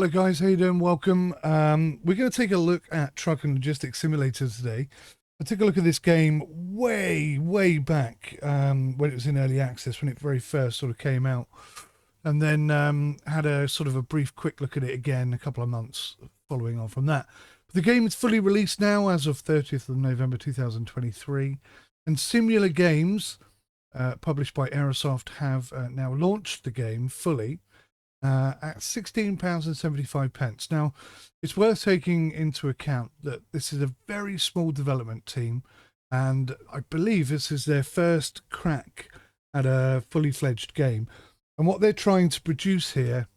Hello guys, how you doing? Welcome. We're going to take a look at Truck and Logistics Simulator today. I took a look at this game way back when it was in early access, when it very first sort of came out, and then had a sort of a brief quick look at it again a couple of months following on from that. But the game is fully released now as of 30th of November 2023, and Simula Games, published by Aerosoft, have now launched the game fully at £16.75. Now, it's worth taking into account that this is a very small development team, and I believe this is their first crack at a fully fledged game. And what they're trying to produce here,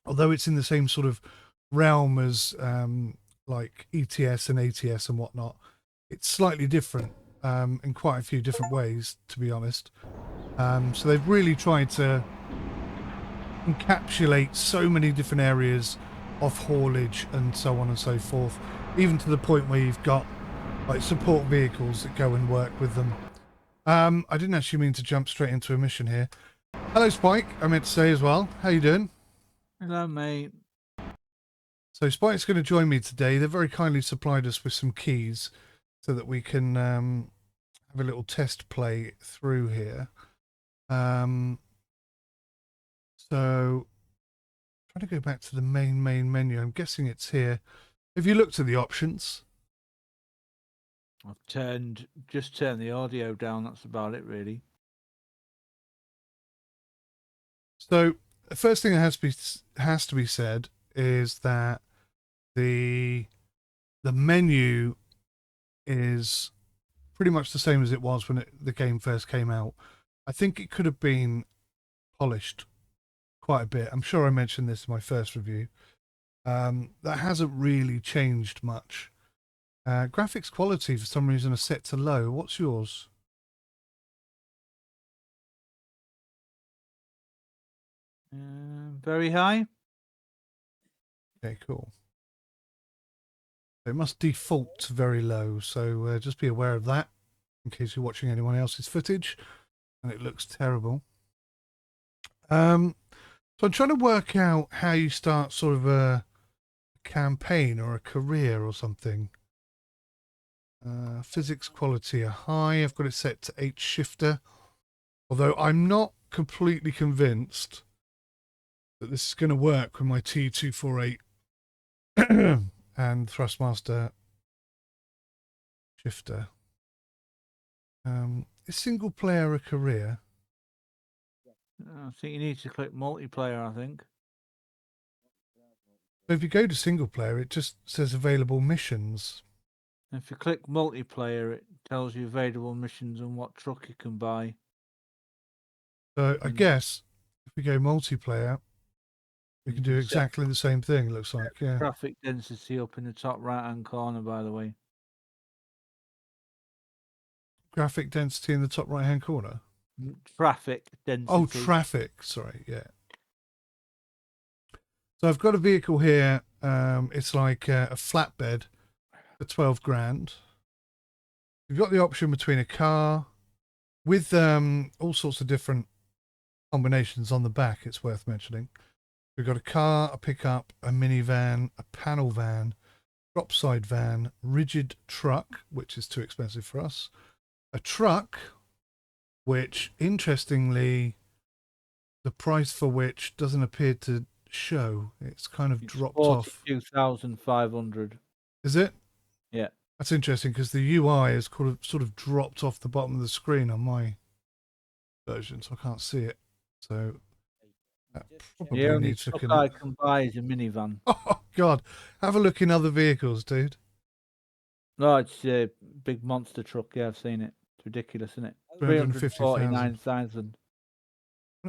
although it's in the same sort of realm as like ETS and ATS and whatnot, it's slightly different in quite a few different ways, to be honest. So they've really tried to encapsulate so many different areas of haulage and so on and so forth, even to the point where you've got like support vehicles that go and work with them. I didn't actually mean to jump straight into a mission here. Hello Spike, I meant to say as well. How you doing? Hello mate. So Spike's going to join me today. They've very kindly supplied us with some keys so that we can have a little test play through here. So, trying to go back to the main menu. I'm guessing it's here. Have you looked at the options? I've just turned the audio down. That's about it, really. So, the first thing that has to be said is that the menu is pretty much the same as it was when the game first came out. I think it could have been polished quite a bit. I'm sure I mentioned this in my first review. That hasn't really changed much. Graphics quality for some reason are set to low. What's yours? Very high. Okay, cool. It must default to very low, so just be aware of that in case you're watching anyone else's footage and it looks terrible. So I'm trying to work out how you start sort of a campaign or a career or something. Physics quality are high. I've got it set to H shifter, although I'm not completely convinced that this is going to work with my T248 and Thrustmaster shifter. Is single player a career? I think you need to click multiplayer, I think. So if you go to single player, it just says available missions. If you click multiplayer, it tells you available missions and what truck you can buy. So I guess if we go multiplayer, we can do exactly the same thing, it looks like. Yeah. Traffic density up in the top right-hand corner, by the way. Graphic density in the top right-hand corner? Traffic density. Oh, traffic. Sorry, yeah. So I've got a vehicle here. It's like a flatbed for 12 grand. You've got the option between a car with all sorts of different combinations on the back, it's worth mentioning. We've got a car, a pickup, a minivan, a panel van, dropside van, rigid truck, which is too expensive for us, a truck, which interestingly, the price for which doesn't appear to show. It's kind of dropped off. 42,500. Is it? Yeah. That's interesting because the UI has sort of dropped off the bottom of the screen on my version, so I can't see it. So that probably The only needs truck looking I at. can buy is a minivan. Oh God! Have a look in other vehicles, dude. No, it's a big monster truck. Yeah, I've seen it. It's ridiculous, isn't it? 349,000.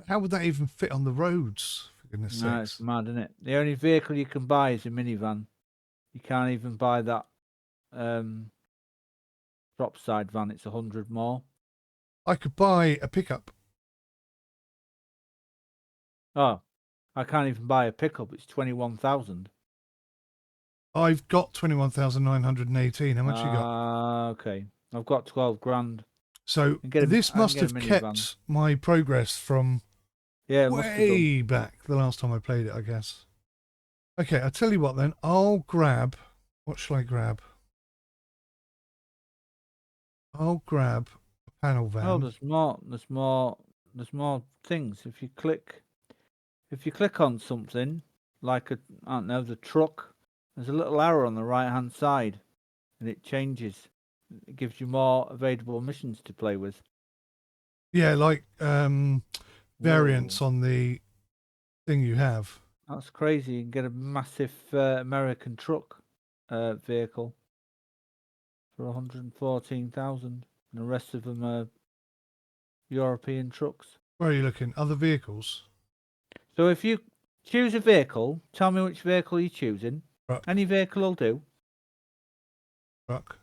How would that even fit on the roads? For goodness sakes! It's mad, isn't it? The only vehicle you can buy is a minivan. You can't even buy that dropside van. It's 100 more. I could buy a pickup. Oh, I can't even buy a pickup. It's 21,000. I've got 21,918. How much you got? Okay. I've got 12 grand. So this must have kept my progress from way back the last time I played it, I guess. Okay, I'll tell you what then. I'll grab. What shall I grab? I'll grab a panel van. Oh, there's more. There's more things. If you click on something like I don't know, the truck, there's a little arrow on the right hand side, and it changes. It gives you more available missions to play with. Yeah, like variants Whoa. on the thing you have. That's crazy. You can get a massive American truck vehicle for 114,000, and the rest of them are European trucks. Where are you looking? Other vehicles? So if you choose a vehicle, tell me which vehicle you're choosing. Truck. Any vehicle will do. Truck.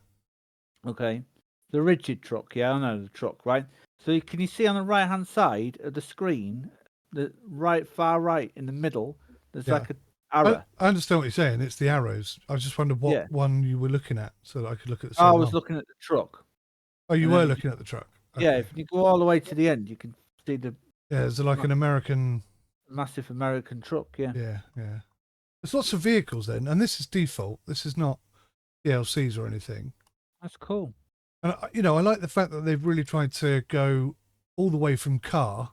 Okay. The rigid truck, yeah, I know the truck, right? So can you see on the right hand side of the screen, the far right in the middle, there's Yeah. like an arrow. I understand what you're saying. It's the arrows. I just wondered what Yeah. one you were looking at so that I could look at the same I was one. looking at the truck. Oh, you and were then looking at the truck. Yeah, Okay. if you go all the way to the end, you can see the Yeah, is it like an American? massive American truck, yeah. Yeah, yeah. There's lots of vehicles then, and this is default. This is not DLCs or anything. That's cool. And you know, I like the fact that they've really tried to go all the way from car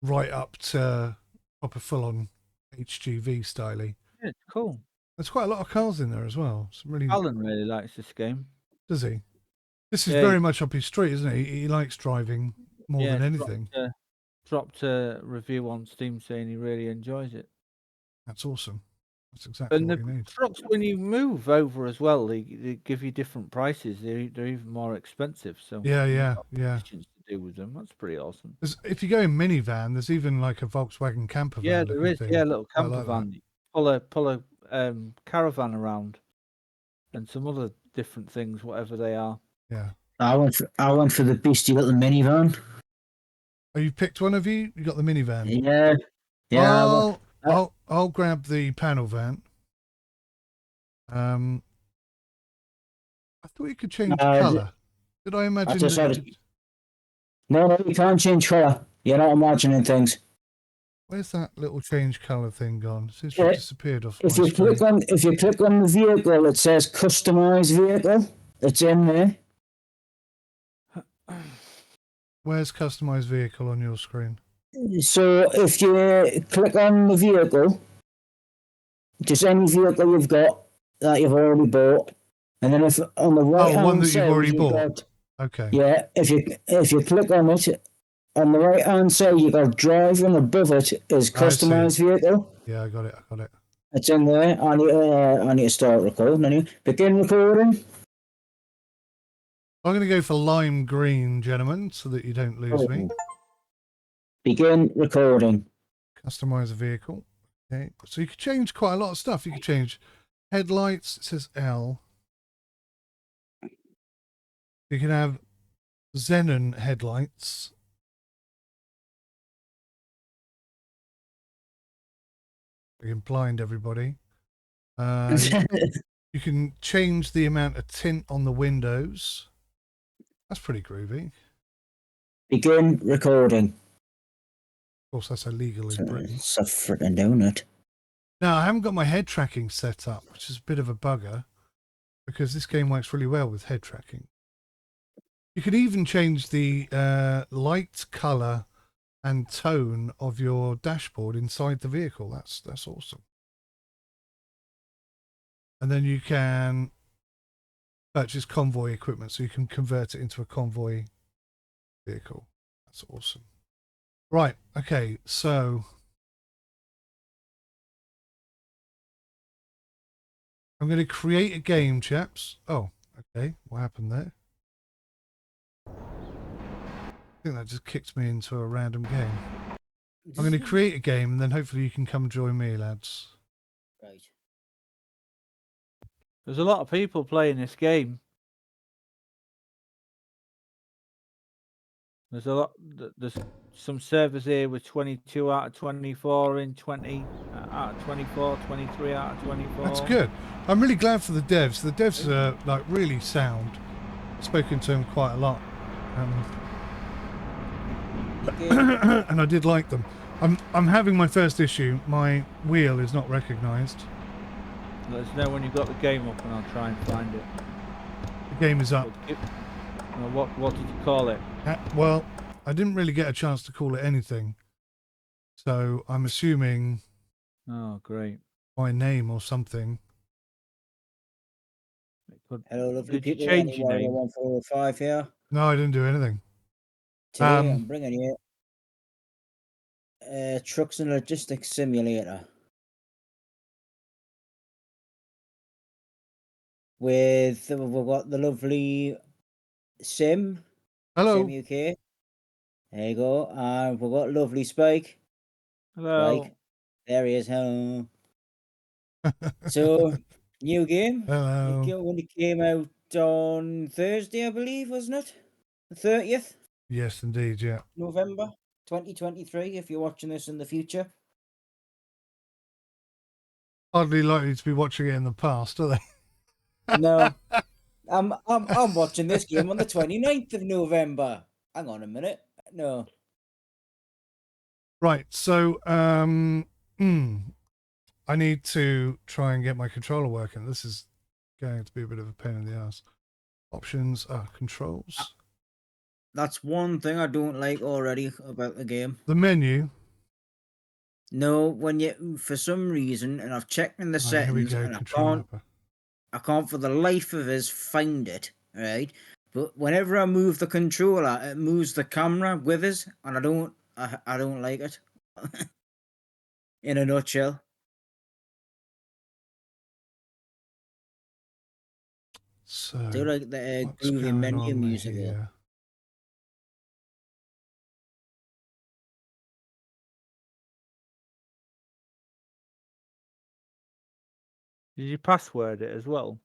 right up to proper full-on HGV styly. Yeah, it's cool. There's quite a lot of cars in there as well. It's really Alan really likes this game. Does he? This is Yeah, very much up his street, isn't it? He likes driving more than anything. Dropped a review on Steam saying he really enjoys it. That's awesome. That's exactly And what the you need. trucks, when you move over as well, they give you different prices. They're even more expensive. So Yeah. to do with them. That's pretty awesome. If you go in minivan, there's even like a Volkswagen camper van. Yeah, there is. Thing. Yeah, a little I camper like van. Pull a caravan around, and some other different things, whatever they are. Yeah. I went for the beastie little minivan. Oh, you picked one of you? You got the minivan? Yeah. Yeah. I'll grab the panel van. I thought you could change colour. Did I imagine that? No, you can't change colour. You're not imagining things. Where's that little change colour thing gone? It seems to have disappeared off if my you screen. if you click on the vehicle, it says customize vehicle. It's in there. Where's customized vehicle on your screen? So if you click on the vehicle, just any vehicle you've got that you've already bought, and then if on the right hand one that side, you've already bought. Okay. Yeah, if you click on it, on the right hand side you got drive, and above it is customized vehicle. Yeah, I got it. It's in there. I need to start recording. Anyway. Begin recording. I'm going to go for lime green, gentlemen, so that you don't lose me. Begin recording. Customize a vehicle. Okay, so you could change quite a lot of stuff. You could change headlights. It says L. You can have xenon headlights. You can blind everybody. You can change the amount of tint on the windows. That's pretty groovy. Begin recording. Of course, that's illegal in Britain. It's a freaking donut. Now, I haven't got my head tracking set up, which is a bit of a bugger, because this game works really well with head tracking. You can even change the light, colour and tone of your dashboard inside the vehicle. That's awesome. And then you can purchase convoy equipment, so you can convert it into a convoy vehicle. That's awesome. Right, okay, so I'm going to create a game, chaps. Oh, okay, what happened there? I think that just kicked me into a random game. I'm going to create a game, and then hopefully you can come join me, lads. Right. There's a lot of people playing this game. There's some servers here with 22 out of 24 in 20 out of 24, 23 out of 24. That's good. I'm really glad for the devs. The devs are like really sound. I've spoken to them quite a lot. And I did like them. I'm having my first issue. My wheel is not recognised. Let us know when you've got the game up, and I'll try and find it. The game is up. What did you call it? Well, I didn't really get a chance to call it anything, so I'm assuming Oh, great. by name or something. Hello, lovely Did you people. change your Warrior name? 1405 here. No, I didn't do anything. Today I'm bringing you Trucks and Logistics Simulator. We've got the lovely Sim Hello. UK. There you go. And we've got lovely Spike. Hello. Spike. There he is. Hello. So, new game. Hello. When it came out on Thursday, I believe, wasn't it? The 30th Yes, indeed. Yeah. November 2023, if you're watching this in the future. Hardly likely to be watching it in the past, are they? No. I'm watching this game on the 29th of November. Hang on a minute. No. Right. So, I need to try and get my controller working. This is going to be a bit of a pain in the ass. Options, controls. That's one thing I don't like already about the game. The menu. No, when you, for some reason, and I've checked in the Right, here we settings, go. and Control mapper. I can't for the life of us find it, right? But whenever I move the controller, it moves the camera with us, and I don't like it. In a nutshell. So, I do like the what's groovy going menu on music. here? Did you password it as well?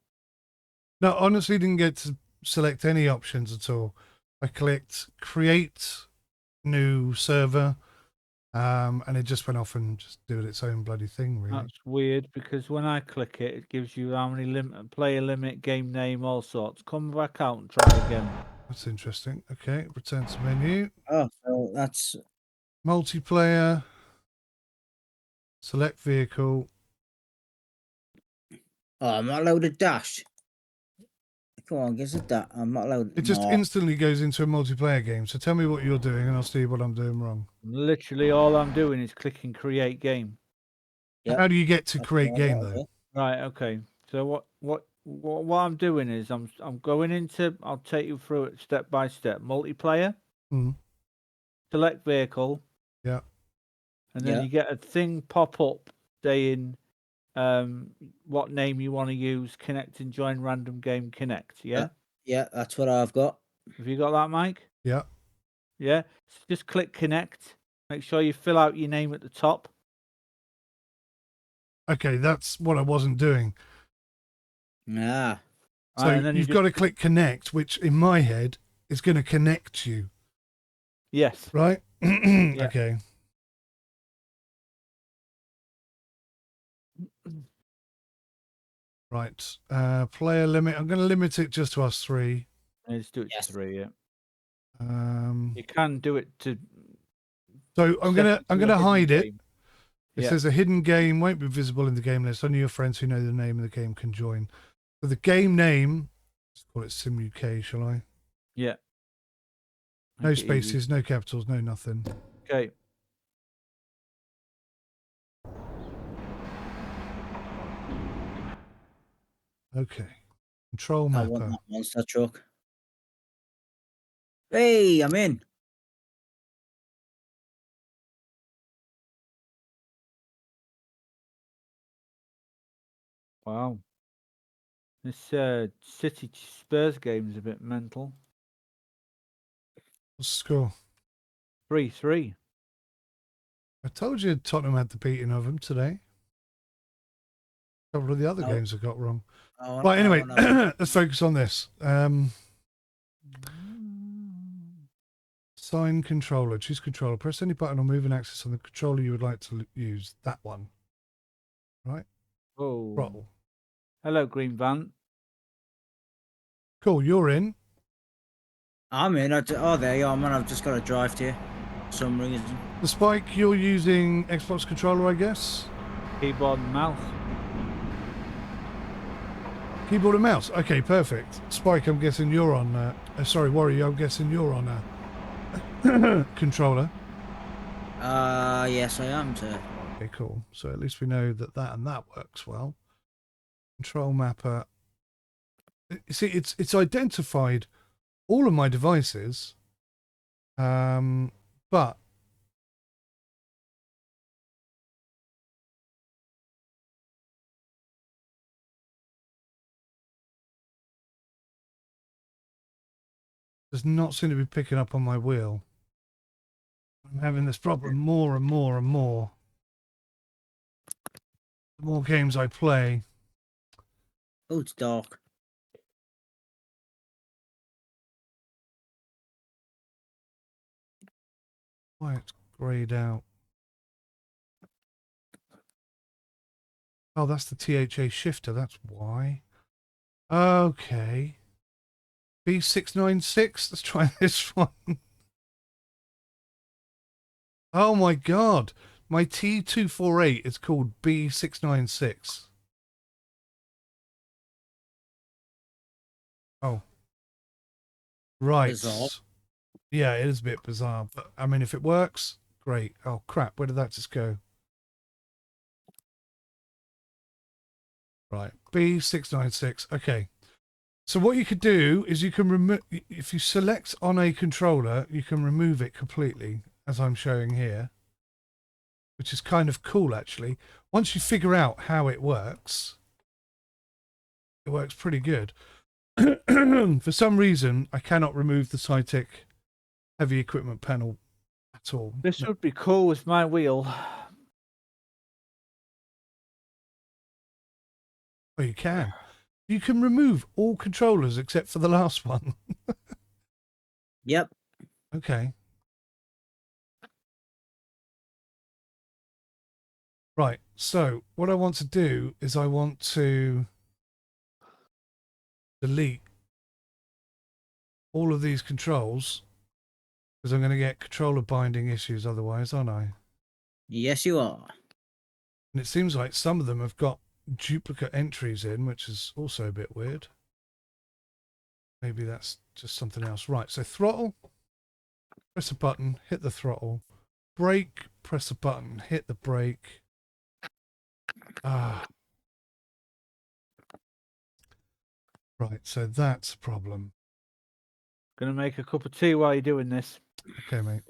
No, honestly, didn't get to select any options at all. I clicked create new server, and it just went off and just did its own bloody thing, really. That's weird because when I click it, it gives you how many player limit, game name, all sorts. Come back out and try again. That's interesting. Okay, return to menu. Oh, so that's Multiplayer. Select vehicle. Oh, I'm not allowed to dash. Come on, give us that. I'm not allowed. It just No. instantly goes into a multiplayer game. So tell me what you're doing, and I'll see what I'm doing wrong. Literally, all I'm doing is clicking create game. Yep. How do you get to That's create what game I'll though? do. Right. Okay. So what I'm doing is I'm going into. I'll take you through it step by step. Multiplayer. Mm. Select vehicle. Yeah. And then Yeah. you get a thing pop up saying what name you want to use. Connect and join random game connect. Yeah. Yeah, that's what I've got. Have you got that, Mike? Yeah. Yeah. So just click connect. Make sure you fill out your name at the top. Okay, that's what I wasn't doing. Ah. So And then you've got to click connect, which in my head is going to connect you. Yes. Right? Yeah. Okay. Right. Player limit. I'm going to limit it just to us three. Let's do it Yes. to 3. Yeah. Um, You can do it to. so I'm set gonna it to a hide hidden it. game. It Yeah. says a hidden game won't be visible in the game list. Only your friends who know the name of the game can join. So the game name, let's call it Sim UK, shall I? Yeah. No Make it easy. spaces, no capitals, no nothing. Okay. Okay. Control I want mapper. that monster truck. Hey, I'm in. Wow. This City Spurs game is a bit mental. What's the score? 3-3. I told you Tottenham had the beating of them today. A couple of the other games I got wrong. Right, anyway, let's focus on this. Sign controller. Choose controller. Press any button or move and access on the controller you would like to use. That one. Right? Oh. Throttle. Hello, Green Van. Cool, you're in. I'm in. Oh, there you are, man. I've just got to drive to you. For some reason. The Spike, you're using Xbox controller, I guess? Keyboard and mouse. Keyboard and mouse. Okay, perfect. Spike, I'm guessing you're on. Sorry, Warrior, I'm guessing you're on controller. Yes, I am, sir. Okay, cool. So at least we know that and that works well. Control mapper. You see, it's identified all of my devices, but does not seem to be picking up on my wheel. I'm having this problem more and more and more. The more games I play. Oh, it's dark. Why it's greyed out. Oh, that's the THA shifter. That's why. Okay. B696. Let's try this one. Oh my god. My T248 is called B696. Oh. Right. Bizarre. Yeah, it is a bit bizarre. But I mean, if it works, great. Oh crap, where did that just go? Right. B696. Okay. So what you could do is you can remove, if you select on a controller, you can remove it completely, as I'm showing here, which is kind of cool, actually. Once you figure out how it works pretty good. For some reason, I cannot remove the Cytec heavy equipment panel at all. This would be cool with my wheel. Oh, you can. You can remove all controllers except for the last one. Yep. Okay. Right. So what I want to do is I want to delete all of these controls because I'm going to get controller binding issues otherwise, aren't I? Yes, you are. And it seems like some of them have got duplicate entries in, which is also a bit weird. Maybe that's just something else. Right, so throttle, press a button, hit the throttle. Brake, press a button, hit the brake. Ah. Right, so that's a problem. Gonna make a cup of tea while you're doing this. Okay, mate.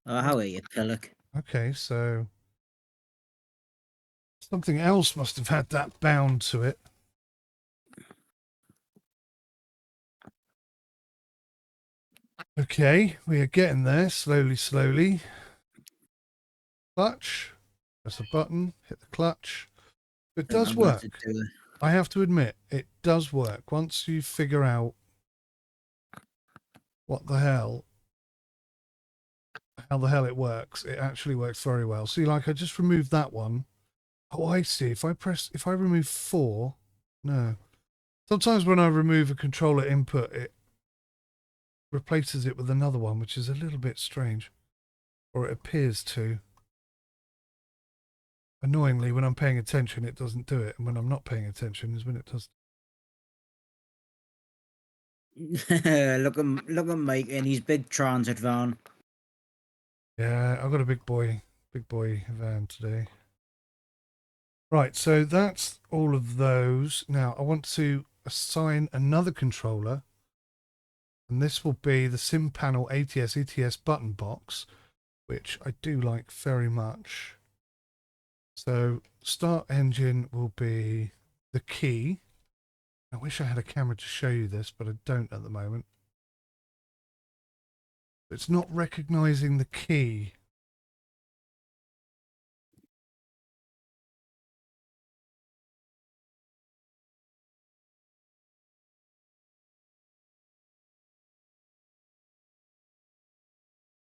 Oh, how are you, Pillock? Okay, so something else must have had that bound to it. Okay, we are getting there, slowly, slowly. Clutch, press a button, hit the clutch. It does work. I have to admit, it does work. Once you figure out what the hell, how the hell it works, it actually works very well. See, like I just removed that one. Oh, I see. If I remove 4, no. Sometimes when I remove a controller input, it replaces it with another one, which is a little bit strange. Or it appears to. Annoyingly, when I'm paying attention, it doesn't do it. And when I'm not paying attention is when it does. look at Mike in his big transit van. Yeah, I've got a big boy van today. Right, so that's all of those. Now I want to assign another controller, and this will be the sim panel ATS ETS button box, which I do like very much. So start engine will be the key. I wish I had a camera to show you this, but I don't at the moment. It's not recognizing the key.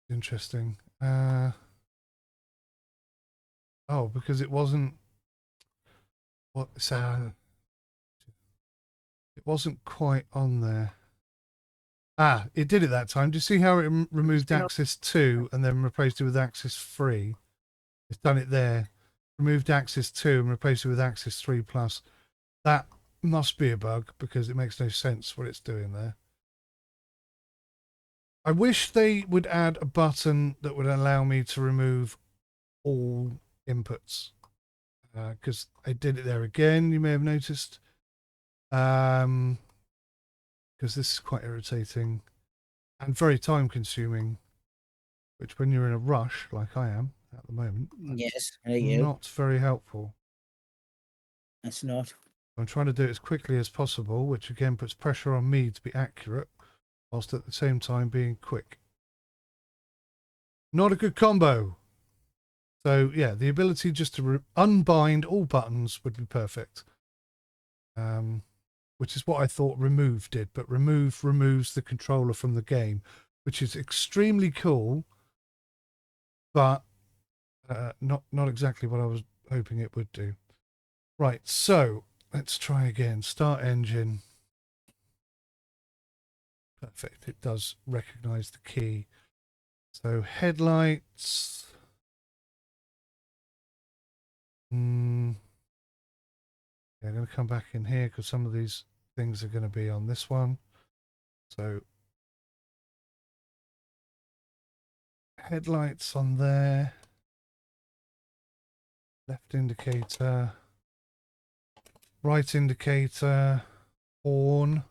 Interesting. Oh, because it wasn't it wasn't quite on there. Ah, it did it that time. Do you see how it removed axis 2 and then replaced it with axis 3? It's done it there. Removed axis 2 and replaced it with axis 3 plus. That must be a bug because it makes no sense what it's doing there. I wish they would add a button that would allow me to remove all inputs. Because I did it there again, you may have noticed. Because this is quite irritating and very time consuming, which when you're in a rush like I am at the moment, Yes, there you go. not very helpful. It's not. I'm trying to do it as quickly as possible, which again puts pressure on me to be accurate whilst at the same time being quick. Not a good combo. So yeah, the ability just to unbind all buttons would be perfect. Which is what I thought remove did, but remove removes the controller from the game, which is extremely cool, but not exactly what I was hoping it would do. Right, so let's try again. Start engine. Perfect. It does recognize the key. So headlights. Yeah, I'm going to come back in here because some of these things are going to be on this one. So headlights on there. Left indicator. Right indicator. Horn.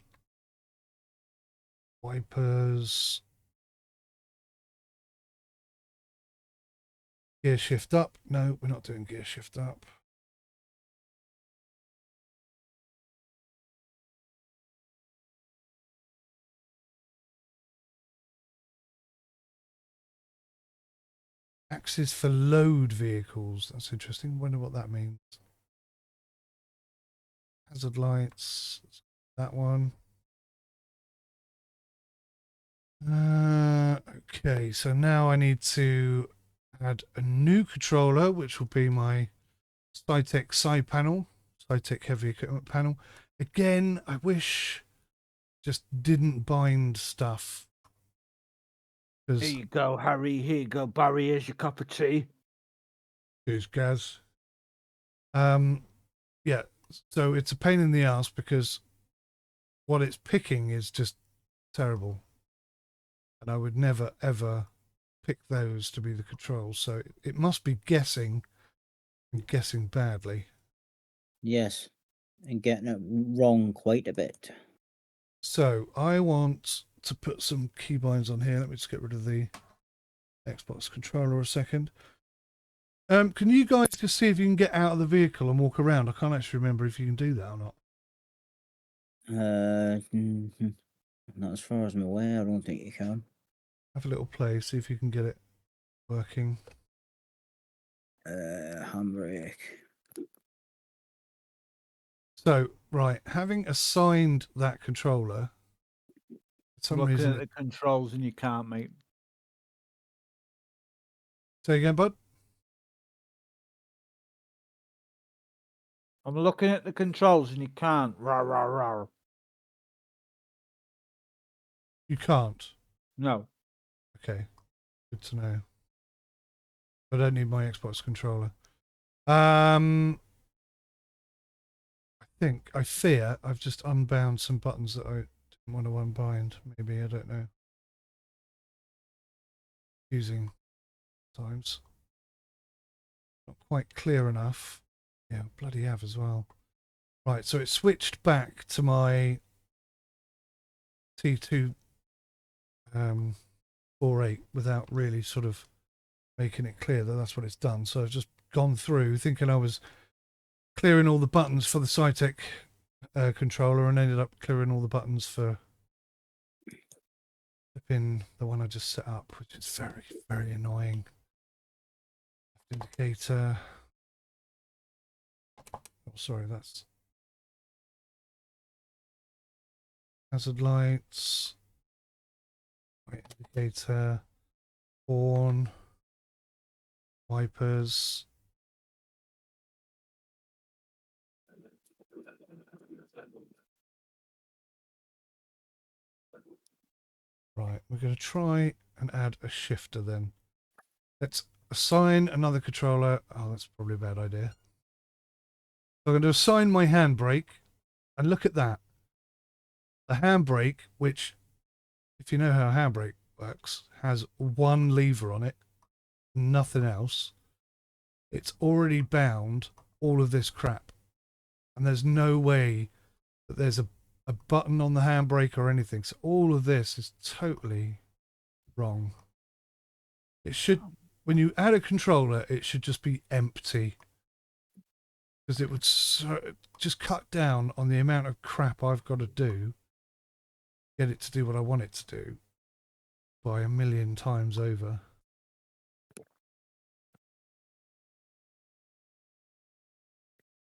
Wipers. Gear shift up. No, we're not doing gear shift up. Axis for load vehicles. That's interesting. Wonder what that means. Hazard lights. That one. Okay, so now I need to add a new controller, which will be my 𝐃𝐨𝐧𝐚𝐭𝐢𝐴 side panel, 𝐃𝐨𝐧𝐚 heavy equipment panel. Again, I wish just didn't bind stuff. Here you go, Harry. Here you go, Barry. Here's your cup of tea. Cheers, Gaz. Yeah, so it's a pain in the ass because what it's picking is just terrible. And I would never, ever pick those to be the controls. So it must be guessing and guessing badly. Yes, and getting it wrong quite a bit. So I want to put some keybinds on here. Let me just get rid of the Xbox controller a second. Can you guys just see if you can get out of the vehicle and walk around? I can't actually remember if you can do that or not. Not as far as I'm aware. I don't think you can. Have a little play, see if you can get it working. Handbrake. So, right, having assigned that controller, for some Looking reason... at the controls and you can't, mate. Say again, bud? I'm looking at the controls and you can't. Rah, rah, rah. You can't? No. Okay, good to know. I don't need my Xbox controller. I fear I've just unbound some buttons that I didn't want to unbind. Maybe, I don't know. Using times. Not quite clear enough. Yeah, bloody have as well. Right, so it switched back to my T2 4.8 without really sort of making it clear that that's what it's done. So I've just gone through thinking I was clearing all the buttons for the Cytec controller and ended up clearing all the buttons for the one I just set up, which is very, very annoying. Indicator. Oh, sorry, that's hazard lights. Right, indicator. Horn. Wipers. Right, we're going to try and add a shifter then. assign another controller. Oh, that's probably a bad idea. So I'm going to assign my handbrake, and look at that. The handbrake, which, if you know how a handbrake works, has one lever on it, nothing else. It's already bound all of this crap. And there's no way that there's a button on the handbrake or anything. So all of this is totally wrong. It should, when you add a controller, it should just be empty. Because it would just cut down on the amount of crap I've got to do. Get it to do what I want it to do. By a million times over.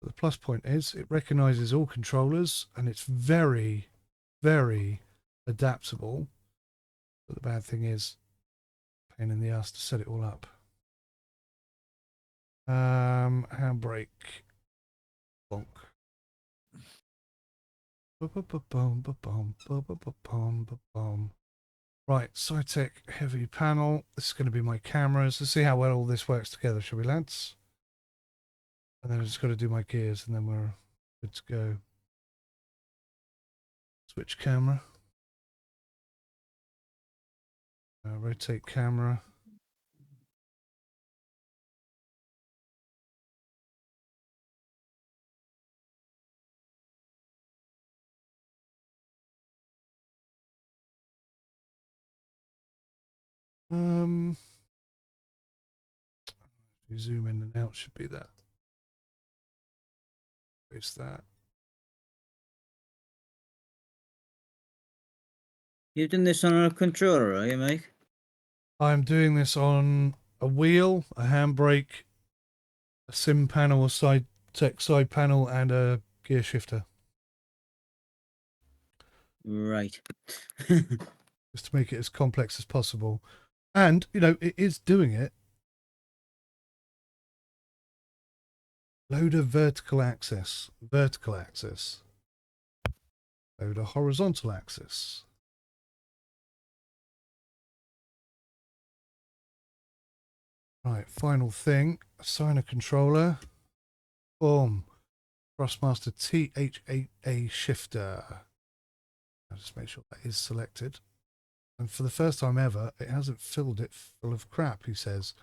The plus point is it recognizes all controllers and it's very, very adaptable. But the bad thing is, pain in the ass to set it all up. Handbrake. Bonk. Right, Cytec heavy panel. This is going to be my cameras. Let's see how well all this works together, shall we, lads? And then I just got to do my gears and then we're good to go. Switch camera. Rotate camera. You zoom in and out, should be that. It's that. You've done this on a controller, are you, Mike? I'm doing this on a wheel, a handbrake, a sim panel, a side panel, and a gear shifter. Right. Just to make it as complex as possible. And, you know, it is doing it. Load of vertical axis. Vertical axis. Load a horizontal axis. Right, final thing. Assign a controller. Boom. Thrustmaster 𝐃𝐨𝐴 shifter. I'll just make sure that is selected. And for the first time ever, it hasn't filled it full of crap, he says.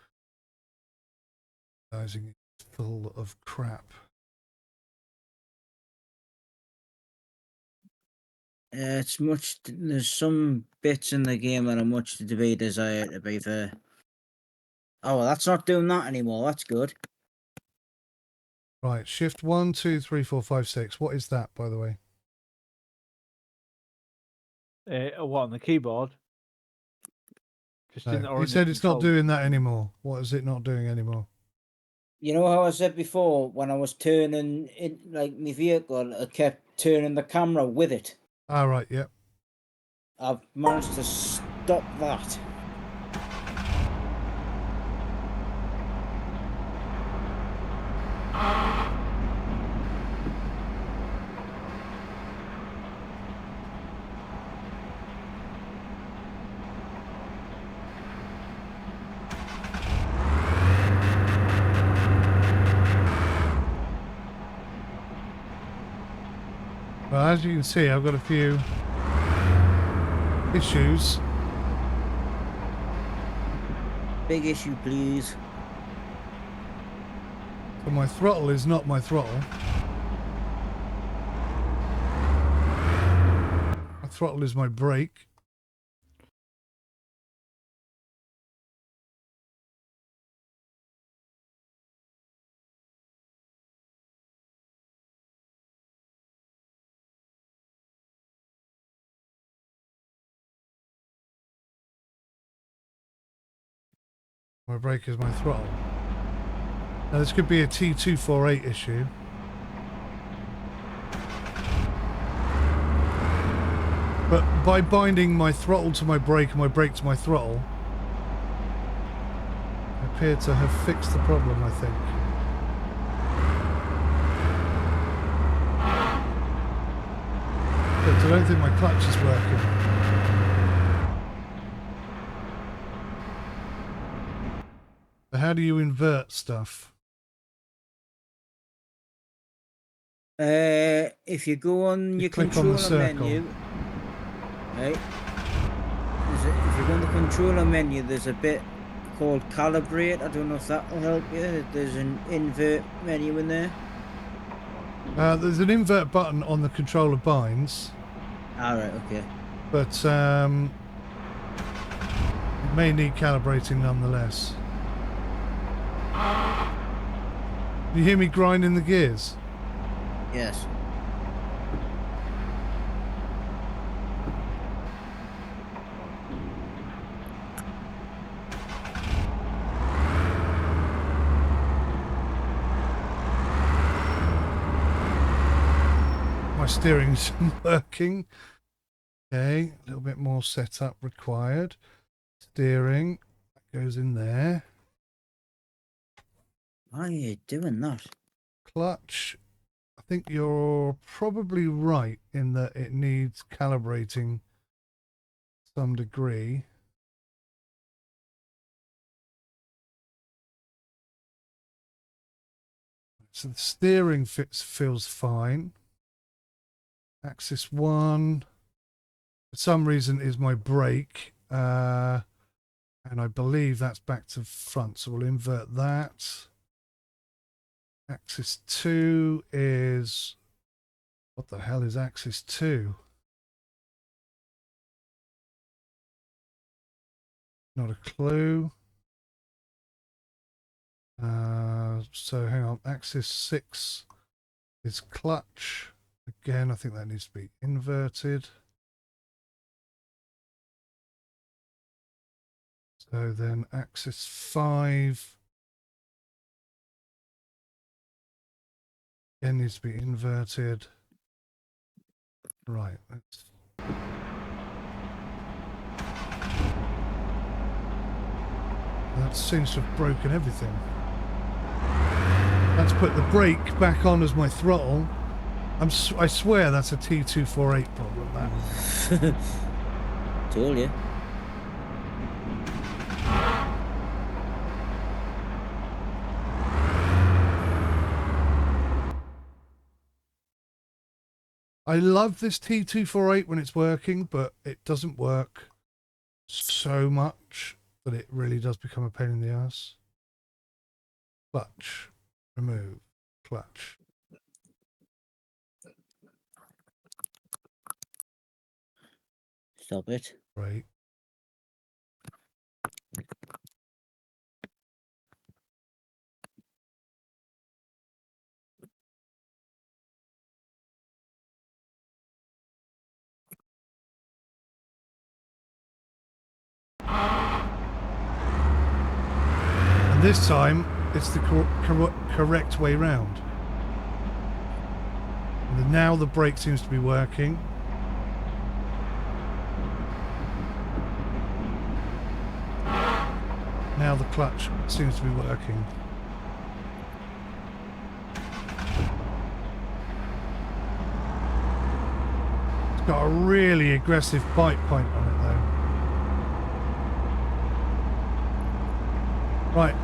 Realizing it's full of crap. It's much. There's some bits in the game that are much to be desired, to be fair. Oh, well, that's not doing that anymore. That's good. Right, shift 1, 2, 3, 4, 5, 6. What is that, by the way? What, on the keyboard? Just in, No, or he in the said it's not controls? doing that anymore. What is it not doing anymore? You know how I said before, when I was turning it, like my vehicle, I kept turning the camera with it. Ah, right, yep. I've managed to stop that. Well, as you can see, I've got a few issues. Big issue, please. So my throttle is not my throttle. My throttle is my brake. My brake is my throttle. Now this could be a T248 issue. But by binding my throttle to my brake and my brake to my throttle, I appear to have fixed the problem, I think. But I don't think my clutch is working. The how do you invert stuff? If you go on your click on the controller circle. menu, right? If you go on the controller menu, there's a bit called calibrate. I don't know if that will help you. There's an invert menu in there. There's an invert button on the controller binds, Alright, okay. but it may need calibrating nonetheless. You hear me grinding the gears? Yes. My steering's working. Okay, a little bit more setup required. Steering goes in there. Why are you doing that? Clutch. I think you're probably right in that it needs calibrating to some degree. So the steering feels fine. Axis 1 for some reason is my brake, and I believe that's back to front, so we'll invert that. Axis 2 is, what the hell is axis 2? Not a clue. So hang on, axis 6 is clutch. Again, I think that needs to be inverted. So then axis 5 again needs to be inverted. Right, that seems to have broken everything. Let's put the brake back on as my throttle. I swear that's a T248 problem, that. Told you. I love this T248 when it's working, but it doesn't work so much that it really does become a pain in the ass. Clutch. Remove. Clutch. Stop it. Right. And this time, it's the correct way round. And now the brake seems to be working. Now the clutch seems to be working. It's got a really aggressive bite point on it though. Right,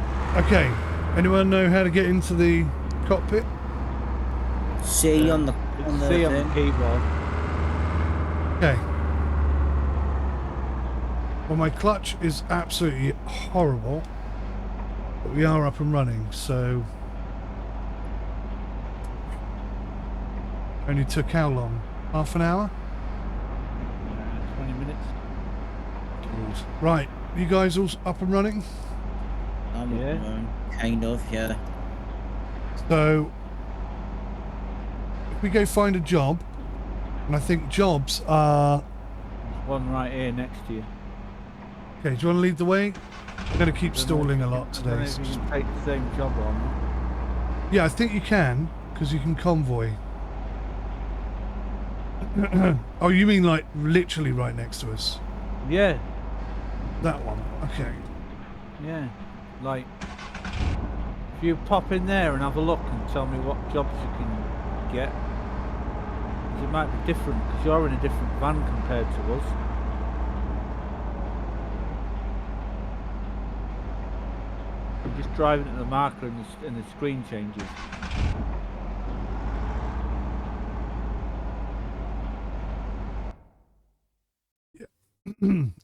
okay. Anyone know how to get into the cockpit? C on the C on the keyboard. Okay. Well, my clutch is absolutely horrible, but we are up and running, so only took how long? Half an hour? 20 minutes. Right, you guys all up and running? Yeah. Kind of, yeah. So if we go find a job, and I think jobs are... There's one right here next to you. Okay, do you want to lead the way? I'm going to keep stalling a lot today. If you can take the same job on. Yeah, I think you can, because you can convoy. Oh, you mean like literally right next to us? Yeah. That one, okay. Yeah. Like, if you pop in there and have a look and tell me what jobs you can get, 'cause it might be different, because you're in a different van compared to us. You just driving to the marker and the screen changes.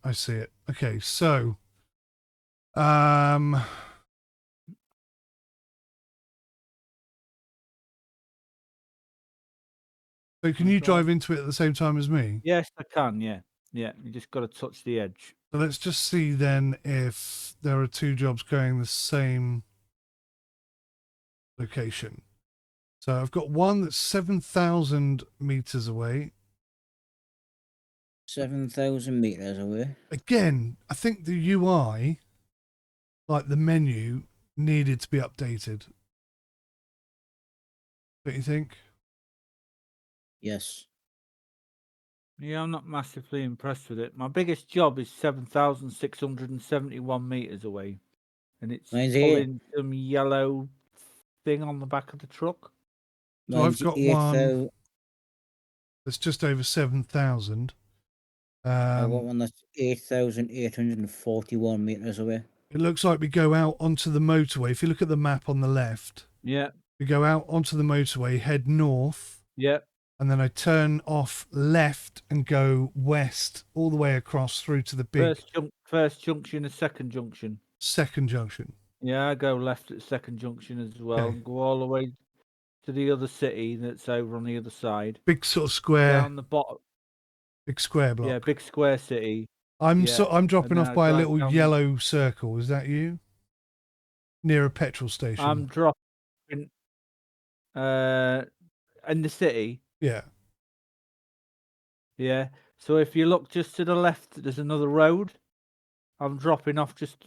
I see it. Okay, so so can you drive into it at the same time as me? Yes, I can. Yeah, yeah. You just got to touch the edge. So let's just see then if there are two jobs going the same location. So I've got one that's 7,000 meters away. 7,000 meters away. Again, I think the UI, like the menu, needed to be updated. Don't you think? Yes. Yeah, I'm not massively impressed with it. My biggest job is 7,671 meters away, and it's Mine's pulling some yellow thing on the back of the truck. So I've got one 8,000. that's just over 7,000. I've got one that's 8,841 meters away. It looks like we go out onto the motorway. If you look at the map on the left, Yeah, we go out onto the motorway, head north, yeah. and then I turn off left and go west all the way across through to the big First junction and second junction. second junction. Yeah, I go left at second junction as well. Okay. And go all the way to the other city that's over on the other side. Big sort of square, Down the bottom. big square block. Yeah, big square city. I'm yeah. I'm dropping And off then I by a drive little down yellow circle. Is that you? Near a petrol station. I'm dropping in the city. Yeah. Yeah. So if you look just to the left, there's another road. I'm dropping off just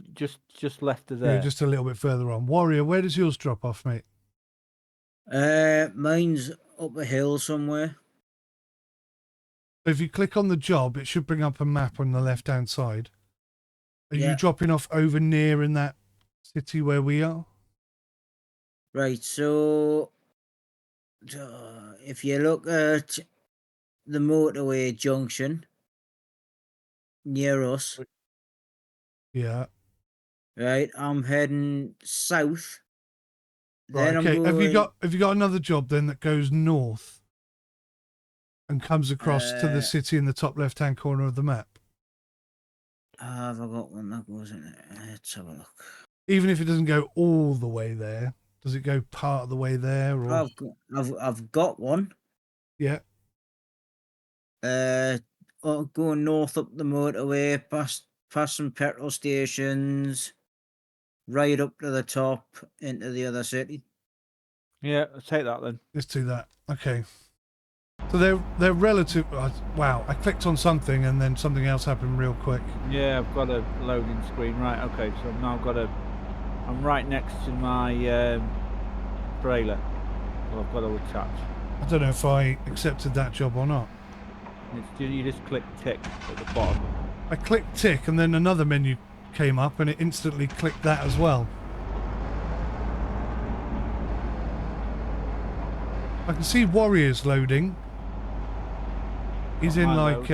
left of there. You're just a little bit further on. Warrior, where does yours drop off, mate? Mine's up a hill somewhere. If you click on the job, it should bring up a map on the left-hand side. Are you dropping off over near in that city where we are? Right, so if you look at the motorway junction near us, Yeah. right, I'm heading south. Right, Then okay. I'm Have you going, got another job then that goes north and comes across to the city in the top left-hand corner of the map? have I got one that goes in it? Let's have a look. Even if it doesn't go all the way there, does it go part of the way there? Or I've got one. yeah. Going north up the motorway, past some petrol stations, right up to the top into the other city. Yeah, I'll take that then. Let's do that. Okay. So they're relative. Wow, I clicked on something and then something else happened real quick. Yeah, I've got a loading screen. Right, okay, so now I'm right next to my trailer. So I've got to attach. I don't know if I accepted that job or not. You just click tick at the bottom. I clicked tick and then another menu came up and it instantly clicked that as well. I can see Warriors loading. He's in like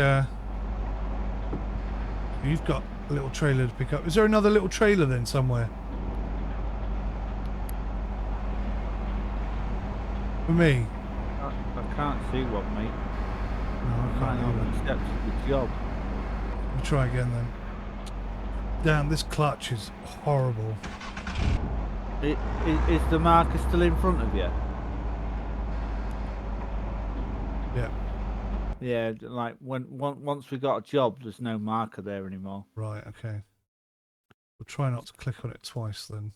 you've got a little trailer to pick up. Is there another little trailer then somewhere? For me? I can't see what, mate. No, I can't either. Accepted the job. We'll try again then. Damn, this clutch is horrible. Is the marker still in front of you? Yeah. Yeah, like once we got a job, there's no marker there anymore. Right, okay. We'll try not to click on it twice then.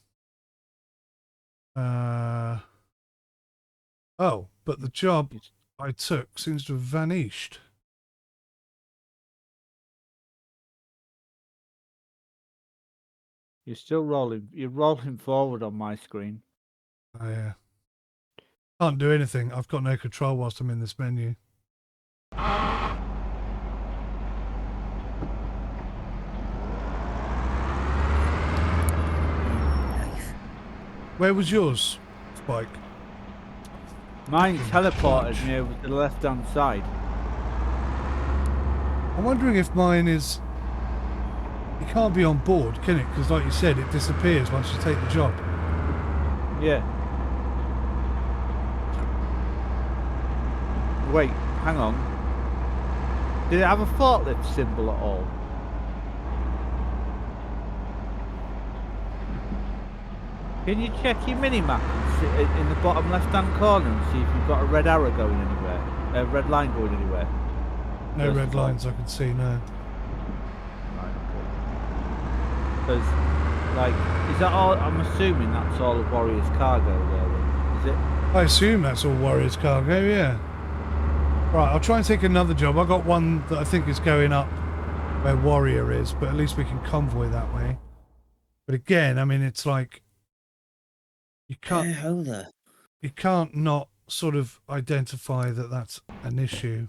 Oh, but the job I took seems to have vanished. You're rolling forward on my screen. Oh yeah. Can't do anything. I've got no control whilst I'm in this menu. Where was yours, Spike? Mine teleported me over to the left-hand side. I'm wondering if mine is it can't be on board, can it? Because like you said, it disappears once you take the job. Yeah. Wait, hang on. Did it have a forklift symbol at all? Can you check your mini-map in the bottom left-hand corner and see if you've got a red arrow going anywhere? A red line going anywhere? No red lines I can see, no. Right, okay. Because, like, is that all? I'm assuming that's all of Warrior's cargo there, then, is it? I assume that's all Warrior's cargo, yeah. Right, I'll try and take another job. I've got one that I think is going up where Warrior is, but at least we can convoy that way. But again, I mean, it's like you can't not sort of identify that that's an issue.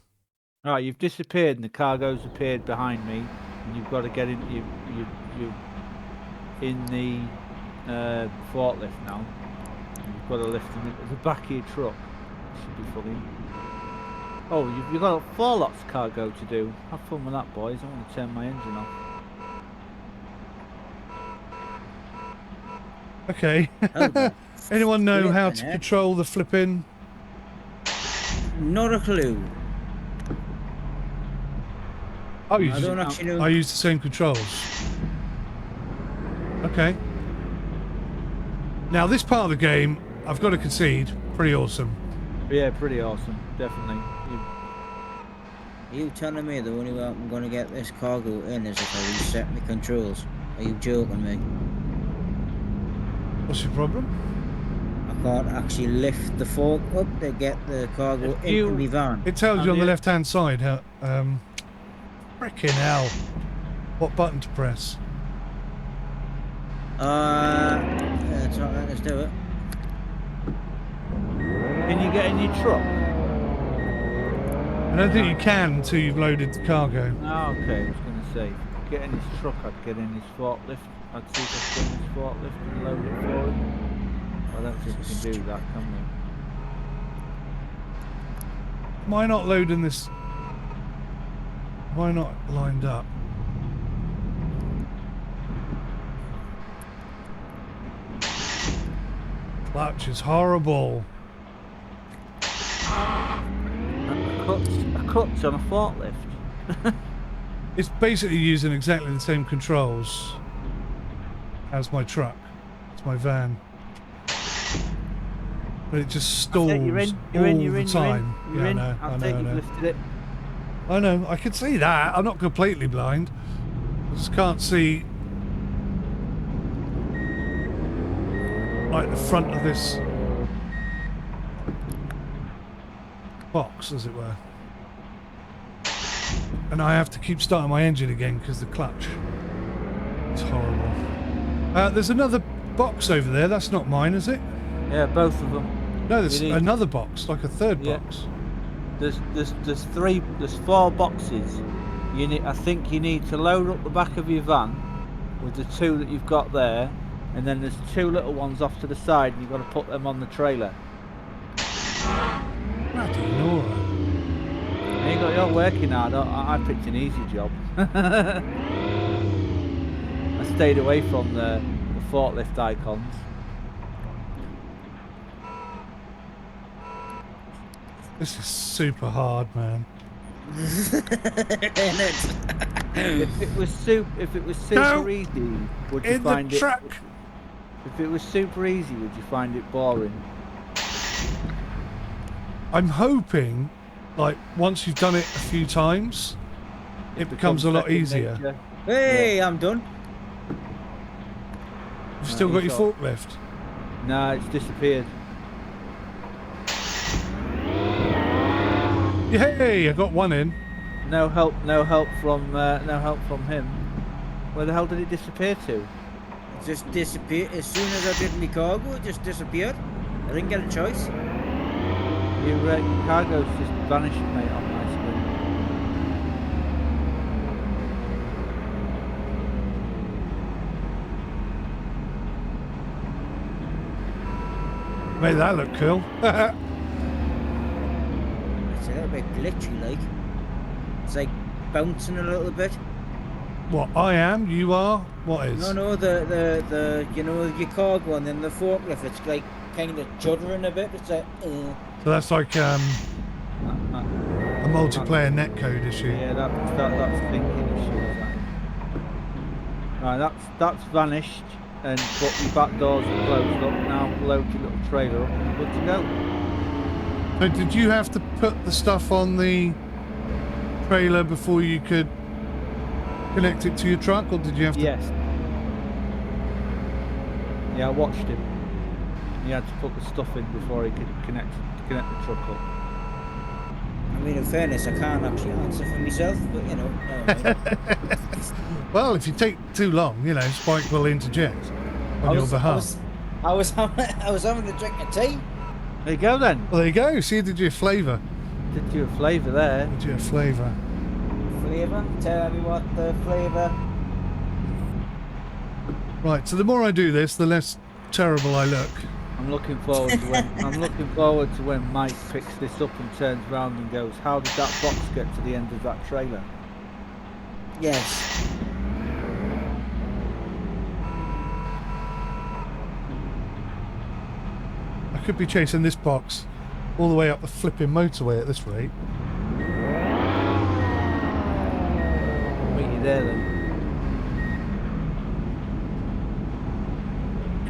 Right, you've disappeared and the cargo's appeared behind me, and you've got to get in. You in the forklift now. You've got to lift them into the back of your truck. Should be funny. Oh, you've got 4 lots of cargo to do. Have fun with that, boys. I want to turn my engine off. Okay. Anyone know how to control the flipping? Not a clue. I don't actually know. I use the same controls. Okay. Now this part of the game, I've got to concede, pretty awesome. Yeah, pretty awesome, definitely. Are you telling me the only way I'm going to get this cargo in is if I reset my controls? Are you joking me? What's your problem? I can't actually lift the fork up to get the cargo into my van. It tells you on the left-hand side how. Frickin' hell! What button to press? It's not letting us do it. Can you get in your truck? I don't think you can until you've loaded the cargo. Oh, okay, I was going to say, get in his truck, I'd get in his forklift. I'd see if I could get in his forklift and load it for him. I don't think we can do that, can we? Why not loading this? Why not lined up? Clutch is horrible. A clutch on a forklift. It's basically using exactly the same controls as my truck. It's my van. But it just stalls all the time. You're in. I I think you've lifted it. I know, I can see that. I'm not completely blind. I just can't see like the front of this box, as it were. And I have to keep starting my engine again because the clutch. It's horrible. There's another box over there. That's not mine, is it? Yeah, both of them. No, there's another box, like a third box. There's 4 boxes. I think you need to load up the back of your van with the 2 that you've got there, and then there's 2 little ones off to the side, and you've got to put them on the trailer. Bloody Nora. You're working hard. I picked an easy job. I stayed away from the forklift icons. This is super hard, man. If it was super easy, would you find it? Truck. If it was super easy, would you find it boring? I'm hoping, like, once you've done it a few times, it becomes a lot easier. Nature. Hey, I'm done. You've still got your forklift? No, it's disappeared. Yay! I got one in. No help from him. Where the hell did it disappear to? It just disappeared. As soon as I did my cargo, it just disappeared. I didn't get a choice. Your cargo's just vanished, mate, on my screen. Made that look cool. It's a little bit glitchy, like. It's like bouncing a little bit. What, I am? You are? What is? No, the you know, your cargo and then the forklift, it's like kind of juddering a bit. It's like, So that's like a multiplayer netcode issue. Yeah, that's thinking issue. That. Right, that's vanished, but your back doors are closed up. Now load your little trailer up and you're good to go. So did you have to put the stuff on the trailer before you could connect it to your truck, or did you have to? Yes. Yeah, I watched him. He had to put the stuff in before he could connect the truck up. I mean, in fairness, I can't actually answer for myself, but you know. Well, if you take too long, you know, Spike will interject on your behalf. I was having a drink of tea. There you go then. Well, there you go. See, did you a flavour? Did you a flavour there? Did you a flavour? Flavour? Tell me what the flavour. Right. So the more I do this, the less terrible I look. I'm looking forward to when Mike picks this up and turns around and goes, "How did that box get to the end of that trailer?" Yes. I could be chasing this box all the way up the flipping motorway at this rate. I'll meet you there then.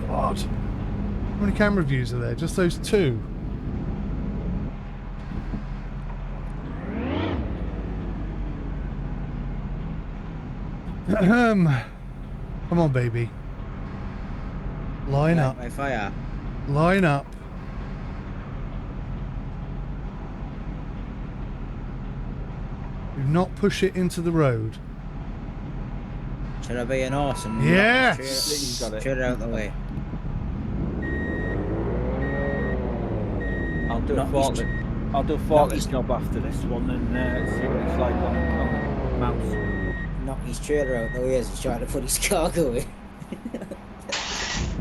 God. How many camera views are there? Just those two? Come on, baby. Line up. My fire. Line up. Do not push it into the road. Should I be an awesome? Yes! You got it. Straight out the way. I'll do a forklift job after this one and see what it's like on the mouse. Knock his trailer out the way as he's trying to put his cargo in.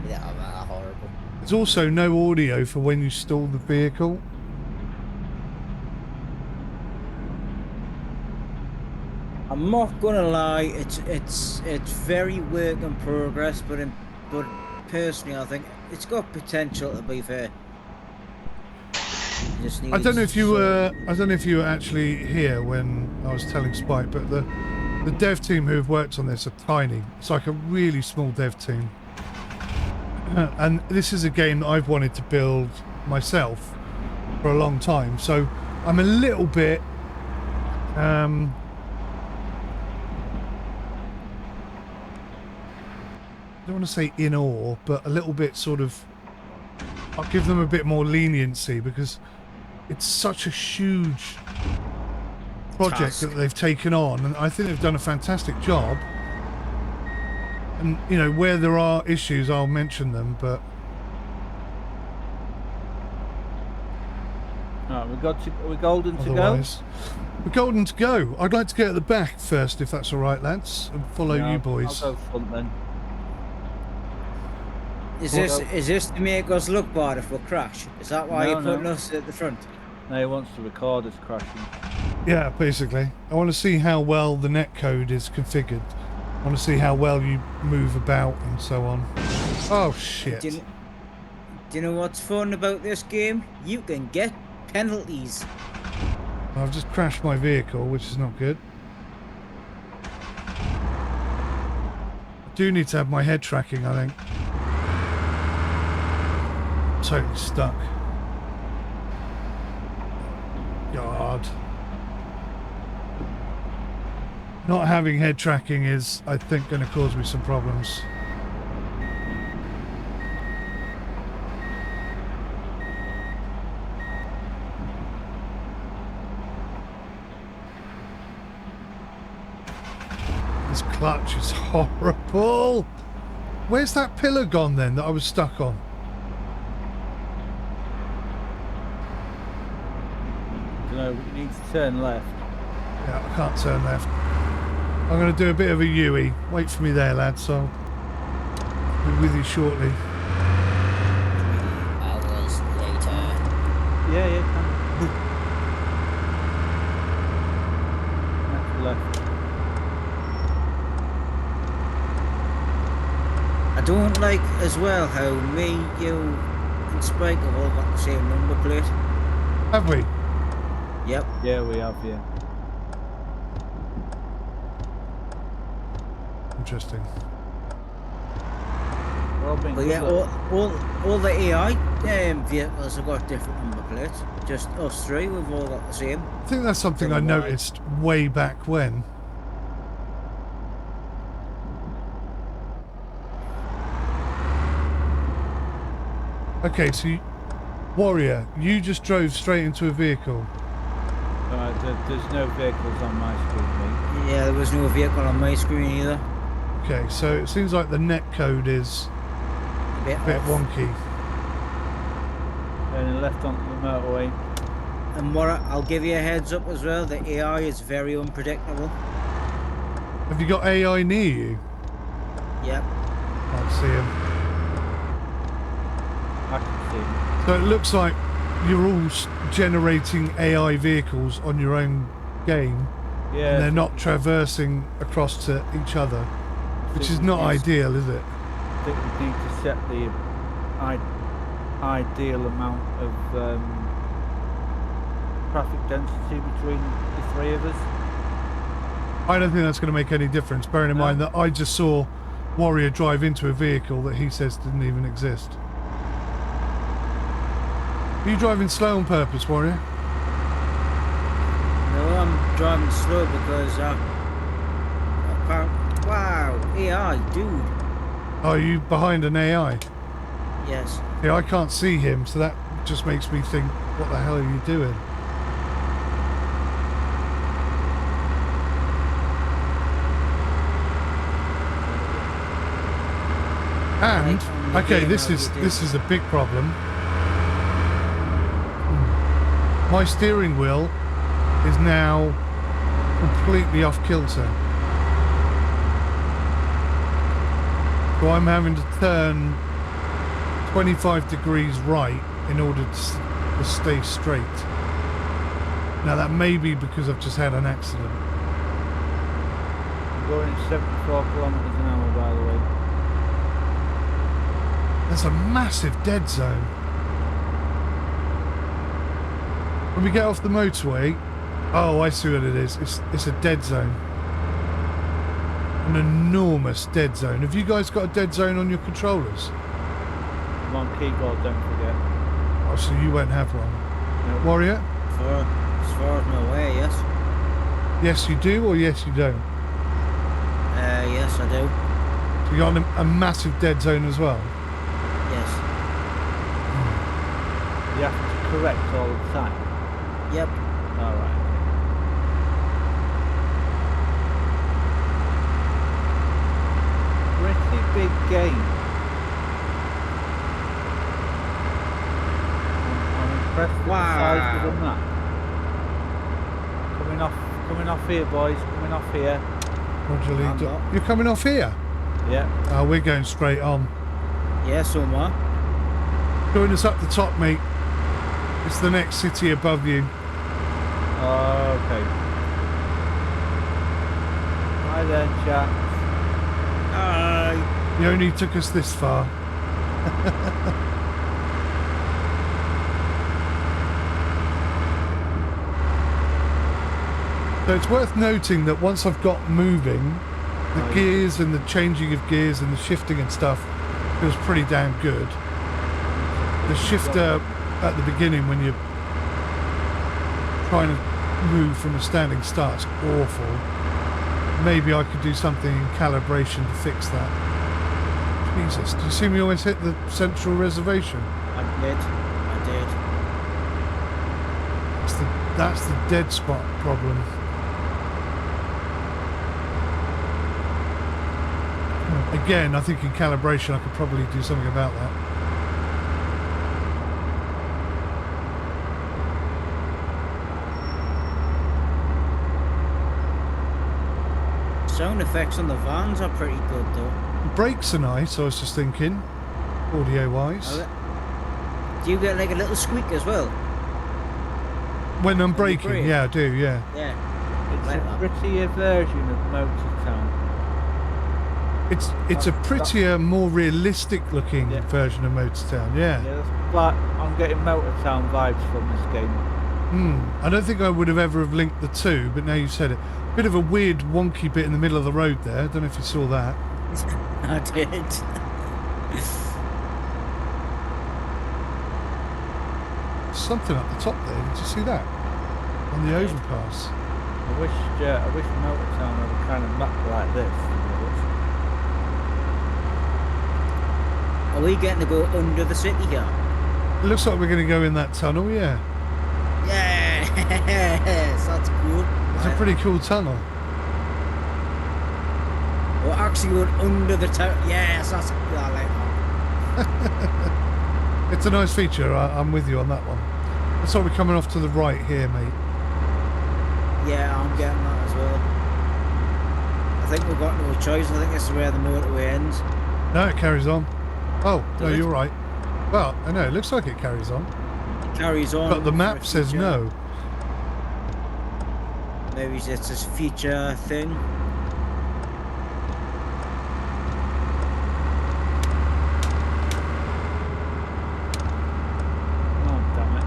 Yeah, man, horrible. There's also no audio for when you stall the vehicle. I'm not gonna lie, it's very work in progress, but personally I think it's got potential, to be fair. I don't know if you were actually here when I was telling Spike, but the dev team who have worked on this are tiny. It's like a really small dev team. And this is a game that I've wanted to build myself for a long time, so I'm a little bit I don't want to say in awe, but a little bit sort of, I'll give them a bit more leniency because it's such a huge project that they've taken on, and I think they've done a fantastic job. And you know, where there are issues, I'll mention them, but Right, we're golden to go. We're golden to go. I'd like to get at the back first, if that's all right, lads, and follow you boys. I'll go front then. Is this to make us look bad if we crash? Is that why you're putting us at the front? No, he wants to record us crashing. Yeah, basically. I want to see how well the netcode is configured. I want to see how well you move about and so on. Oh shit. Do you know what's fun about this game? You can get penalties. I've just crashed my vehicle, which is not good. I do need to have my head tracking, I think. I'm totally stuck. God. Not having head tracking is, I think, going to cause me some problems. This clutch is horrible. Where's that pillar gone then that I was stuck on? No, you need to turn left. Yeah, I can't turn left. I'm going to do a bit of a 𝐂𝐕. Wait for me there, lads. I'll be with you shortly. Hours later. Yeah, Left. don't like as well how me, you, and Spike have all got the same number plate. Have we? Yep. Yeah, we have, yeah. Interesting. Well, been But good yeah, luck. all the AI vehicles have got different number plates. Just us three, we've all got the same. I think that's something I Don't know why. noticed way back when. Okay, so Warrior, you just drove straight into a vehicle. There's no vehicles on my screen, mate. Yeah, there was no vehicle on my screen either. Okay, so it seems like the net code is A bit, a bit off. wonky. Turning left onto the motorway. And what I'll give you a heads up as well, the AI is very unpredictable. Have you got AI near you? Yep. Can't see him. I can see him. So it looks like you're all generating AI vehicles on your own game, Yeah. and they're not traversing across to each other, which is not ideal, is it? I think we need to set the ideal amount of traffic density between the three of us. I don't think that's going to make any difference, bearing in mind that I just saw Warrior drive into a vehicle that he says didn't even exist. Are you driving slow on purpose, Warrior? No, I'm driving slow because I can't. Wow, AI, dude. Are you behind an AI? Yes. Yeah, I can't see him, so that just makes me think, what the hell are you doing? And okay, this is a big problem. My steering wheel is now completely off kilter. So I'm having to turn 25 degrees right in order to stay straight. Now that may be because I've just had an accident. I'm going at 74 kilometers an hour, by the way. There's a massive dead zone. When we get off the motorway, oh, I see what it is. It's a dead zone. An enormous dead zone. Have you guys got a dead zone on your controllers? I'm on keyboard, don't forget. Oh, so you won't have one. Nope. Warrior? As far as my way, yes. Yes, you do, or yes, you don't? Yes, I do. So you got a massive dead zone as well? Yes. You have to correct all the time. Yep. Alright. Pretty big game. I'm impressed with the size of the map. Coming off here, boys. Coming off here. Roger, I'm Lee. not. You're coming off here? Yeah. Oh, we're going straight on. Yes, so am I. Join us up the top, mate. It's the next city above you. Okay. Hi there, chaps. Hi. You only took us this far. So it's worth noting that once I've got moving, the gears and the changing of gears and the shifting and stuff feels pretty damn good. The shifter at the beginning when you're trying to move from a standing start's awful. Maybe I could do something in calibration to fix that. Jesus, do you see me always hit the central reservation? I did. That's the dead spot problem. Again, I think in calibration I could probably do something about that. Sound effects on the vans are pretty good though. Brakes are nice, I was just thinking, audio-wise. Do you get like a little squeak as well? When I'm When you braking, brake? yeah, I do, yeah. Yeah. It's Like a that. prettier version of Motor Town. It's a prettier, more realistic looking Yeah. version of Motortown. Yeah. Yeah, but I'm getting Motortown vibes from this game. I don't think I would have ever have linked the two, but now you said it. Bit of a weird wonky bit in the middle of the road there. I don't know if you saw that. I did. Something up the top there. Did you see that? On the overpass. I wish Motortown had a kind of map like this. Are we getting to go under the city here? It looks like we're going to go in that tunnel, yeah. Yes, that's cool. It's a pretty cool tunnel. We're actually going under the town. Yes, that's cool. I like that. It's a nice feature. I'm with you on that one. Looks like we're coming off to the right here, mate. Yeah, I'm getting that as well. I think we've got no choice. I think this is where the motorway ends. No, it carries on. Oh, no, Does it? you're right. Well, I know, it looks like it carries on. It carries on. But the for map a says future- no. Maybe it's a future thing. Oh, damn it.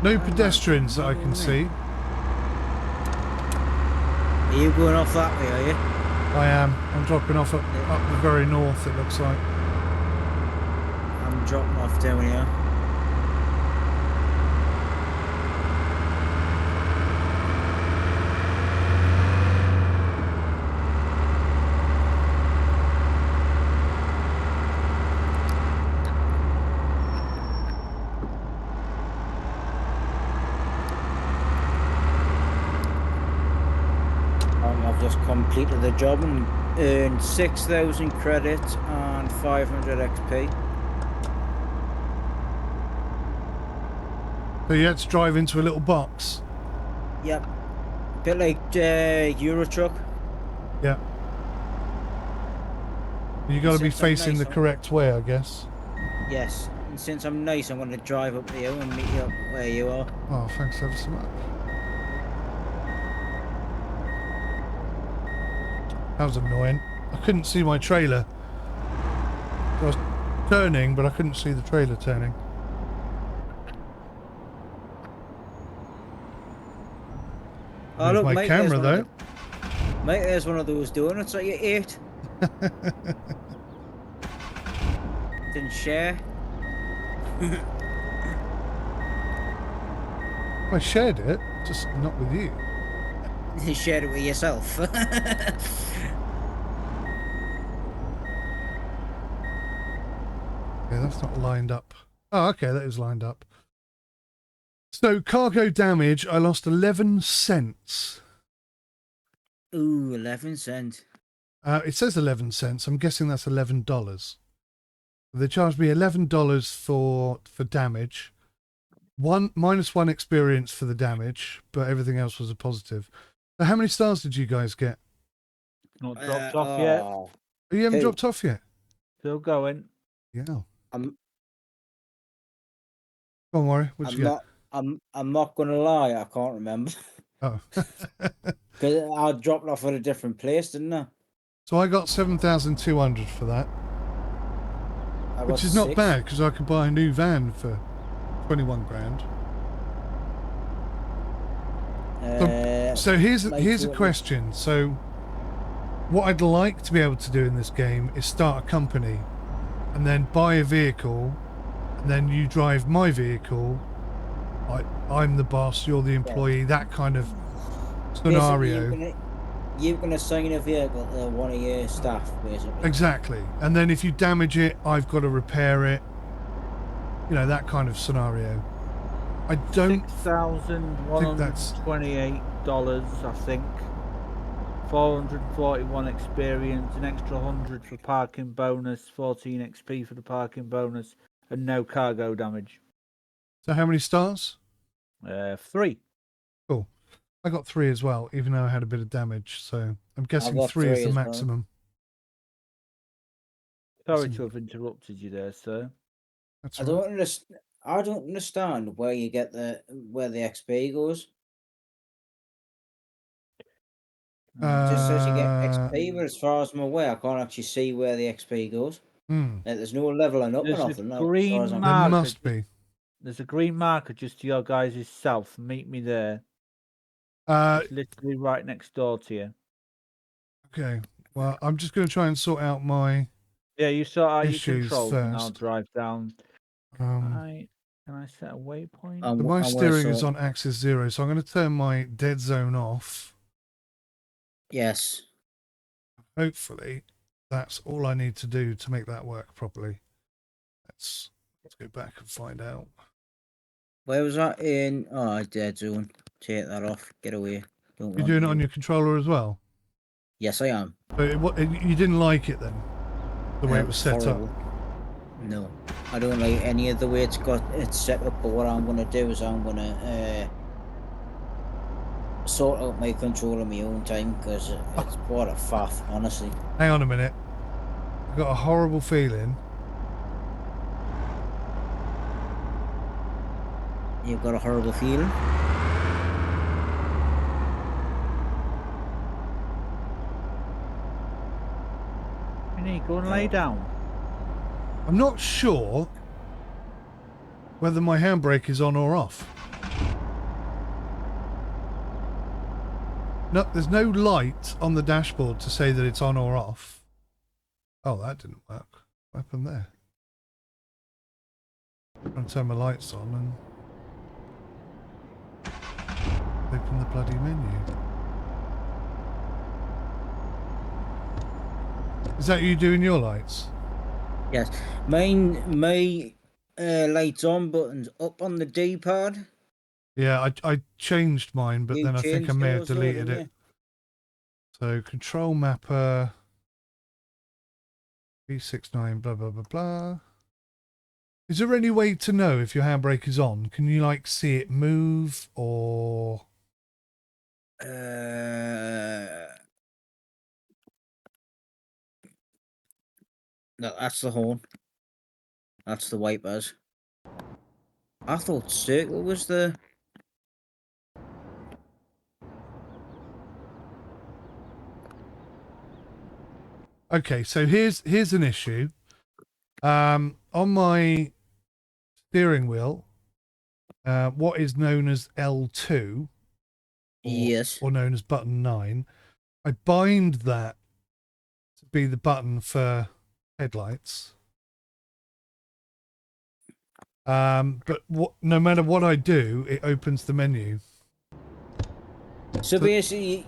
No pedestrians that I can see. Are you going off that way, are you? I am. I'm dropping off up the very north, it looks like. I'm dropping off down here. I've just completed the job and earned 6,000 credits and 500 XP. So you had to drive into a little box. Yep. A bit like Euro Truck. Yeah. You got to be Since I'm facing nice, the I'm- correct way, I guess. Yes. And since I'm nice, I'm going to drive up to you and meet you up where you are. Oh, thanks ever so much. That was annoying. I couldn't see my trailer. I was turning, but I couldn't see the trailer turning. Oh, There's look, my mate, camera, though. Mate, there's one of those donuts that you ate. Didn't share. I shared it, just not with you. You shared it with yourself. Yeah, that's not lined up. Oh, okay, that is lined up. So, cargo damage, I lost 11 cents. Ooh, 11 cents. It says 11 cents. I'm guessing that's $11. They charged me $11 for damage. -1 experience for the damage, but everything else was a positive. So how many stars did you guys get? Not dropped off yet. Oh, Oh, you haven't Two. dropped off yet? Still going. Yeah. Go I'm on, Warren. What you get? I'm not gonna lie, I can't remember. Oh. Because I dropped off at a different place, didn't I? So I got 7,200 for that, I got which is not 6. bad because I could buy a new van for 21 grand. So here's a total. question. So what I'd like to be able to do in this game is start a company and then buy a vehicle and then you drive my vehicle. I'm the boss, you're the employee, that kind of scenario. Basically, you're gonna assign a vehicle to one of your staff, basically. Exactly. And then if you damage it, I've got to repair it. You know, that kind of scenario. I don't $6,128, I think. 441 experience, an extra 100 for parking bonus, 14 XP for the parking bonus, and no cargo damage. So how many stars? 3. Cool. I got 3 as well, even though I had a bit of damage. So I'm guessing got 3 is 3 the as well. maximum. Sorry Awesome. to have interrupted you there, sir. That's I all right. don't understand. I don't understand where you get where the XP goes. It just says you get XP, but as far as I'm aware, I can't actually see where the XP goes. There's no leveling up or There's a nothing. As green far as I'm There marker. must be. There's a green marker just to your guys' south. Meet me there. It's literally right next door to you. Okay. Well, I'm just going to try and sort out my Yeah, you sort out your issues controls and I'll first. drive down. Um, Can I set a waypoint? so my steering is on axis 0, so I'm going to turn my dead zone off. Yes. Hopefully, that's all I need to do to make that work properly. Let's go back and find out. Where was that in? Oh, dead zone. Take that off. Get away. Don't You're want doing it you. on your controller as well? Yes, I am. So you didn't like it then? The way it was set Horrible. up? No. I don't like any of the way it's set up, but what I'm going to do is I'm going to sort out my control in my own time, because it's what a faff, honestly. Hang on a minute. I've got a horrible feeling. You've got a horrible feeling? Vinny, go and lay down. I'm not sure whether my handbrake is on or off. No, there's no light on the dashboard to say that it's on or off. Oh, that didn't work. What happened there? I'm trying to turn my lights on and open the bloody menu. Is that you doing your lights? Yes. My lights on button's up on the D-pad. Yeah, I changed mine, but You then I think I changed may have yours though, deleted didn't it. So control mapper 𝐵69 blah blah blah blah. Is there any way to know if your handbrake is on? Can you like see it move or? No, that's the horn. That's the wipers. I thought circle was the... Okay, so here's an issue. On my steering wheel, what is known as L2, or, Yes. or known as button 9, I bind that to be the button for headlights. But no matter what I do, it opens the menu. So basically,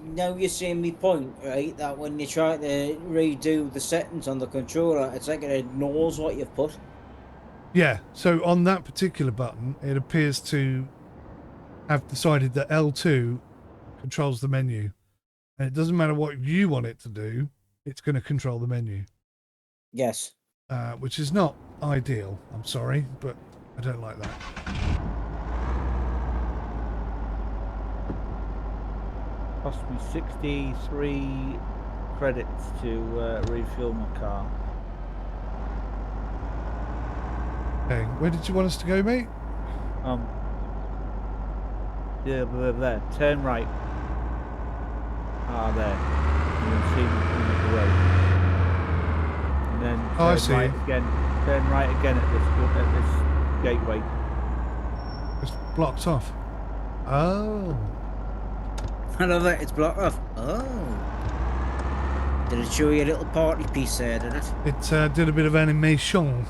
now you're seeing me point, right? That when you try to redo the settings on the controller, it's like it ignores what you've put. Yeah, so on that particular button, it appears to have decided that L2 controls the menu. And it doesn't matter what you want it to do, it's going to control the menu. Yes. Which is not ideal, I'm sorry, but I don't like that. Cost me 63 credits to refuel my car. Okay, where did you want us to go, mate? Yeah, we're there. Turn right. There. You'll see me coming up the road. And then turn right again. Turn right again at this gateway. It's blocked off. Oh. I love it. It's blocked off. Oh. Did it show you a little party piece there, did it? It did a bit of animation.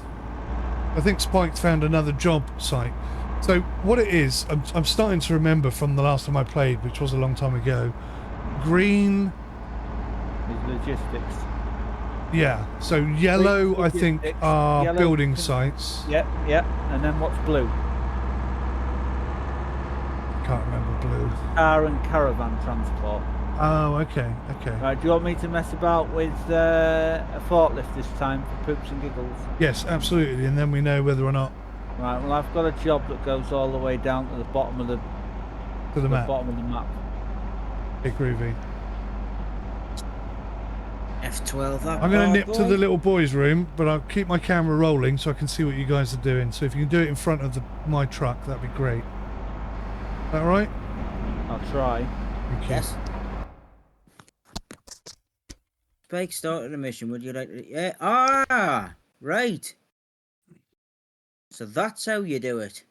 I think Spike found another job site. So what it is, I'm starting to remember from the last time I played, which was a long time ago. Green is logistics. Yeah, so yellow I think are yellow, building sites. Yep. And then what's blue? Can't remember blue. Car and caravan transport. Oh, okay. Right, do you want me to mess about with a forklift this time for poops and giggles? Yes, absolutely, and then we know whether or not. Right, well I've got a job that goes all the way down to the bottom of the map. bottom of the map. Hey, groovy. F12 that I'm going to bad nip to boy. the little boys' room, but I'll keep my camera rolling so I can see what you guys are doing. So if you can do it in front of my truck, that'd be great. Is that all right? I'll try. Thank you. Yes. Spike started a mission. Would you like to? Yeah. Ah, right. So that's how you do it.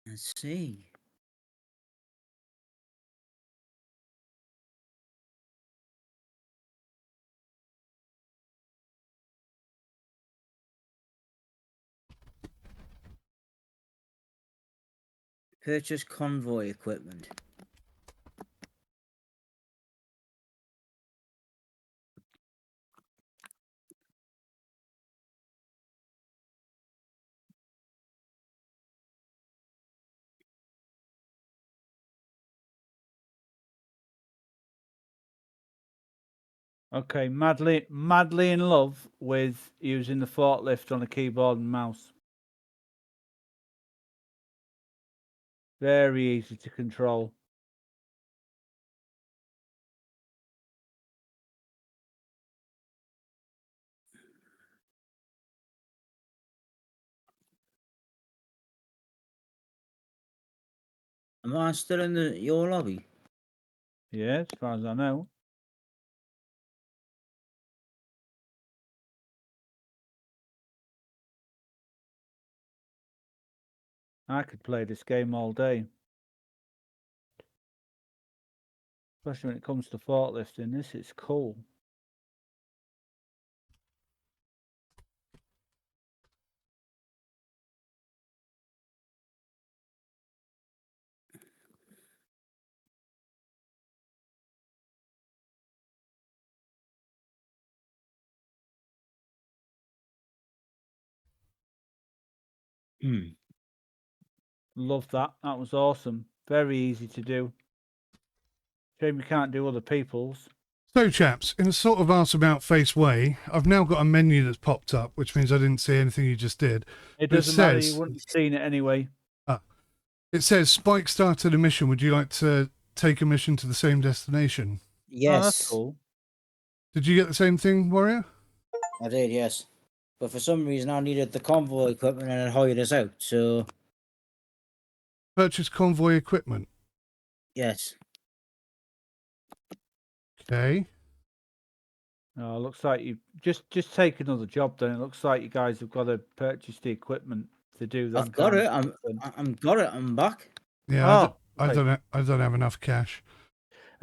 Let's see. Purchase convoy equipment. Okay, madly in love with using the forklift on a keyboard and mouse. Very easy to control. Am I still in your lobby? Yeah, as far as I know. I could play this game all day. Especially when it comes to forklifting. This is cool. Love that. That was awesome. Very easy to do. Shame you can't do other people's. So, chaps, in a sort of ask about face way, I've now got a menu that's popped up, which means I didn't see anything you just did. It But doesn't matter. You wouldn't have seen it anyway. It says, Spike started a mission. Would you like to take a mission to the same destination? Yes. Oh, that's cool. Did you get the same thing, Warrior? I did, yes. But for some reason, I needed the convoy equipment and it hired us out. So, Purchase convoy equipment. yes. Okay. Oh, looks like you just take another job. Then it looks like you guys have got to purchase the equipment to do that. I've got it. I'm got it. I'm back. Yeah, Oh, I okay. don't have enough cash.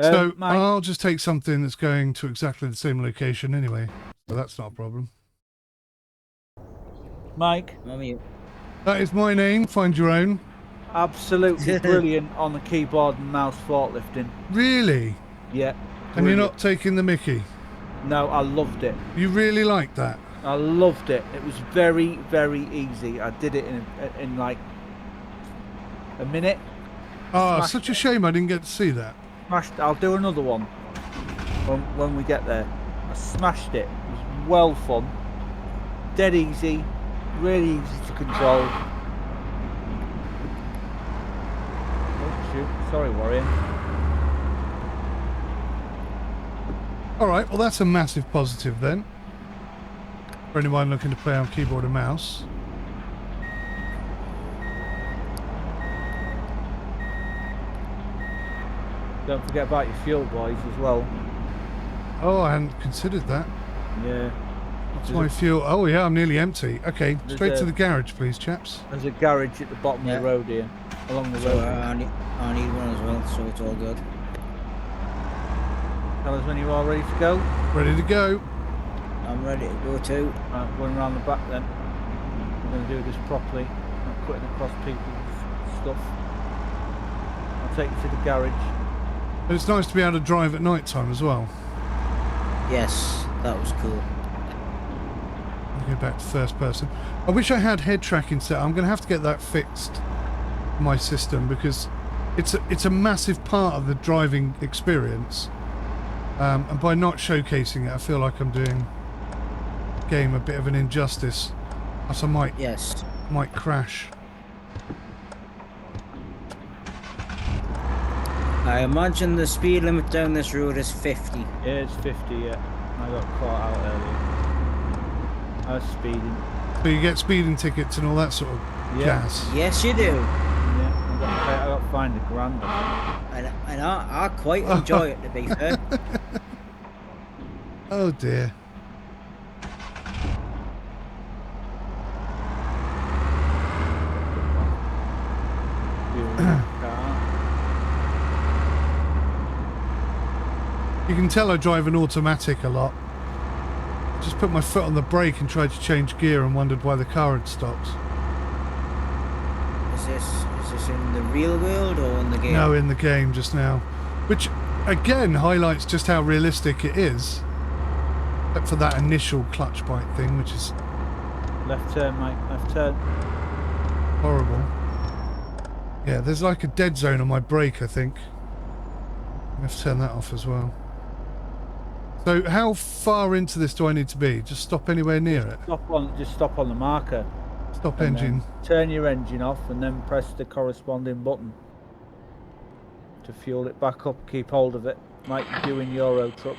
So Mike, I'll just take something that's going to exactly the same location anyway. So that's not a problem. Mike, Mommy, That is my name. Find your own. absolutely brilliant on the keyboard and mouse forklifting. Really? Yeah. And you're brilliant. not taking the mickey? No, I loved it. You really like that? I loved it. It was very, very easy. I did it in like a minute. Ah, Smashed such a it. shame I didn't get to see that. Smashed. I'll do another one when we get there. I smashed it. It was well fun. Dead easy. Really easy to control. Oh shoot! Sorry, Warrior. All right, well, that's a massive positive then. For anyone looking to play on keyboard and mouse. Don't forget about your fuel, boys, as well. Oh, I hadn't considered that. Yeah. What's my fuel? Oh, yeah, I'm nearly empty. Okay, There's straight to a- the garage, please, chaps. There's a garage at the bottom Yeah. of the road here, along the so road. I need one as well, so it's all good. Tell us when you're all ready to go. Ready to go. I'm ready to go too. Right, going around the back then. We're going to do this properly, not cutting across people's stuff. I'll take you to the garage. And it's nice to be able to drive at night time as well. Yes, that was cool. I'll go back to first person. I wish I had head tracking set. I'm going to have to get that fixed in my system because it's a massive part of the driving experience. And by not showcasing it, I feel like I'm doing the game a bit of an injustice. As I might crash. I imagine the speed limit down this road is 50. Yeah, it's 50, yeah. I got caught out earlier. I was speeding. So you get speeding tickets and all that sort of Yeah. jazz. Yes, you do. Yeah, I got fined £1,000. And I quite enjoy it, to be fair. Oh dear. You can tell I drive an automatic a lot. I just put my foot on the brake and tried to change gear and wondered why the car had stopped. Is this in the real world or in the game? No, in the game just now. Which, again, highlights just how realistic it is. Except for that initial clutch bite thing, which is Left turn, mate. Left turn. horrible. Yeah, there's like a dead zone on my brake, I think. I have to turn that off as well. So how far into this do I need to be? Just stop anywhere near it? Just stop on the marker. Stop and engine. then turn your engine off and then press the corresponding button to fuel it back up. Keep hold of it, like you do in Euro Truck.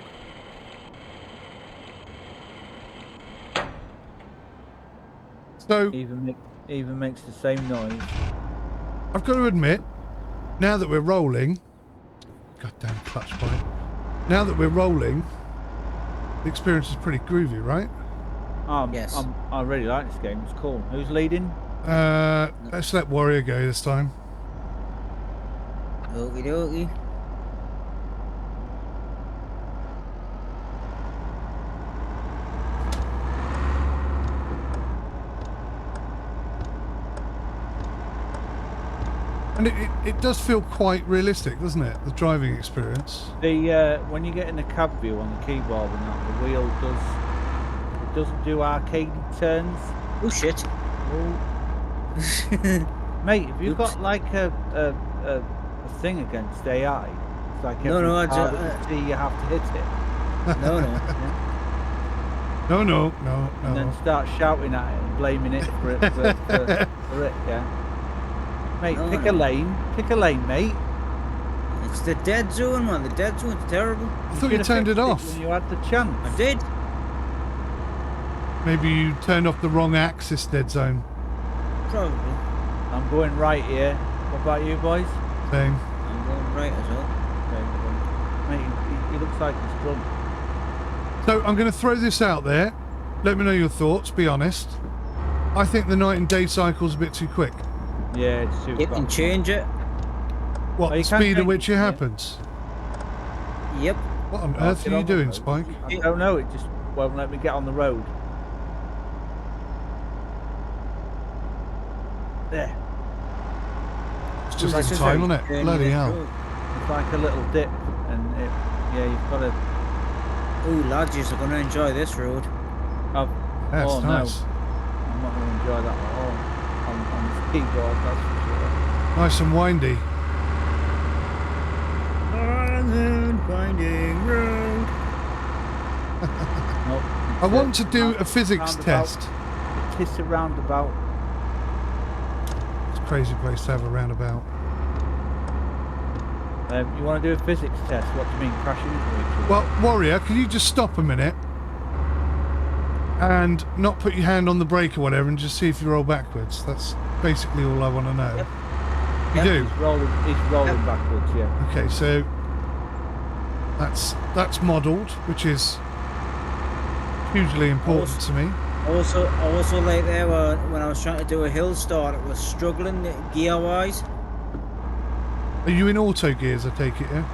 So Even makes the same noise. I've got to admit, now that we're rolling, goddamn clutch bite. Now that we're rolling, the experience is pretty groovy, right? Yes. I really like this game. It's cool. Who's leading? Let's let Warrior go this time. Okie dokie. And it does feel quite realistic, doesn't it? The driving experience. The when you get in the cab view on the keyboard and that, the wheel doesn't do arcade turns. Oh shit. Oh. Mate, have you got like a thing against AI? It's like No, I car just that you see you have to hit it. no. No. And then start shouting at it and blaming it for it, for it, yeah. Mate, No, pick no. a lane, mate. It's the dead zone, man. The dead zone's terrible. I thought you Should've turned it fixed off. when you had the chance. I did. Maybe you turned off the wrong axis dead zone. Probably. I'm going right here. What about you boys? Same. I'm going right as well. Okay, mate, he looks like he's drunk. So I'm going to throw this out there. Let me know your thoughts, be honest. I think the night and day cycle's a bit too quick. Yeah, it's too You can fast. change it. What, Oh, the you can speed at change which it, it yeah. happens? Yep. What on Oh, earth get are you on the doing, road. Spike? I don't know, it just won't let me get on the road. There. It's just This the is time how on you it. turn Bloody this hell. road. It's like a little dip, and you've got to. Oh, lads, you're going to enjoy this road. That's oh nice. no, I'm not going to enjoy that at all on the keyboard, that's for sure. Nice and windy. Winding road. Nope, I want to do a physics roundabout. test. Kiss a roundabout. It's a crazy place to have a roundabout. You want to do a physics test? What do you mean, crashing into each other? Well, Warrior, can you just stop a minute and not put your hand on the brake or whatever and just see if you roll backwards? That's basically all I want to know. Yep. You Yep. do? He's rolling backwards, yeah. Okay, so that's modelled, which is hugely important to me. Also, like there when I was trying to do a hill start, it was struggling gear wise. Are you in auto gears, I take it, yeah?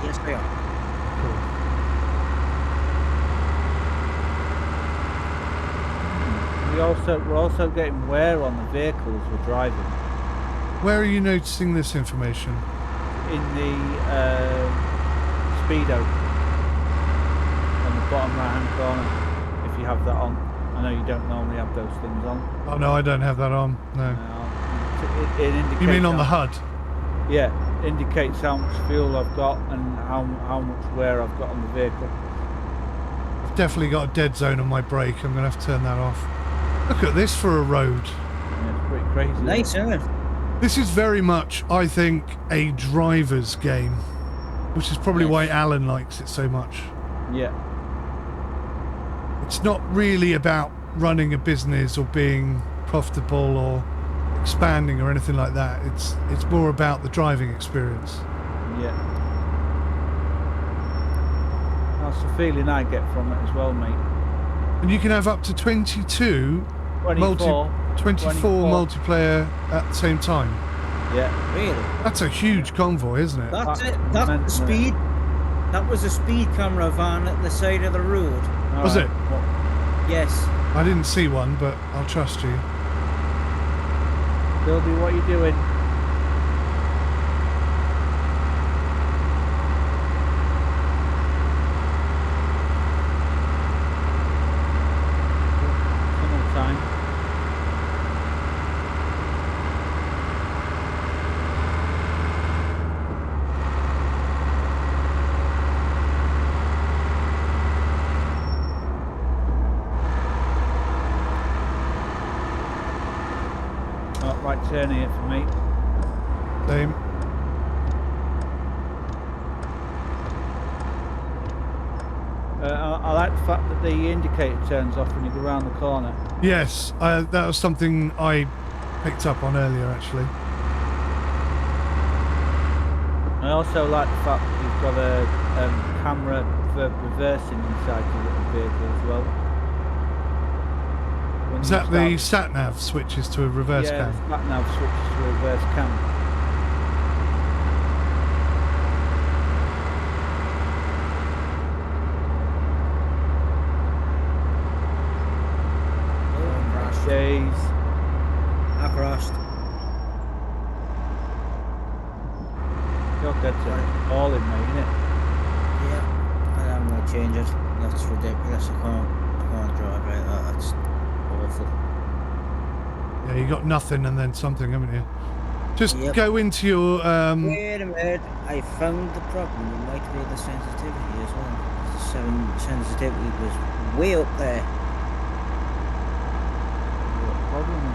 Yes, they are. Cool. We're also getting wear on the vehicles we're driving. Where are you noticing this information? In the speedo on the bottom right hand corner, if you have that on. I know you don't normally have those things on. Oh no, I don't have that on. No. It indicates You mean on the how- HUD? Yeah, indicates how much fuel I've got and how much wear I've got on the vehicle. I've definitely got a dead zone on my brake. I'm going to have to turn that off. Look at this for a road. Yeah, it's pretty crazy. Nice, isn't it? This is very much, I think, a driver's game, which is probably why Yes. Alan likes it so much. Yeah. It's not really about running a business or being profitable or expanding or anything like that. It's more about the driving experience. Yeah. That's the feeling I get from it as well, mate. And you can have up to 22 24. 24 multiplayer at the same time. Yeah. Really? That's a huge convoy, isn't it? That's That's it. That's mental, the isn't it? speed. That was a speed camera van at the side of the road. Was it? Well, Yes. I didn't see one, but I'll trust you. Bilby, what are you doing? Tunnel time. Oh, right turn here for me. Same. I like the fact that the indicator turns off when you go around the corner. Yes, that was something I picked up on earlier, actually. I also like the fact that you've got a camera for reversing inside your little vehicle as well. When Is you that the start- sat-nav switches to a reverse yeah, cam? the sat nav switches to a reverse cam. Oh, crashed. Days. I crashed. You're dead to all in, mate, innit? Yeah. I'm gonna change it. That's ridiculous. I can't drive like that. That's awful. Yeah, you got nothing and then something, haven't you? Just Yep. go into your Wait a minute. I found the problem. It might be the sensitivity as well. The sensitivity was way up there. What problem is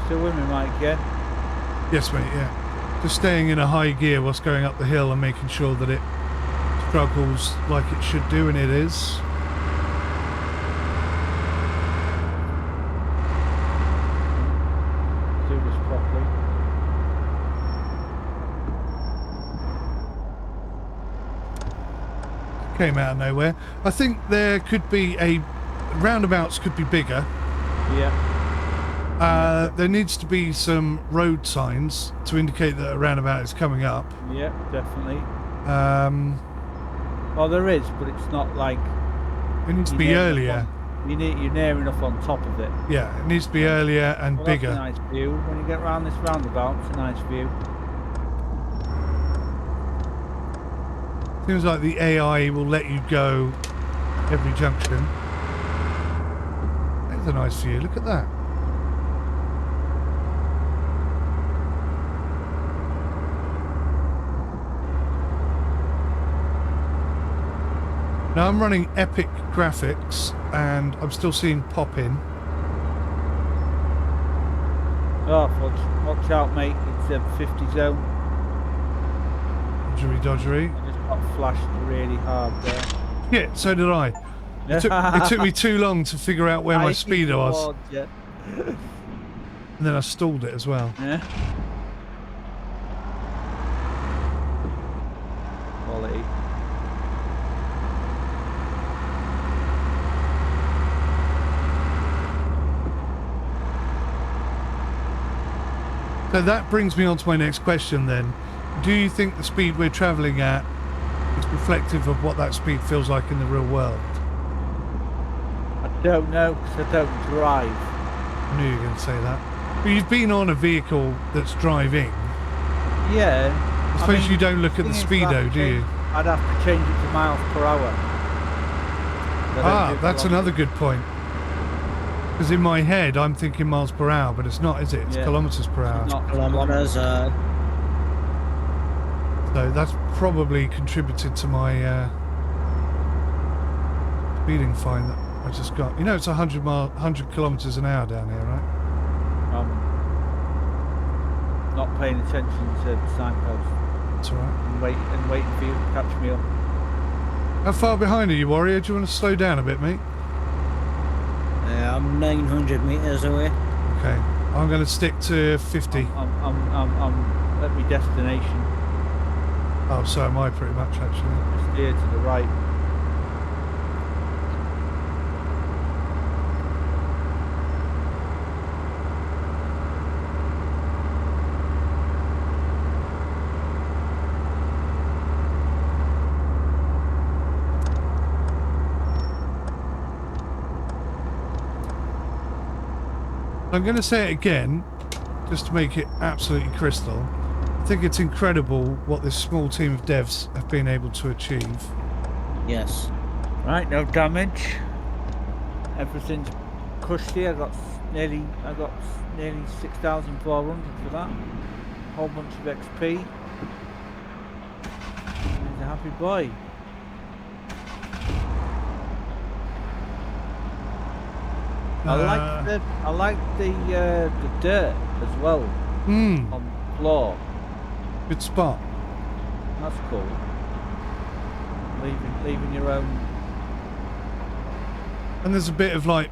still with me, Mike, yeah? yes, mate. Yeah, just staying in a high gear whilst going up the hill and making sure that it struggles like it should do, and it is. Do this properly. Came out of nowhere. I think there could be roundabouts could be bigger. Yeah. There needs to be some road signs to indicate that a roundabout is coming up. Yeah, definitely. Um, Well, there is, but it's not like it needs to you're be near enough earlier. you're near enough on top of it. Yeah, it needs to be earlier and Well, that's bigger. a nice view. When you get round this roundabout, it's a nice view. Seems like the AI will let you go every junction. That's a nice view. Look at that. Now I'm running epic graphics and I'm still seeing pop in. Oh, watch out, mate. It's a 50 zone. Dodgery dodgery. I just got flashed really hard there. Yeah, so did I. It took me too long to figure out where my speeder was, Yeah. and then I stalled it as well. Yeah. Quality. So that brings me on to my next question then. Do you think the speed we're travelling at is reflective of what that speed feels like in the real world? I don't know, because I don't drive. I knew you were going to say that. But you've been on a vehicle that's driving. Yeah. I suppose you don't look at the speedo, do you? I'd have to change it to miles per hour. That's another good point. Because in my head, I'm thinking miles per hour, but it's not, is it? It's Yeah. kilometres per hour. Not Kilometers. So that's probably contributed to my speeding fine that I just got. You know, it's 100 kilometres an hour down here, right? not paying attention to the signpost That's all right. and waiting for you to catch me up. How far behind are you, Warrior? Do you want to slow down a bit, mate? I'm 900 meters away. Okay. I'm going to stick to 50. I'm at my destination. Oh, so am I pretty much, actually. Just steer to the right. I'm going to say it again, just to make it absolutely crystal. I think it's incredible what this small team of devs have been able to achieve. Yes. Right, no damage. Everything's cushy. I got nearly 6,400 for that. Whole bunch of XP. He's a happy boy. I like the dirt as well on the floor. Good spot. That's cool. Leaving your own. And there's a bit of like,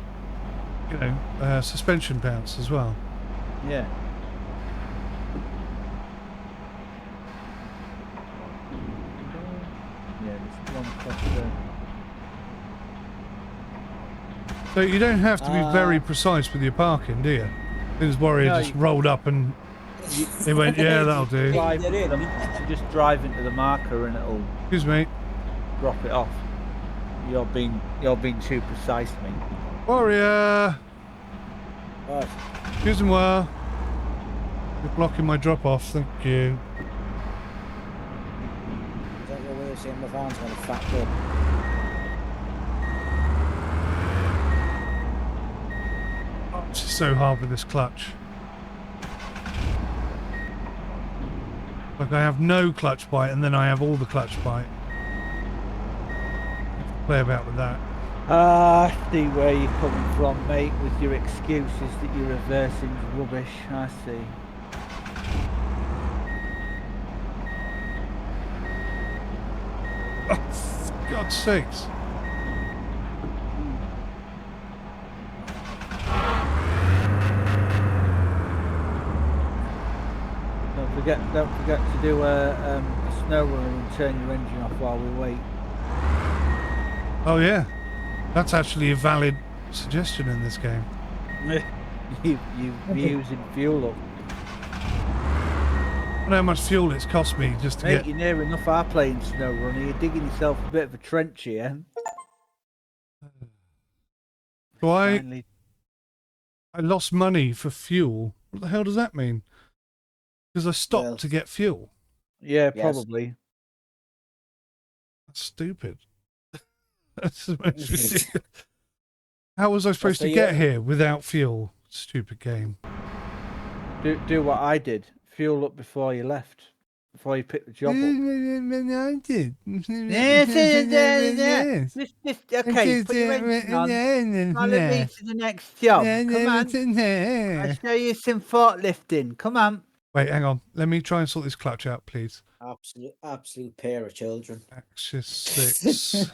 you know, suspension bounce as well. Yeah. Yeah, there's one across there. So you don't have to be very precise with your parking, do you? This Warrior No, just rolled up and he went, yeah, that'll do. You just drive into the marker and it'll Excuse me. drop it off. You're being too precise, mate. Warrior! Right. Excuse me, you're blocking my drop off, thank you. Is that your way of saying my van's got a fat bit? Oh, it's just so hard with this clutch. Like I have no clutch bite and then I have all the clutch bite. Play about with that. I see where you're coming from, mate, with your excuses that you're reversing rubbish. I see. Oh, for God's sakes. Don't forget to do a snow run and turn your engine off while we wait. Oh yeah, that's actually a valid suggestion in this game. You're using fuel up. I know how much fuel it's cost me just to Mate, get... you're near enough our playing snow run. You're digging yourself a bit of a trench here. So I Finally. lost money for fuel. What the hell does that mean? Because I stopped to get fuel. Yeah, Yes. probably. That's stupid. That's the most ridiculous. How was I supposed to get here without fuel? Stupid game. Do what I did. Fuel up before you left. Before you picked the job up. I did. Okay, put your engine on. Follow me to the next job. Come on. I'll show you some forklifting. Come on. Wait, hang on. Let me try and sort this clutch out, please. Absolute pair of children. Axis 6.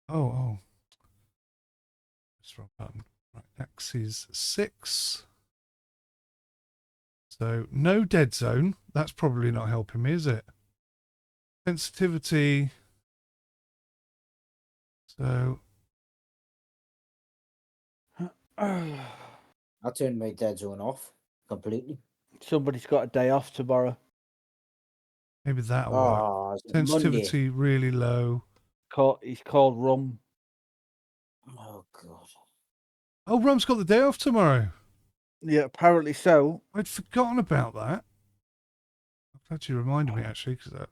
Oh. That's the wrong button. Right, axis 6. So, no dead zone. That's probably not helping me, is it? Sensitivity. So... I turned my dead zone off completely. Somebody's got a day off tomorrow. Maybe that'll work. Sensitivity really low. He's called Rum. Oh, God. Oh, Rum's got the day off tomorrow. Yeah, apparently so. I'd forgotten about that. I'm glad you reminded me, actually, because that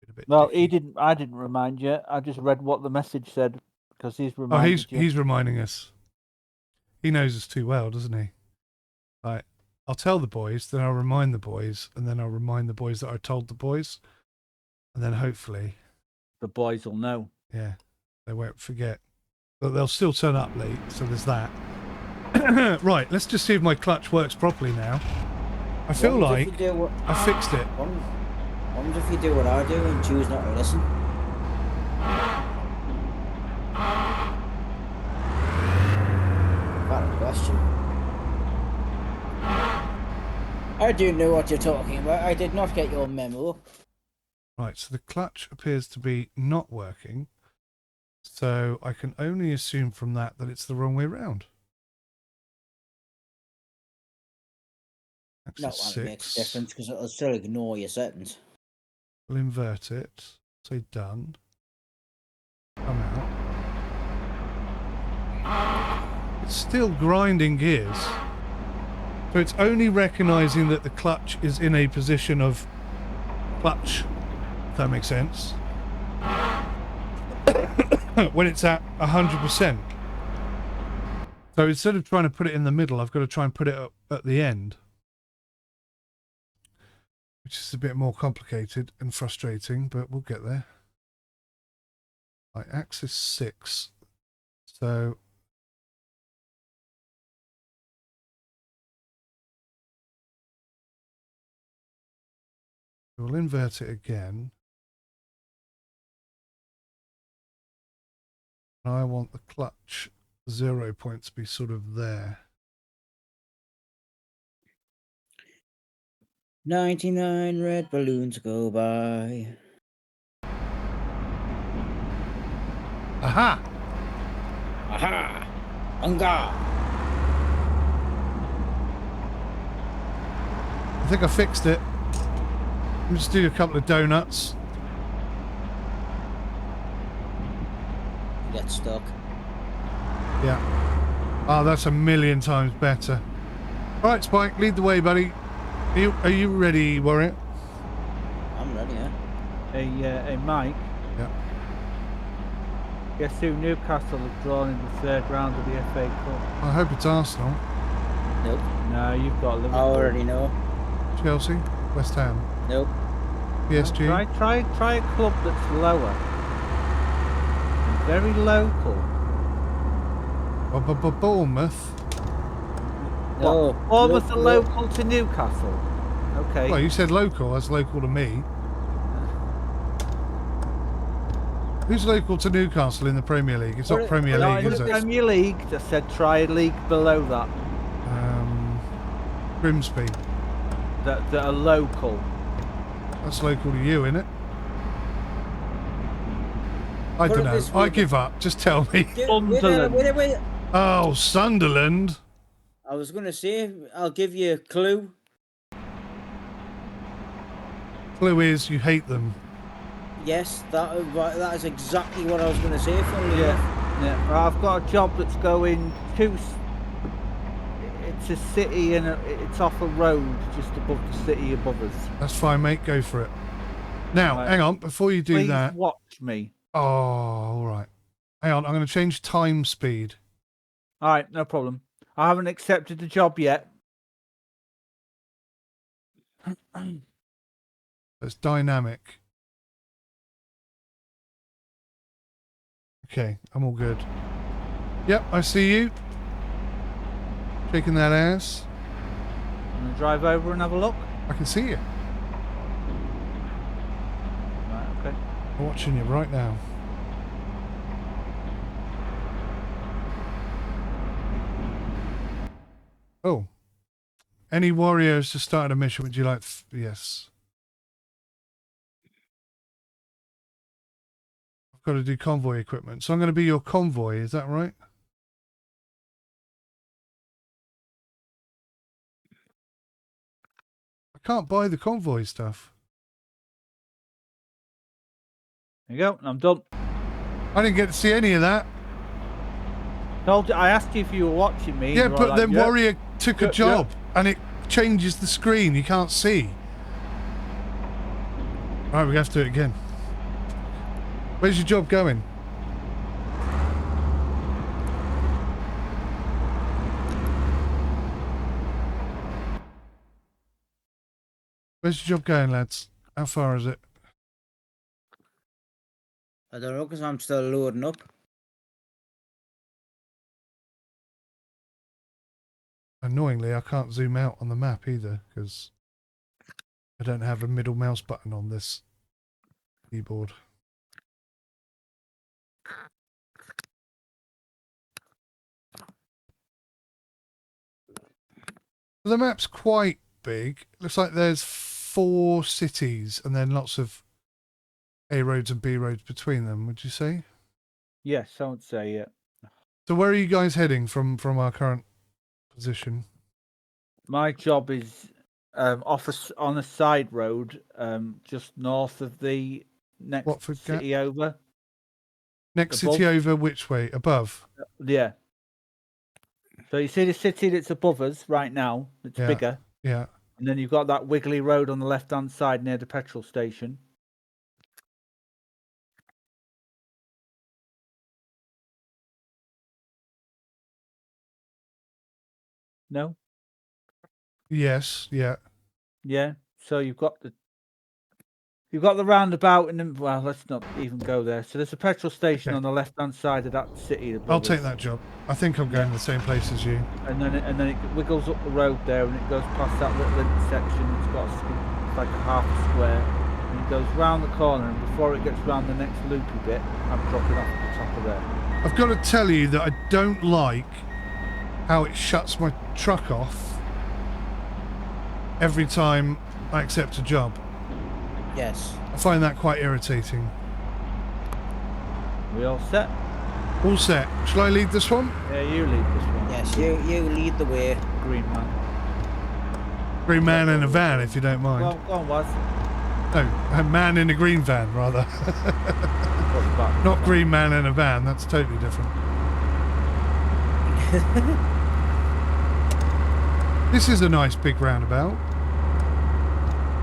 bit a bit. Well, dicky. I didn't remind you. I just read what the message said because he's reminded you. He's reminding us. He knows us too well, doesn't he? Right. I'll tell the boys, then I'll remind the boys, and then I'll remind the boys that I told the boys, and then hopefully the boys will know. Yeah, they won't forget. But they'll still turn up late, so there's that. Right, let's just see if my clutch works properly now. I feel like I fixed it. What if you do what I do and choose not to listen? Valid question. I do know what you're talking about. I did not get your memo. Right, so the clutch appears to be not working. So I can only assume from that that it's the wrong way round. No, well, it makes a difference because it'll still ignore your settings. We'll invert it. Say done. Come out. It's still grinding gears. So it's only recognizing that the clutch is in a position of clutch, if that makes sense. When it's at 100%. So instead of trying to put it in the middle, I've got to try and put it up at the end. Which is a bit more complicated and frustrating, but we'll get there. Right, axis 6. So we'll invert it again. And I want the clutch 0 point to be sort of there. 99 red balloons go by. Aha! Aha! Unga! I think I fixed it. Let me just do a couple of donuts. Get stuck. Yeah. Oh, that's a million times better. All right, Spike, lead the way, buddy. Are you ready, Warrior? I'm ready, yeah. Hey, Mike. Yeah. Guess who Newcastle have drawn in the third round of the FA Cup? I hope it's Arsenal. Nope. No, you've got Liverpool. I already know. Chelsea, West Ham, Nope. PSG. No, try a club that's lower. And very local. Bournemouth. No. Bournemouth are local to Newcastle. Okay. Well, you said local. That's local to me. Who's local to Newcastle in the Premier League? It's not Premier League, is it? Premier League. Just said try a league below that. Grimsby. That are local. That's local to you, isn't it? I don't know. I give up. Just tell me. Sunderland. Wait. Oh, Sunderland. I was going to say, I'll give you a clue. Clue is you hate them. Yes, that is exactly what I was going to say. Yeah. I've got a job that's going to. It's a city and it's off a road just above the city above us. That's fine, mate. Go for it. Now, hang on. Before you do Please that. watch me. Oh, all right. Hang on. I'm going to change time speed. All right, no problem. I haven't accepted the job yet. It's dynamic. Okay, I'm all good. Yep, I see you. Shaking that ass. I'm going to drive over and have a look. I can see you. Right, okay. I'm watching you right now. Oh. Any warriors just started a mission? Would you like? Yes. I've got to do convoy equipment. So I'm going to be your convoy. Is that right? I can't buy the convoy stuff. There you go. I'm done. I didn't get to see any of that. Told you, I asked you if you were watching me. Yeah, but like, then yeah. warrior took a job and it changes the screen. You can't see. Right, we have to do it again. Where's your job going? Where's your job going, lads? How far is it? I don't know, because I'm still loading up. Annoyingly, I can't zoom out on the map either because I don't have a middle mouse button on this keyboard. The map's quite big. Looks like there's 4 cities and then lots of A roads and B roads between them, would you say? Yes, I would say, yeah. So where are you guys heading from our current position? My job is on a side road, just north of the next Watford Gap? city over. Next Above. city over which way? Above? Yeah. So you see the city that's above us right now, it's Yeah. bigger. Yeah. And then you've got that wiggly road on the left-hand side near the petrol station. No? Yes. Yeah. Yeah. So you've got the roundabout, and then, well, let's not even go there. So there's a petrol station Okay. on the left-hand side of that city. I'll above take us. that job. I think I'm going the same place as you. And then it wiggles up the road there, and it goes past that little intersection. It's got it's like a half a square, and it goes round the corner. And before it gets round the next loopy bit, I'm dropping off at the top of there. I've got to tell you that I don't like how it shuts my truck off every time I accept a job. Yes. I find that quite irritating. We all set? All set. Shall I lead this one? Yeah, you lead this one. Yes, you lead the way. Green man. Green man in a van, if you don't mind. Well, go on, Waz. No, a man in a green van, rather. What's back? Not green man in a van. That's totally different. This is a nice big roundabout.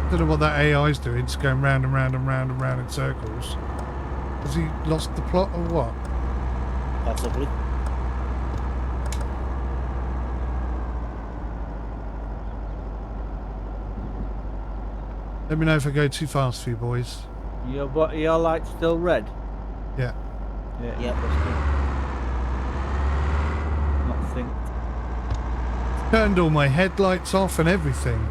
Don't know what that AI's doing, just going round and round and round and round in circles. Has he lost the plot or what? Possibly. Let me know if I go too fast for you boys. Your light's still red? Yeah. Yeah. Yep. Not synced. Turned all my headlights off and everything.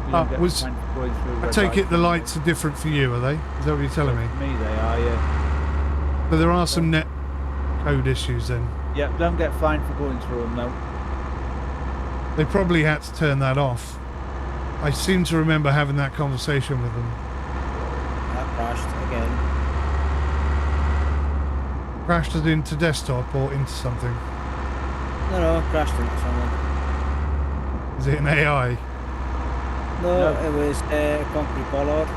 You don't get was- fine for going through I red take it the lights. lights are different for you, are they? Is that what you're telling me? For me, they are, yeah. So there are some net code issues then. Yeah, don't get fined for going through them, no. They probably had to turn that off. I seem to remember having that conversation with them. That crashed again. Crashed it into desktop or into something? No, crashed into something. Is it an AI? No, No. it was a concrete bollard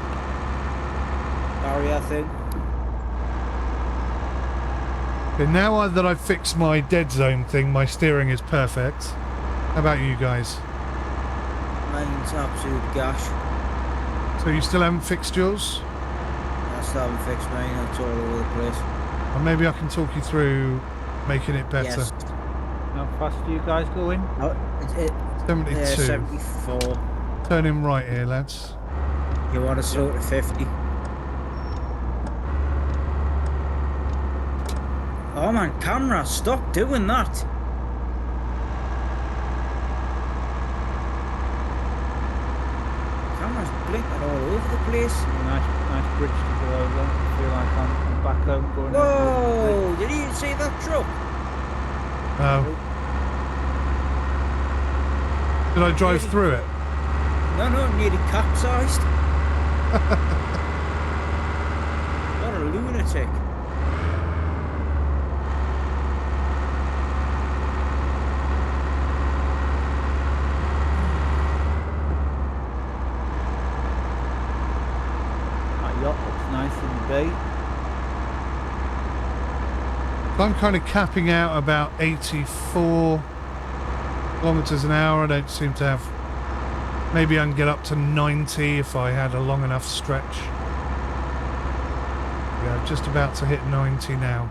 barrier thing. Okay, now that I've fixed my Deadzone thing, my steering is perfect. How about you guys? Mine's absolute gash. So you still haven't fixed yours? I still haven't fixed mine. It's all over the place. Or maybe I can talk you through making it better. Yes. How fast are you guys going? Oh, 72. 74. Turn him right here, lads. You want to slow to 50? Oh man, camera, stop doing that. Camera's blinking all over the place. Nice bridge to go over. I feel like I'm back home going over the Whoa! Did you see that truck? Oh. Did I drive through it? No, nearly capsized. What a lunatic. That yacht looks nice in the bay. I'm kind of capping out about 84 kilometers an hour. I don't seem to have... Maybe I can get up to 90 if I had a long enough stretch. Yeah, just about to hit 90 now.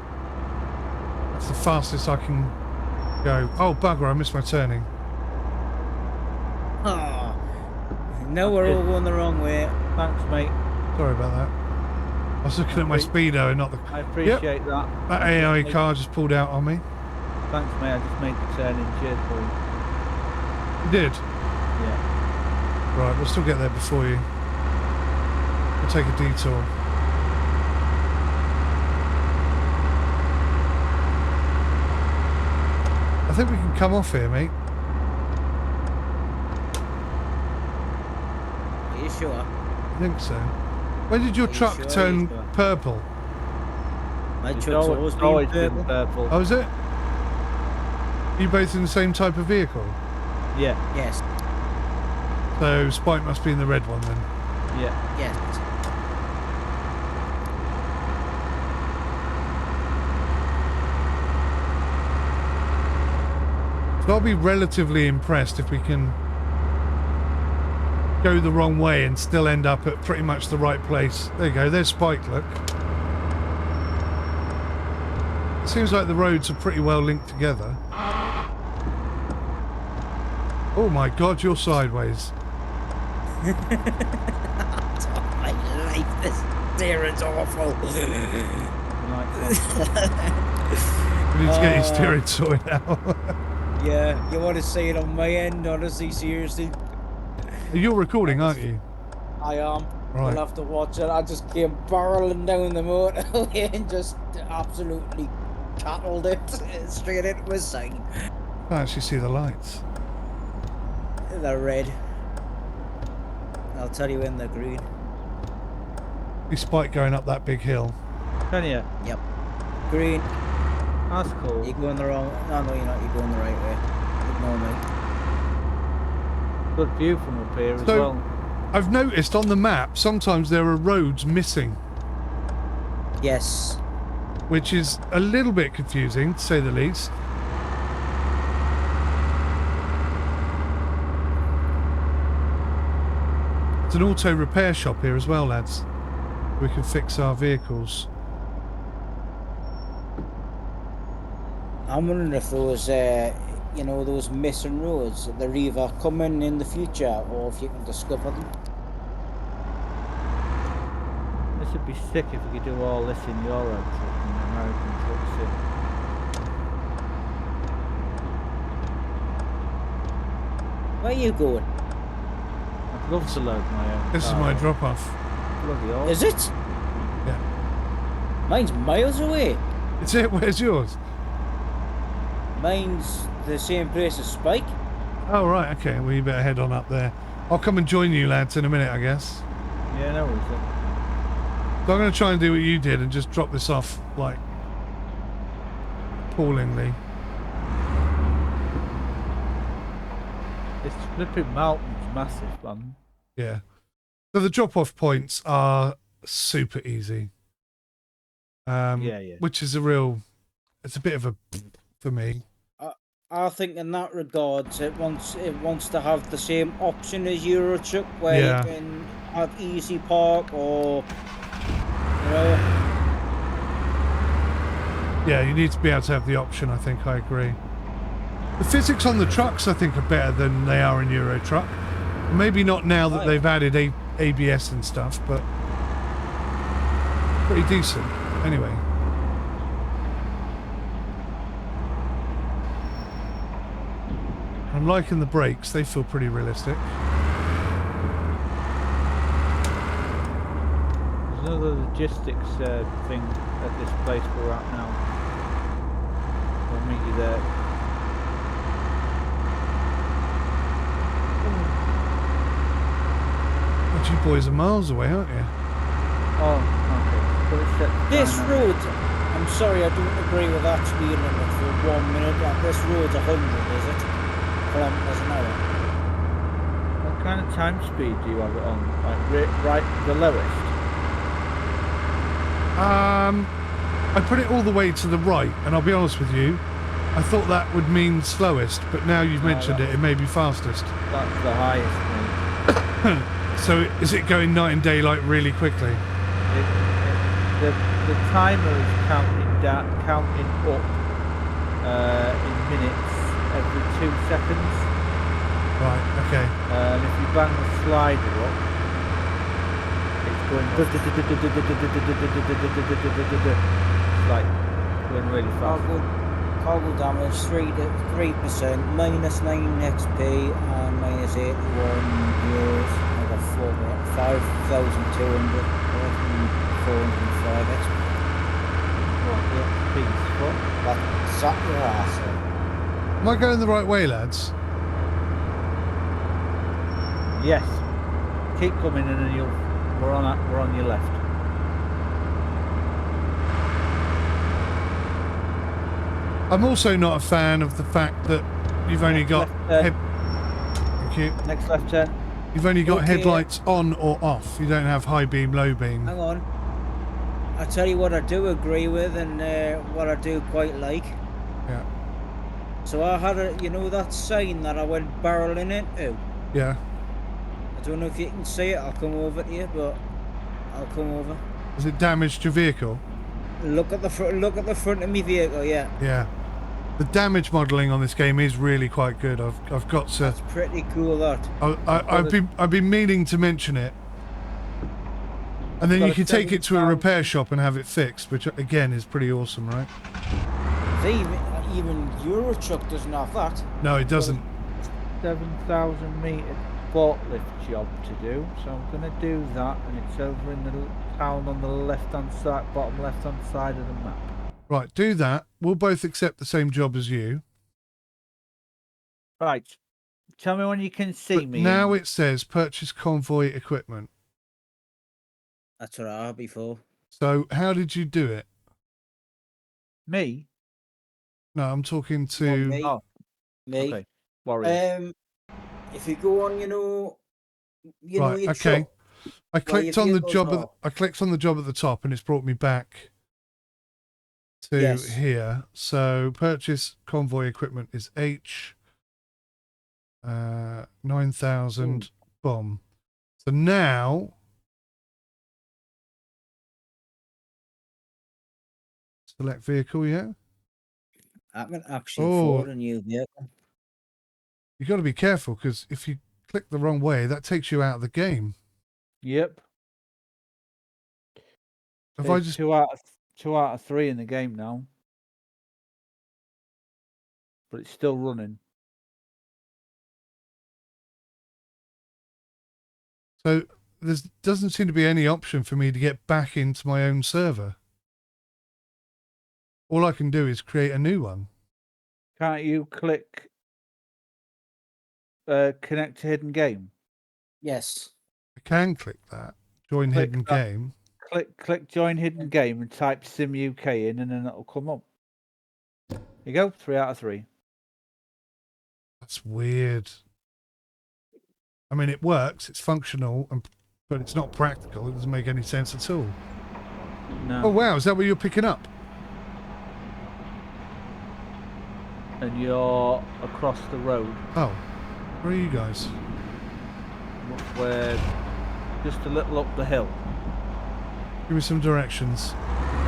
That's the fastest I can go. Oh, bugger, I missed my turning. Oh, no, we're all going the wrong way. Thanks, mate. Sorry about that. I was looking at my speedo and not the... I appreciate that. That AI car just pulled out on me. Thanks, mate. I just made the turn in. Cheers, boy. You did? Yeah. Right, we'll still get there before you. We'll take a detour. I think we can come off here, mate. Are you sure? I think so. When did your Are you truck sure? turn Sure. purple? My It's truck's always been been purple. purple. Oh, is it? You both in the same type of vehicle? Yeah. Yes. So Spike must be in the red one then. Yeah. Yes. So I'll be relatively impressed if we can go the wrong way and still end up at pretty much the right place. There you go, there's Spike, look. It seems like the roads are pretty well linked together. Oh my god, you're sideways. Oh, my life, this steering's awful. Like We need to get your steering sorted out. Yeah, you want to say it on my end, honestly, seriously. You're recording, aren't you? I am. Right. You'll have to watch it. I just came barreling down the motorway and just absolutely cattled it straight into a sign. I can't actually see the lights. They're red. I'll tell you when they're green. See Spike going up that big hill. Can you? Yep. Green. That's cool. You're going the wrong. No, you're not. You're going the right way. Ignore me. Good view from up here as So- well. I've noticed on the map sometimes there are roads missing, Yes. which is a little bit confusing to say the least. There's an auto repair shop here as well, lads. We can fix our vehicles. I'm wondering if those, you know, those missing roads, they're either coming in the future or if you can discover them. This would be sick if we could do all this in Euro truck and American truck sim. Where are you going? I'd love to load my own. This is car my up. drop off. Bloody awesome. Is it? Yeah. Mine's miles away. It's it. Where's yours? Mine's the same place as Spike. Oh, right. Okay. Well, you better head on up there. I'll come and join you, lads, in a minute, I guess. Yeah, no worries. So I'm going to try and do what you did and just drop this off, like, appallingly. This flipping mountain's massive, man. Yeah. So the drop-off points are super easy. Yeah. Which is a real... It's a bit of a... for me. I think in that regards, it wants to have the same option as Euro Truck, where Yeah. you can have easy park or, you know. Yeah, you need to be able to have the option, I think. I agree. The physics on the trucks, I think, are better than they are in Euro Truck. Maybe not now that they've added ABS and stuff, but pretty decent. Anyway. I'm liking the brakes. They feel pretty realistic. There's another logistics thing at this place we're at now. I'll meet you there. But you boys are miles away, aren't you? Oh, okay. But it's set to This down road, I'm sorry, I don't agree with actually in it for 1 minute. This road's 100, is it? Kilometers an hour. What kind of time speed do you have it on? Like right the lowest? I put it all the way to the right, and I'll be honest with you, I thought that would mean slowest, but now you've mentioned it may be fastest. That's the highest thing. So is it going night and day like really quickly? The timer is counting up in minutes every 2 seconds. Right, okay. And if you bang the slider up, it's going like going really I'll fast. go cargo damage 3%, minus 9 XP, and minus 81 euros. I got 5,200, 405 XP. What the XP's for? That's up your ass. Am I going the right way, lads? Yes. Keep coming in and we're on your left. I'm also not a fan of the fact that you've only got left, Thank you. Next left turn. You've only got Okay. headlights on or off. You don't have high beam, low beam. Hang on. I tell you what I do agree with, and what I do quite like. Yeah. So I had that sign that I went barreling into. Yeah. I don't know if you can see it. I'll come over to you, but I'll come over. Has it damaged your vehicle? Look at the front. Look at the front of my vehicle. Yeah. Yeah. The damage modelling on this game is really quite good. I've got to. That's pretty cool. That. I've been meaning to mention it. And then you can take it to a repair shop and have it fixed, which again is pretty awesome, right? Even Euro Truck doesn't have that. No, it doesn't. 7,000 metre forklift job to do, so I'm going to do that, and it's over in the town on the left-hand side, bottom left-hand side of the map. Right, do that. We'll both accept the same job as you. Right, tell me when you can see But me. now it says purchase convoy equipment. That's what I had before. So how did you do it? Me? No, I'm talking Not to. me. Oh, Me. okay. Worry. If you go on, Right, your okay. truck, I clicked on the vehicles job. are. I clicked on the job at the top, and it's brought me back to Yes. here. So purchase convoy equipment is H 9,000 bomb. So now select vehicle. Yeah, I can actually Oh. afford a new vehicle. you got to be careful because if you click the wrong way, that takes you out of the game. Yep. If There's I just 2 out of 3 in the game now, but it's still running. so there doesn't seem to be any option for me to get back into my own server. All I can do is create a new one. Can't you click connect to hidden game? Yes. I can click that. Join Click hidden that. game. Click join hidden game and type Sim UK in, and then it'll come up. There you go, 3 out of 3. That's weird. I mean, it works. It's functional, but it's not practical. It doesn't make any sense at all. No. Oh wow, is that what you're picking up? And you're across the road. Oh, where are you guys? We're just a little up the hill. Give me some directions.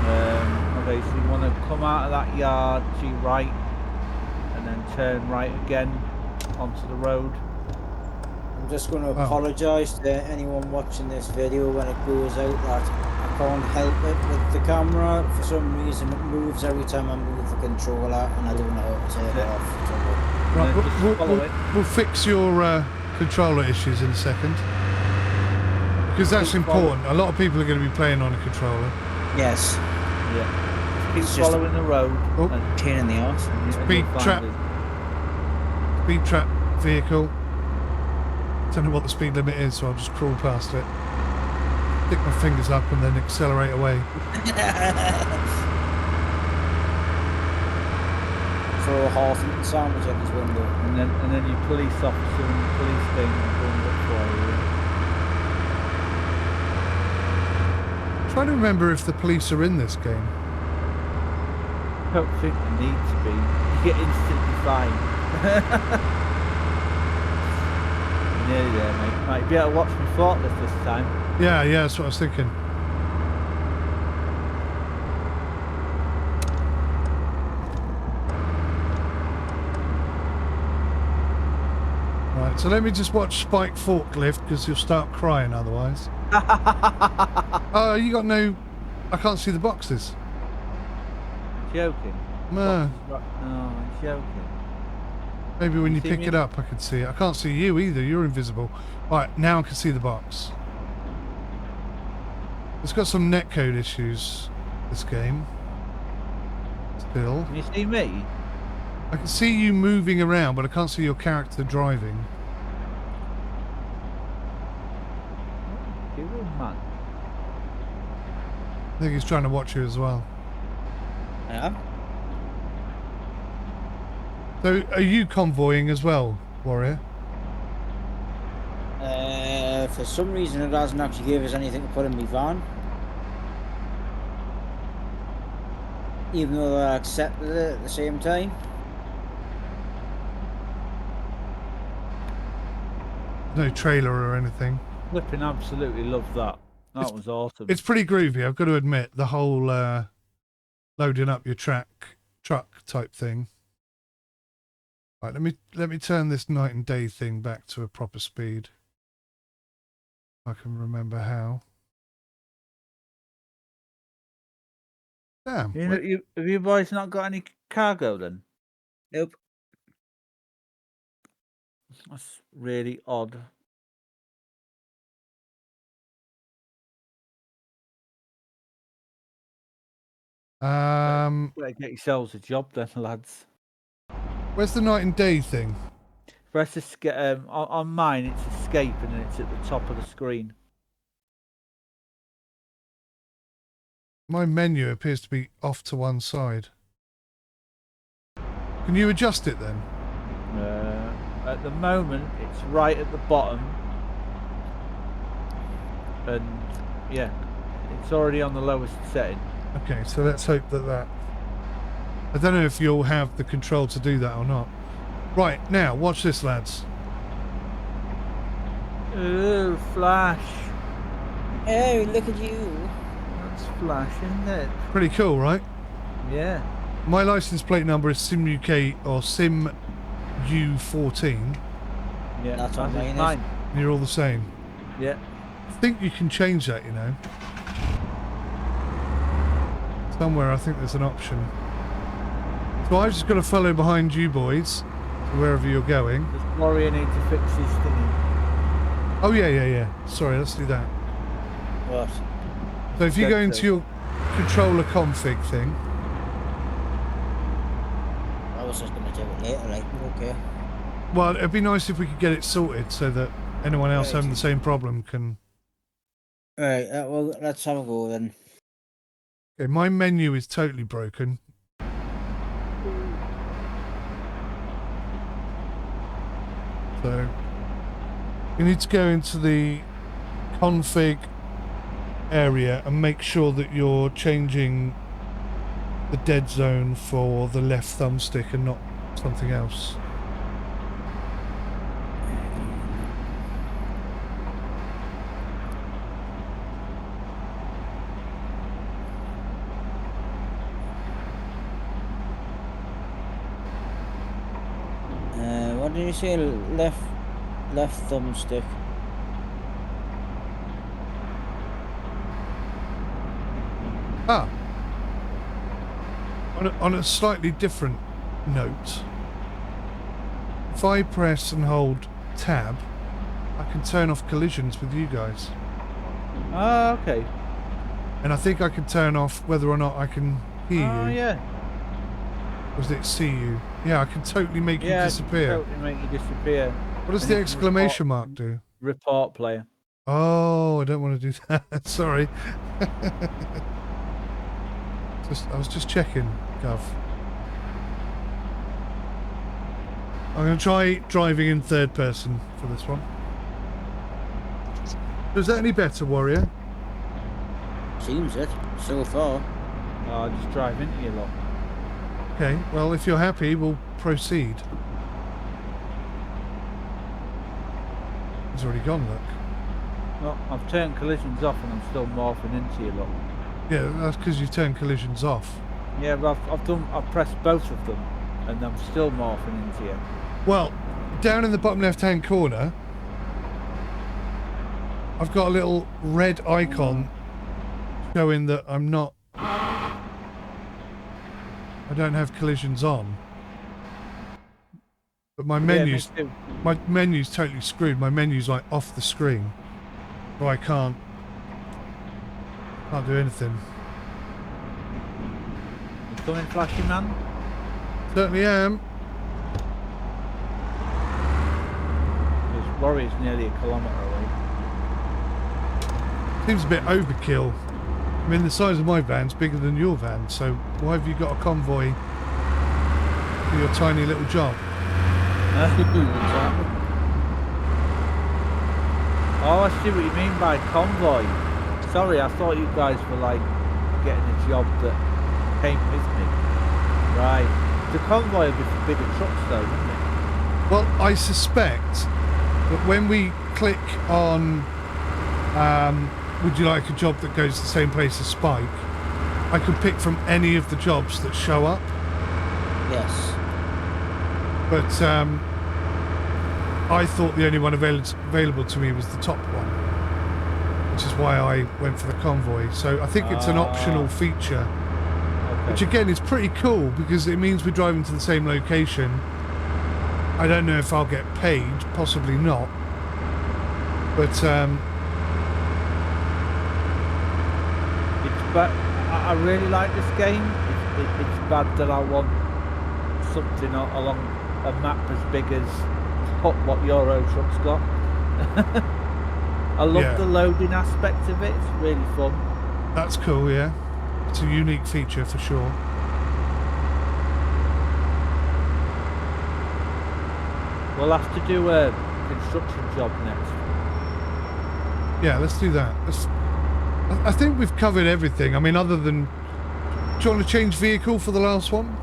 Okay, so you want to come out of that yard to your right, and then turn right again onto the road. I'm just going to Oh. apologise to anyone watching this video when it goes out that I can't help it with the camera. For some reason, it moves every time I move the controller, and I don't know how to turn it Yeah. off. So, Right, then just follow it. we'll fix your controller issues in a second. Because that's Keep following. important. A lot of people are going to be playing on a controller. yes, Yeah. Keep It's just- following the road. Oh. And pain in the arse. you'll Speed find trap. us. Speed trap vehicle. Don't know what the speed limit is, so I'll just crawl past it. Stick my fingers up and then accelerate away. Throw a half-eaten sandwich at his window. And then your police officer and the police thing will go and look for you. Trying to remember if the police are in this game. I don't think they need to be. You get instantly fined. Nearly there, mate. Right, you better watch me forklift this time. Yeah, that's what I was thinking. Right, so let me just watch Spike Forklift because you'll start crying otherwise. Oh, you got no... I can't see the boxes. Joking. No, No, I'm joking. maybe when You you see pick me? it up I can see it. I can't see you either, you're invisible. Alright, now I can see the box. It's got some netcode issues, this game. Still. Can you see me? I can see you moving around, but I can't see your character driving. You man. I think he's trying to watch you as well. I am. So, are you convoying as well, Warrior? For some reason, it hasn't actually gave us anything to put in my van. Even though I accepted it at the same time. No trailer or anything. Flipping absolutely love that. That was awesome. It's pretty groovy, I've got to admit. The whole loading up your truck type thing. Right, let me turn this night and day thing back to a proper speed. I can remember how. Damn. Have you boys not got any cargo then? Nope. That's really odd. Better get yourselves a job then, lads. Where's the night and day thing? Press escape. On mine, it's escape, and then it's at the top of the screen. My menu appears to be off to one side. Can you adjust it then? At the moment, it's right at the bottom, and yeah, it's already on the lowest setting. Okay, so let's hope that. I don't know if you'll have the control to do that or not. Right, now, watch this, lads. Ooh, Flash. Hey, look at you. That's Flash, isn't it? Pretty cool, right? Yeah. My license plate number is SimUK or SimU14. Yeah, That's on is mine. And you're all the same. Yeah. I think you can change that, you know. Somewhere I think there's an option. So I've just got to follow behind you boys to wherever you're going. Does Warrior need to fix his thingy? Oh yeah. Sorry, let's do that. What? So if you go into your controller config thing. I was just going to do it later, like, okay. Well, it'd be nice if we could get it sorted so that anyone else Right. having the same problem can... Right, well, let's have a go then. Okay, my menu is totally broken. So, you need to go into the config area and make sure that you're changing the dead zone for the left thumbstick and not something else. What did you say? Left thumbstick. Ah! On a slightly different note, if I press and hold tab, I can turn off collisions with you guys. Ah, okay. And I think I can turn off whether or not I can hear Oh, you. yeah. Or does it see you? Yeah, I can totally make you Yeah, disappear. totally make you disappear. What does And the you can exclamation mark do? Report player. Oh, I don't want to do that. Sorry. I was just checking, Gov. I'm going to try driving in third person for this one. Is that any better, Warrior? Seems it, so far. I'll just drive into you lot. Okay, well, if you're happy, we'll proceed. He's already gone, look. Well, I've turned collisions off and I'm still morphing into you lot. Yeah, that's because you've turned collisions off. Yeah, but I've pressed both of them and I'm still morphing into you. Well, down in the bottom left-hand corner, I've got a little red icon showing that I'm not I don't have collisions on. But my Yeah, me menu's too. totally screwed. My menu's like off the screen. So I can't do anything. You coming, Flashy Man? Certainly am. Because Warrior's nearly a kilometre away. Seems a bit overkill. I mean, the size of my van's bigger than your van, so why have you got a convoy for your tiny little job? Oh, I see what you mean by convoy. Sorry, I thought you guys were like getting a job that came with me. Right. The convoy would be for bigger trucks though, wouldn't it? Well, I suspect that when we click on would you like a job that goes to the same place as Spike, I can pick from any of the jobs that show up. Yes. But I thought the only one available to me was the top one, which is why I went for the convoy. So I think it's an optional feature, which again is pretty cool because it means we're driving to the same location. I don't know if I'll get paid, possibly not. But But I really like this game. It's bad that I want something along a map as big as what Euro Truck's got. I love the loading aspect of it. It's really fun. That's cool, yeah. It's a unique feature for sure. We'll have to do a construction job next. Yeah, let's do that. I think we've covered everything. I mean, other than... Do you want to change vehicle for the last one?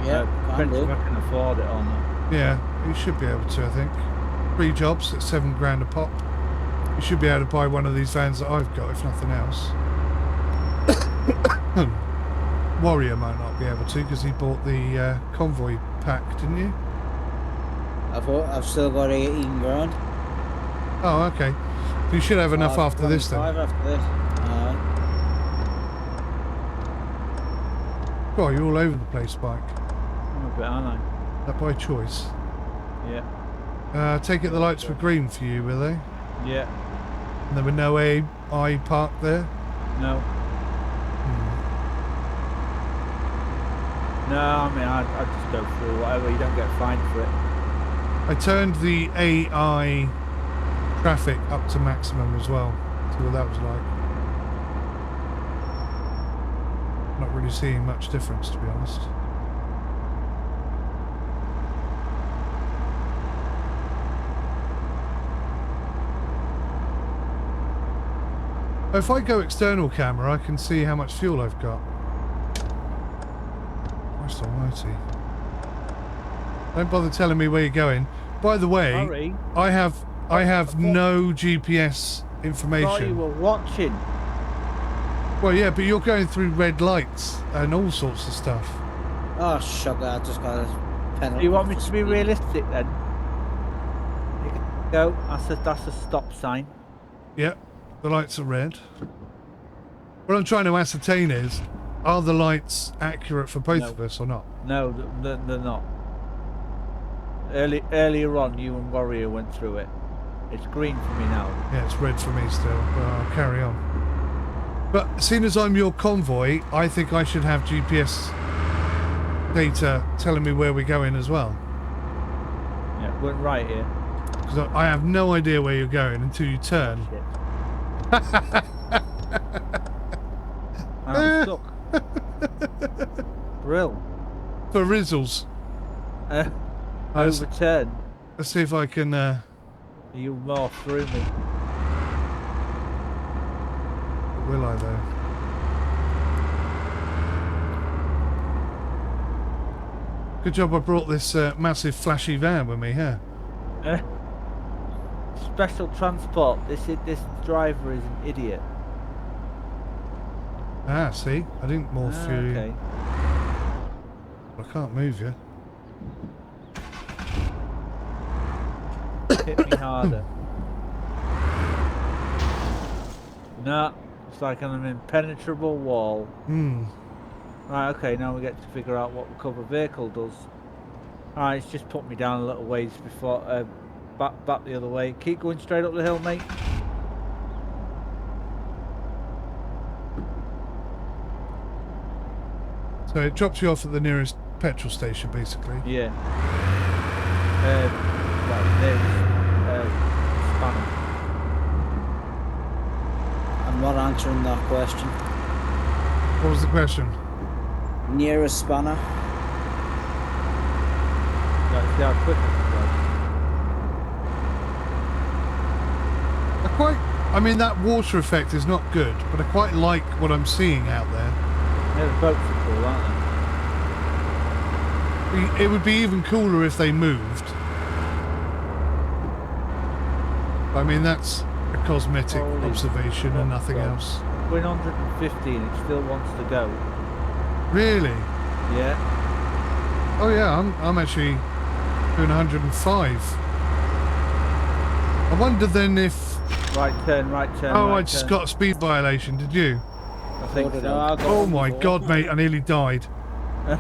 Yeah, Depends if I can afford it or not. Yeah, you should be able to, I think. 3 jobs at £7 a pop. You should be able to buy one of these vans that I've got, if nothing else. Warrior might not be able to, because he bought the convoy pack, didn't you? I've still got 18 grand. Oh, okay. You should have enough after this then. After this. God, you're all over the place, Spike. I'm a bit, aren't I? That by choice. Yeah. Take it the lights were green for you, were they? Yeah. And there were no AI parked there? No. No, I mean, I'd just go through whatever. You don't get fined for it. I turned the AI traffic up to maximum as well. See what that was like. Not really seeing much difference, to be honest. If I go external camera, I can see how much fuel I've got. Christ almighty. Don't bother telling me where you're going. By the way, Sorry. I have no GPS information. I thought you were watching. Well, yeah, but you're going through red lights and all sorts of stuff. Oh, sugar, I just got a penalty. You want me to be realistic then? Here you go. That's a stop sign. Yep, the lights are red. What I'm trying to ascertain is, are the lights accurate for both of us or not? No, they're not. Earlier on, you and Warrior went through it. It's green for me now. Yeah, it's red for me still, but I'll carry on. But seeing as I'm your convoy, I think I should have GPS data telling me where we're going as well. Yeah, we're right here. Because I have no idea where you're going until you turn. Shit. I'm stuck. Brill. For Rizzles. Overturn. Let's see if I can... You more through me. Will I though? Good job I brought this massive flashy van with me, huh? Special transport. This driver is an idiot. Ah, see? I didn't morph you. Okay. I can't move you. Hit me harder. Nah, it's like an impenetrable wall. Right, okay, now we get to figure out what the cover vehicle does. Alright, it's just put me down a little ways before, back the other way. Keep going straight up the hill, mate. So it drops you off at the nearest petrol station, basically. Yeah. Well, there's Spanner. I'm not answering that question. What was the question? Nearest spanner. Let's see how quick I I quite... I mean, that water effect is not good, but I quite like what I'm seeing out there. can go. Yeah, the boats are cool, aren't they? It would be even cooler if they moved. I mean, that's a cosmetic Holy observation and nothing God. else. We're in 150 and it still wants to go. Really? Yeah. Oh yeah, I'm actually doing 105. I wonder then if... Right turn, right turn. Oh, right I just turn. got a speed violation, did you? I think did so. I. Oh my god, mate, I nearly died.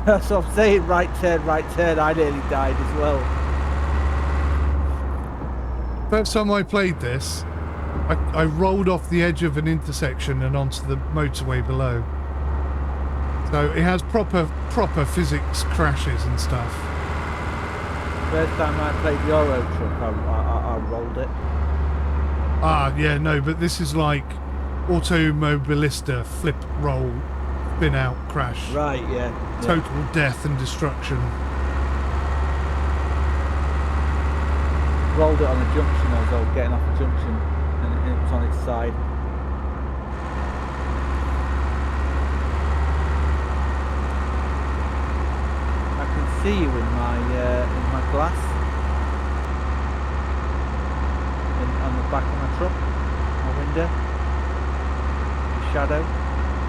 That's what I'm saying, right turn, right turn. I nearly died as well. First time I played this, I rolled off the edge of an intersection and onto the motorway below. So it has proper physics crashes and stuff. First time I played the Euro Truck, I rolled it. Ah, yeah, no, but this is like Automobilista flip roll, spin out crash. Right, yeah. Total death and destruction. Rolled it on a junction as I was getting off a junction and it was on its side. I can see you in my glass. On the back of my truck, my window. Your shadow.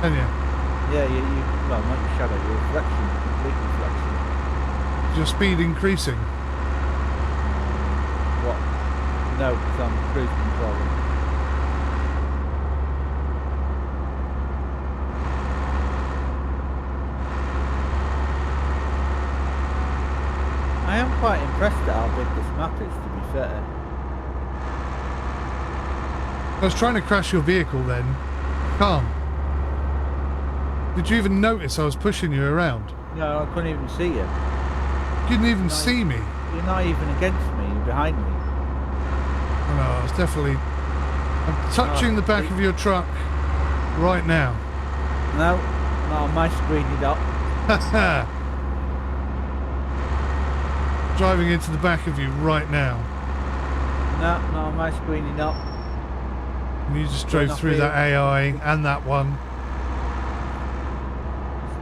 Can you? Yeah, you well, not your shadow, your reflection, complete reflection. Is your speed increasing? What? No, because I'm cruise controlling. I am quite impressed at how big this map is, to be fair. I was trying to crash your vehicle then. Calm. Did you even notice I was pushing you around? No, I couldn't even see you. You didn't even see me. You're not even against me, you're behind me. Oh, no, I was definitely... I'm touching the back of your truck right now. No, not on my screen, you're not. Driving into the back of you right now. No, not on my screen, you're not. And you just Going drove off through here. that AI and that one.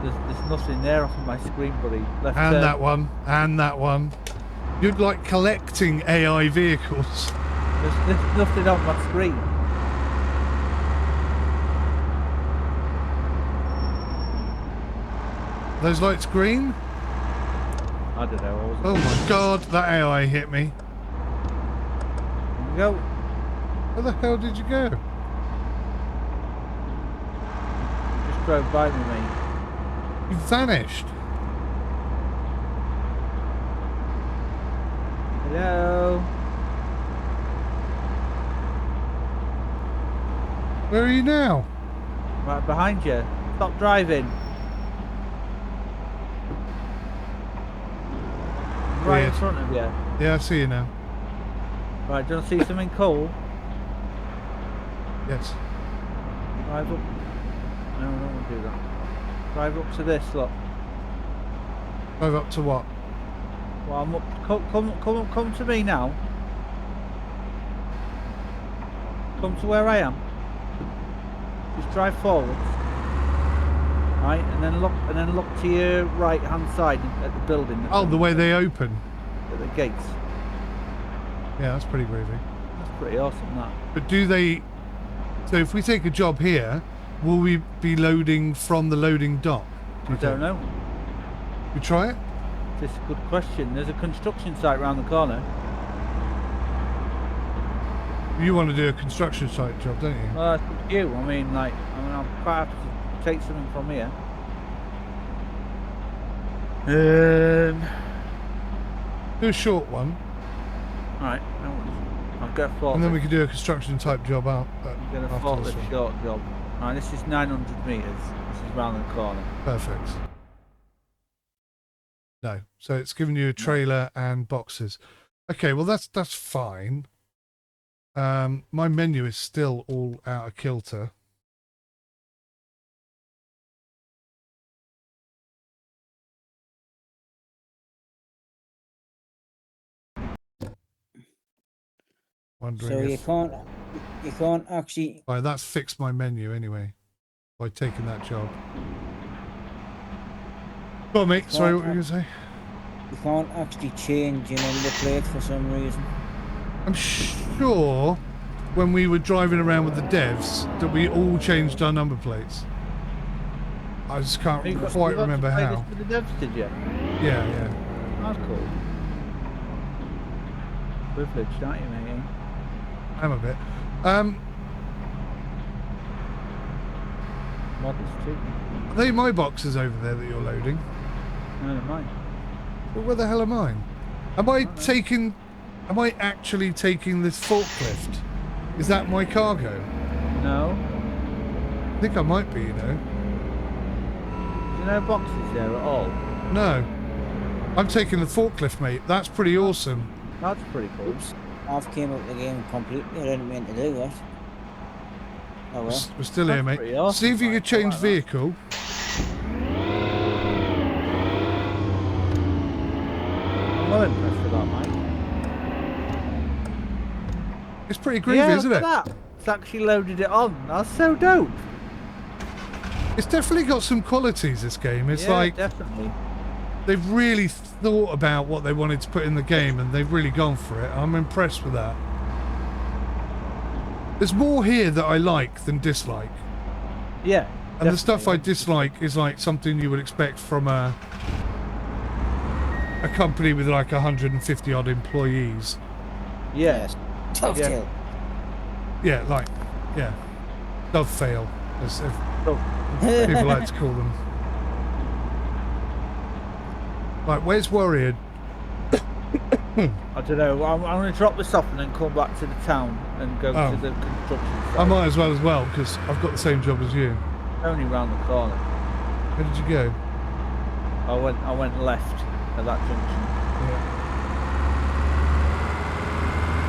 There's nothing there off of my screen, buddy. Left And turn. that one. And that one. You'd like collecting AI vehicles. There's nothing on my screen. Those lights green? I don't know. I wasn't. Oh my god, that AI hit me. Here we go. Where the hell did you go? Just drove by me, mate. You vanished. Hello. Where are you now? Right behind you. Stop driving. Right in Weird. front of you. Yeah, I see you now. Right, do you want to see something cool? Yes. Drive up. No, I don't want to do that. Drive up to this, look. Drive up to what? Well, I'm up. Come to me now. Come to where I am. Just drive forwards. Right, and then look to your right hand side at the building. Oh, the way they open. At the gates. Yeah, that's pretty groovy. That's pretty awesome, that. But do they... So if we take a job here, will we be loading from the loading dock? I don't know. You try it? That's a good question. There's a construction site round the corner. You want to do a construction site job, don't you? Well, that's up to you. I'm quite happy to take something from here. Um. Do a short one, Alright, no worries. I'll get a and forklift. then we can do a construction type job out. I'm going to after this forklift one. short job. Alright, this is 900 metres. This is round the corner. Perfect. No, so it's giving you a trailer and boxes. Okay, well that's fine. My menu is still all out of kilter. Wondering So if you can't actually right, that's fixed my menu anyway by taking that job. Go on, mate. Sorry, what were you gonna say? you can't actually change your number plate for some reason. I'm sure when we were driving around with the devs that we all changed our number plates. I just can't quite remember how. This with the devs, did you? Yeah, yeah. That's cool. Privileged, aren't you, mate? I'm a bit. Modest too. Are they my boxes over there that you're loading? No, they're mine. Well, where the hell are mine? Am I actually taking this forklift? Is that my cargo? No. I think I might be, you know. Is there no boxes there at all? No. I'm taking the forklift, mate. That's pretty awesome. That's pretty cool. Oops. I've came up the game completely. I didn't mean to do that. Oh well. We're still here, mate. pretty awesome, See if you mate. could change I like that. vehicle. I'm well impressed with that, mate. It's pretty groovy, Yeah, isn't look it? at that. It's actually loaded it on. That's so dope. It's definitely got some qualities, this game. It's Yeah, like definitely. they've really thought about what they wanted to put in the game and they've really gone for it. I'm impressed with that. There's more here that I like than dislike. Yeah. And the stuff I dislike is like something you would expect from a company with like 150 odd employees. Yes. Dovetail. Yeah, like, yeah. Dovetail, as Oh, people like to call them. Right, where's Warrior? I don't know. I'm going to drop this off and then come back to the town and go Oh. to the construction site. I might as well because I've got the same job as you. Only round the corner. Where did you go? I went left at that junction.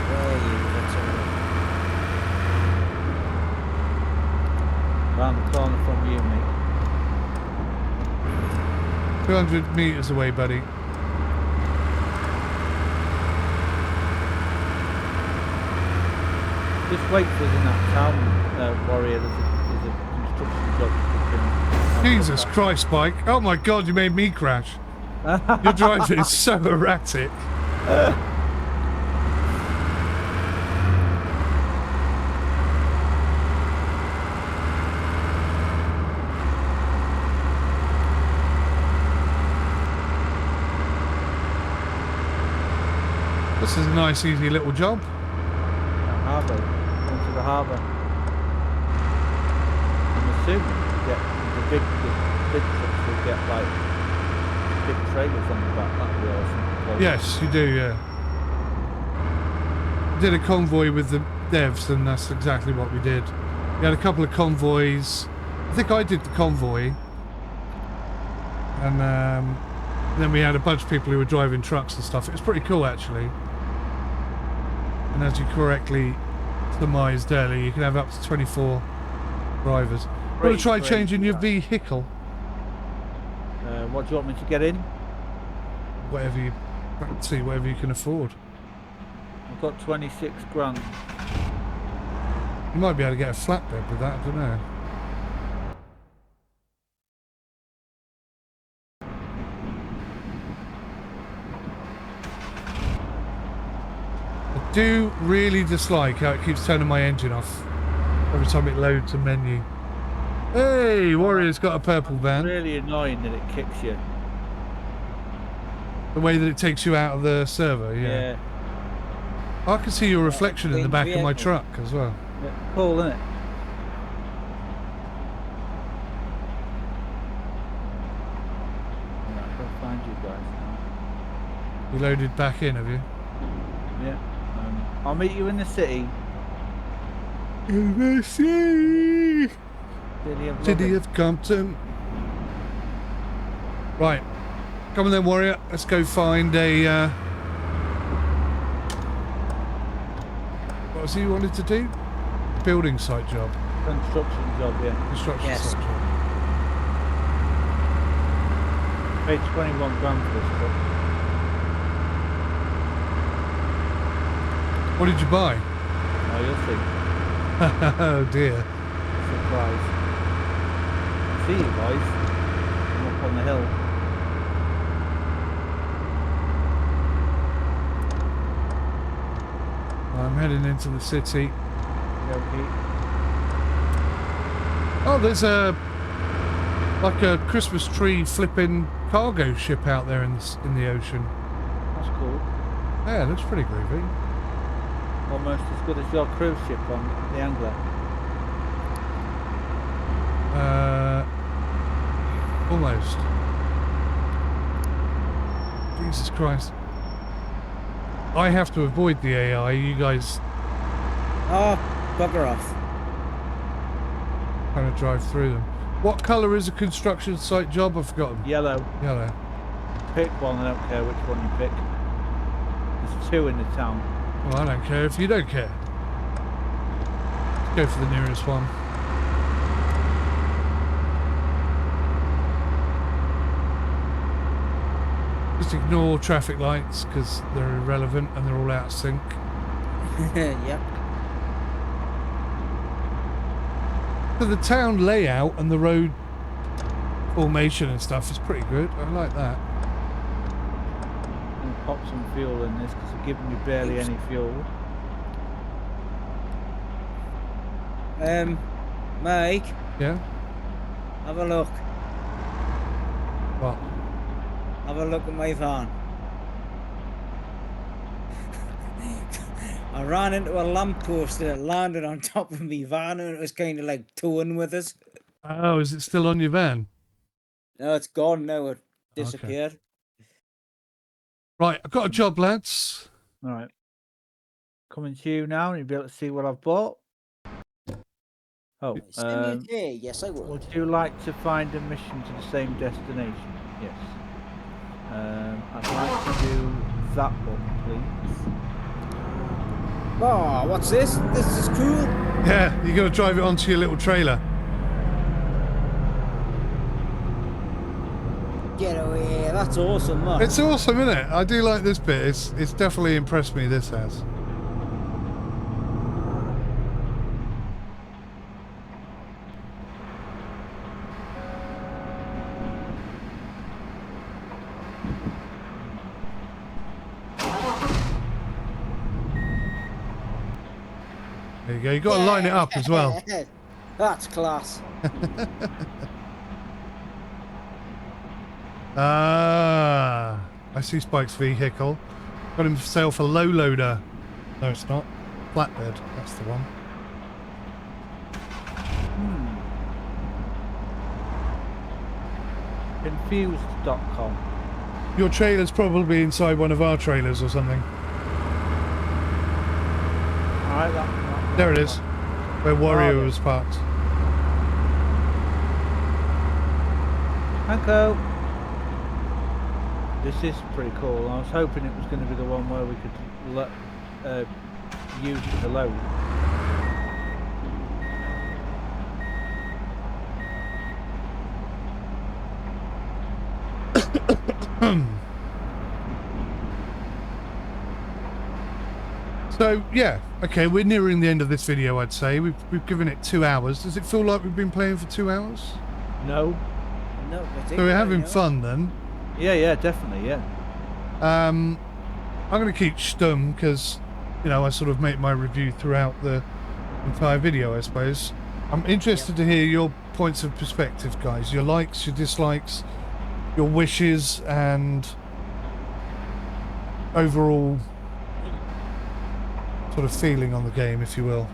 Where are you? Let's have a Round the corner from you, mate. 200 meters away, buddy. Just wait for us in that town, Warrior. There's a construction job. Jesus Christ, Mike. Oh my God, you made me crash. Your driving is so erratic. This is a nice, easy little job. Harbour. Into the harbour. I'm assuming you get the big trucks will get like big trailers on the back. That'd be awesome. Yes, you do, yeah. Did a convoy with the devs, and that's exactly what we did. We had a couple of convoys. I think I did the convoy. And then we had a bunch of people who were driving trucks and stuff. It was pretty cool, actually. And as you correctly surmised earlier, you can have up to 24 drivers. Want to try changing your vehicle? What do you want me to get in? Whatever you fancy, whatever you can afford. I've got 26 grand. You might be able to get a flatbed with that, I don't know. I do really dislike how it keeps turning my engine off every time it loads a menu. Hey, Warrior's got a purple van. Really annoying that it kicks you. The way that it takes you out of the server, yeah. I can see your reflection in the back of my truck as well. Yeah. Cool, isn't it? Right, I'll find you guys now. You loaded back in, have you? Yeah. I'll meet you in the city. In the city. City Of Compton. Right. Come on then, warrior. Let's go find a... what was it you wanted to do? Building site job. Construction job, yeah. Construction Yes. site job. Paid 21 grand for this truck. What did you buy? Oh, you'll see. Oh dear. Surprise. I see you guys. I'm up on the hill. I'm heading into the city. Okay. Oh, there's like a Christmas tree flipping cargo ship out there in the ocean. That's cool. Yeah, it looks pretty groovy. Almost as good as your cruise ship on the Angler. Almost. Jesus Christ. I have to avoid the AI. You guys Oh, bugger off. kind of drive through them. What colour is a construction site job? I've forgotten. Yellow. Yellow. Pick one, I don't care which one you pick. There's 2 in the town. Well, I don't care if you don't care. Let's go for the nearest one. Just ignore traffic lights because they're irrelevant and they're all out of sync. Yep. So the town layout and the road formation and stuff is pretty good. I like that. I'm gonna pop some fuel in this because it's giving me barely any fuel. Mike, Yeah? have a look. What? Have a look at my van. I ran into a lamppost and it landed on top of me van and it was kind of like towing with us. Oh, is it still on your van? No, it's gone now. It disappeared. Right, I've got a job, lads. Alright. Coming to you now and you'll be able to see what I've bought. Oh, Send me a day. Yes, I will. would you like to find a mission to the same destination? Yes. I'd like to do that one, please. Oh, what's this? This is cool. Yeah, you got to drive it onto your little trailer. Get away here. That's awesome, man. It's awesome, isn't it? I do like this bit. It's definitely impressed me, this has. There you go. You've got to line it up as well. That's class. Ah, I see Spike's vehicle. Got himself a low loader. No, it's not. Flatbed. That's the one. Confused.com. Your trailer's probably inside one of our trailers or something. Alright, that. There it is. Where Warrior Oh, was parked. Hanko. This is pretty cool. I was hoping it was going to be the one where we could use it to load. So yeah, okay, we're nearing the end of this video. I'd say we've given it 2 hours. Does it feel like we've been playing for 2 hours? No. No, So we're having fun then. Yeah, definitely, yeah. Mm. I'm going to keep stum because, you know, I sort of make my review throughout the entire video, I suppose. I'm interested to hear your points of perspective, guys. Your likes, your dislikes, your wishes, and overall sort of feeling on the game, if you will.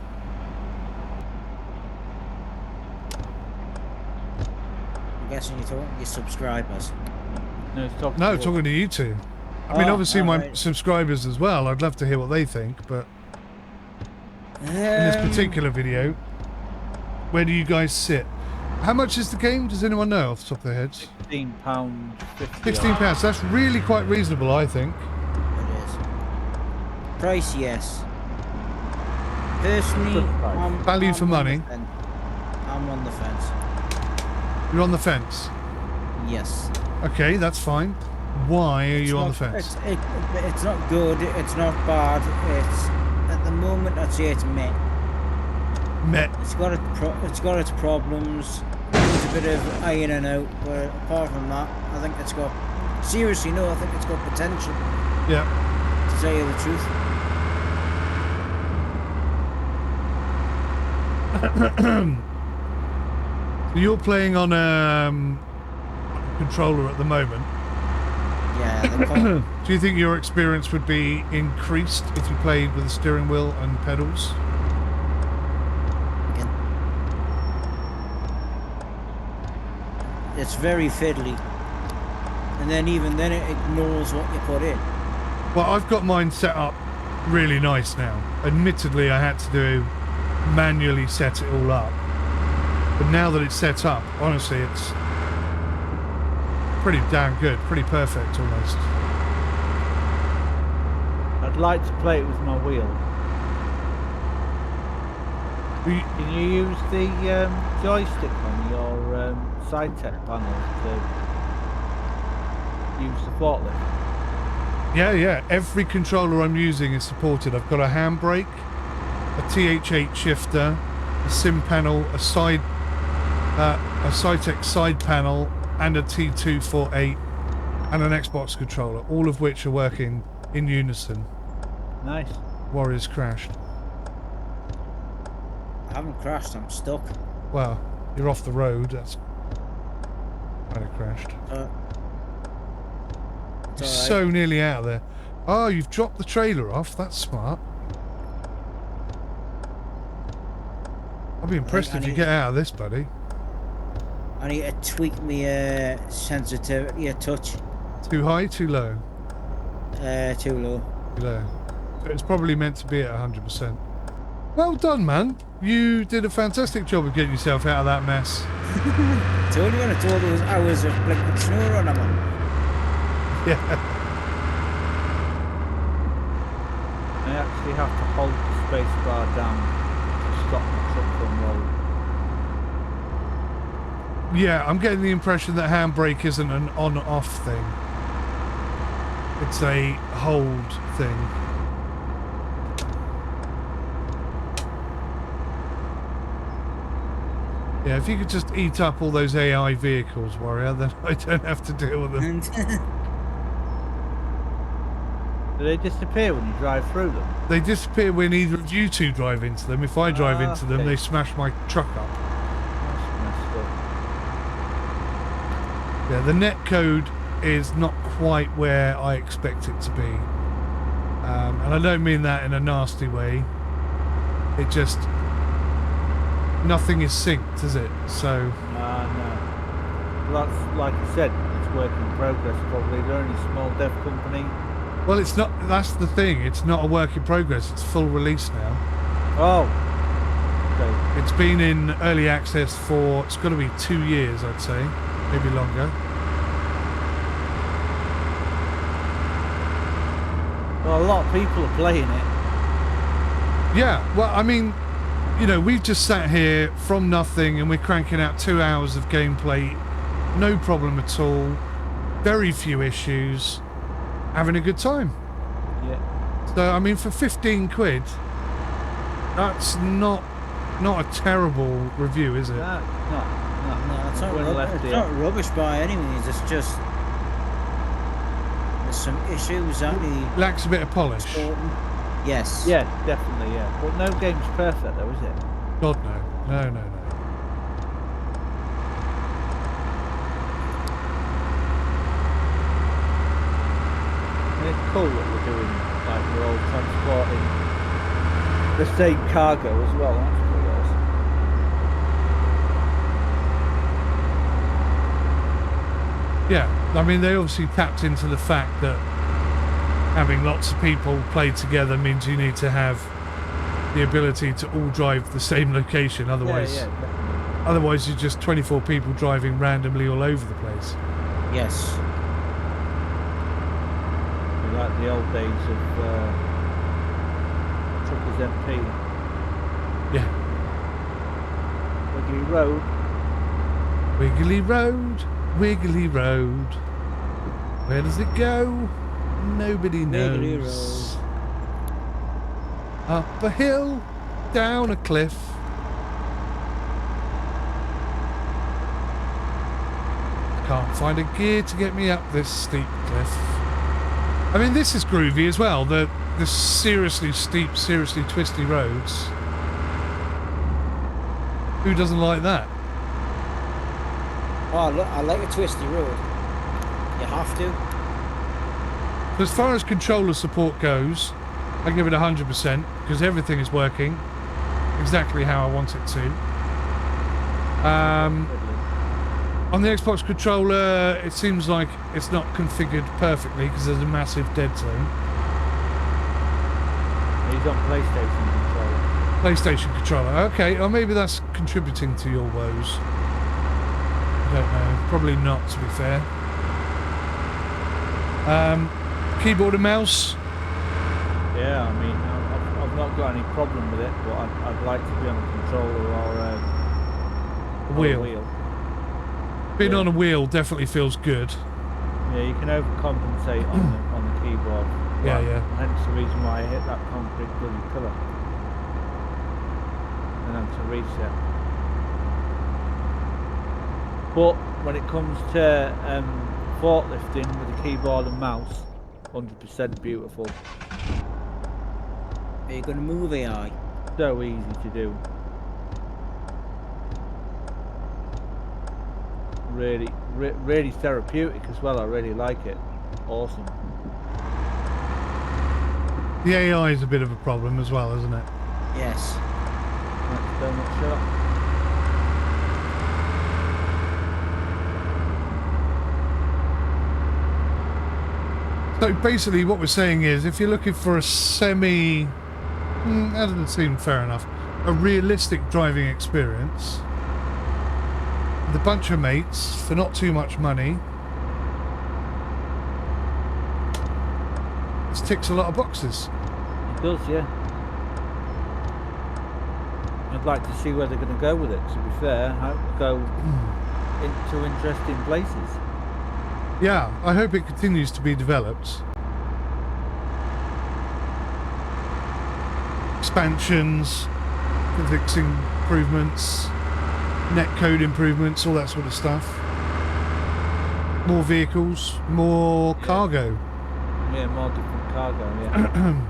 I'm guessing you're talking your subscribers. No, it's talking No, to us. talking to you two. I mean, Oh, obviously my alright. subscribers as well. I'd love to hear what they think, but in this particular video, where do you guys sit? How much is the game? Does anyone know off the top of their heads? £16.50. £16. That's really quite reasonable, I think. It is. Price, yes. Personally, Good price. Value for on the money. fence. I'm on the fence. You're on the fence. Yes. Okay, that's fine. Why are It's you on not- the fence? It's not good. It's not bad. It's at the moment I'd say it's meh. Met. It's got its problems. There's a bit of ironing out, but apart from that, I think it's got. Seriously, no, I think it's got potential. Yeah. To tell you the truth. You're playing on a controller at the moment. Yeah. Do you think your experience would be increased if you played with a steering wheel and pedals? Again. It's very fiddly. And then even then it ignores what you put in. Well, I've got mine set up really nice now. Admittedly, I had to manually set it all up. But now that it's set up, honestly, it's pretty damn good. Pretty perfect, almost. I'd like to play it with my wheel. You- Can you use the joystick on your side tech panel to use the forklift? Yeah. Every controller I'm using is supported. I've got a handbrake, a TH8 shifter, a sim panel, a Cytec side panel, and a T248, and an Xbox controller, all of which are working in unison. Nice. Warriors crashed. I haven't crashed, I'm stuck. Well, you're off the road. That's kind of crashed. It's You're alright. so nearly out of there. Oh, you've dropped the trailer off. That's smart. I'll be impressed I if you need- get out of this, buddy. I need to tweak my sensitivity a touch. Too high, too low? Too low. Too low. So it's probably meant to be at 100%. Well done, man. You did a fantastic job of getting yourself out of that mess. Told you when I told those hours of blinking snow on them. Yeah. I actually have to hold the space bar down to stop the truck from rolling. Yeah, I'm getting the impression that handbrake isn't an on-off thing. It's a hold thing. Yeah, if you could just eat up all those AI vehicles, Warrior, then I don't have to deal with them. And Do they disappear when you drive through them? They disappear when either of you two drive into them. If I drive into them, okay. they smash my truck up. That's messed up. Yeah, the net code is not quite where I expect it to be. And I don't mean that in a nasty way. It just... Nothing is synced, is it? So... No. Well, that's, like I said, it's work in progress probably. They're only a small dev company. Well, it's not... That's the thing. It's not a work in progress. It's full release now. Oh. Okay. It's been in early access for... It's got to be 2 years, I'd say. Maybe longer. Well, a lot of people are playing it. Yeah, well, I mean... You know, we've just sat here from nothing and we're cranking out 2 hours of gameplay. No problem at all. Very few issues. Having a good time. Yeah. So, I mean, for 15 quid, that's not a terrible review, is it? No, no. no, it's not, When left it's here. not rubbish by any means. It's just there's some issues that need Lacks a bit of polish. sorting. Yes. Yeah, definitely, yeah. But no game's perfect though, is it? God, no. No. And it's cool that we're doing, like, we're all transporting the same cargo as well. That's pretty awesome. Yeah. I mean, they obviously tapped into the fact that having lots of people play together means you need to have the ability to all drive the same location. Otherwise, Yeah, definitely. otherwise you're just 24 people driving randomly all over the place. Yes. Like the old days of Truckers MP. Yeah. Wiggly Road. Wiggly road, wiggly road. Where does it go? Nobody Wiggly knows. Up a hill, down a cliff. Can't find a gear to get me up this steep cliff. I mean, this is groovy as well. The seriously steep, seriously twisty roads. Who doesn't like that? Oh, look, I like a twisty road. You have to. As far as controller support goes, I give it 100% because everything is working exactly how I want it to. On the Xbox controller, it seems like it's not configured perfectly because there's a massive dead zone. He's on PlayStation controller. PlayStation controller, okay, or maybe that's contributing to your woes. I don't know, probably not, to be fair. Keyboard and mouse. Yeah, I mean, I've not got any problem with it, but I'd like to be on a controller or A a wheel. wheel. Being Yeah. on a wheel definitely feels good. Yeah, you can overcompensate on the keyboard. Yeah, Well, yeah. Hence the reason why I hit that concrete bloody pillar. And then to reset. But when it comes to forklifting with the keyboard and mouse, 100% beautiful. Are you going to move AI? So easy to do. Really therapeutic as well. I really like it. Awesome. The AI is a bit of a problem as well, isn't it? Yes. That's so much shot. So basically what we're saying is if you're looking for a semi... that doesn't seem fair enough. A realistic driving experience with a bunch of mates for not too much money. This ticks a lot of boxes. It does, yeah. I'd like to see where they're going to go with it, to be fair. I hope to go into interesting places. Yeah, I hope it continues to be developed. Expansions, physics improvements, netcode improvements, all that sort of stuff. More vehicles, more cargo. Yeah, more different cargo, yeah.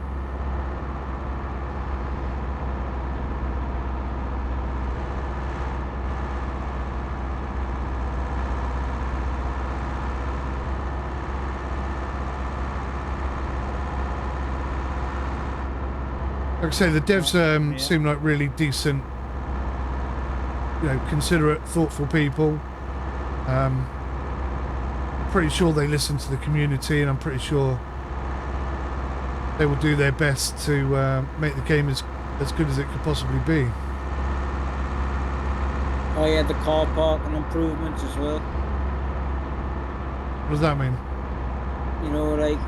Like I say, the devs seem like really decent, considerate, thoughtful people. I'm pretty sure they listen to the community, and I'm pretty sure they will do their best to make the game as good as it could possibly be. Oh yeah, the car parking improvements as well. What does that mean? You know, like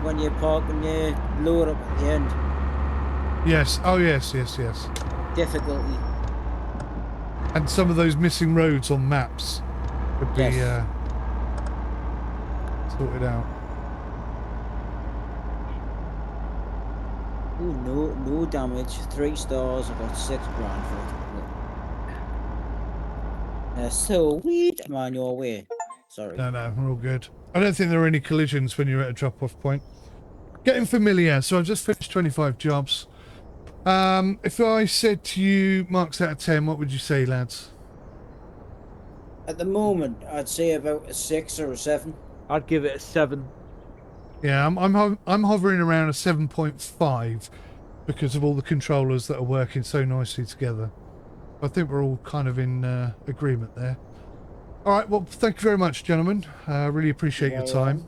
when you're parking, you load up at the end. Yes. Oh, yes. Difficulty. And some of those missing roads on maps could be Yes. sorted out. Ooh, no damage. 3 stars. I got 6 grand for it. Sweet. I'm on your way. Sorry. No, we're all good. I don't think there are any collisions when you're at a drop-off point. Getting familiar. So I've just finished 25 jobs. If I said to you marks out of 10, what would you say, lads? At the moment, I'd say about a 6 or a 7. I'd give it a 7. Yeah, I'm hovering around a 7.5 because of all the controllers that are working so nicely together. I think we're all kind of in agreement there. All right. Well, thank you very much, gentlemen. Really appreciate your Very time.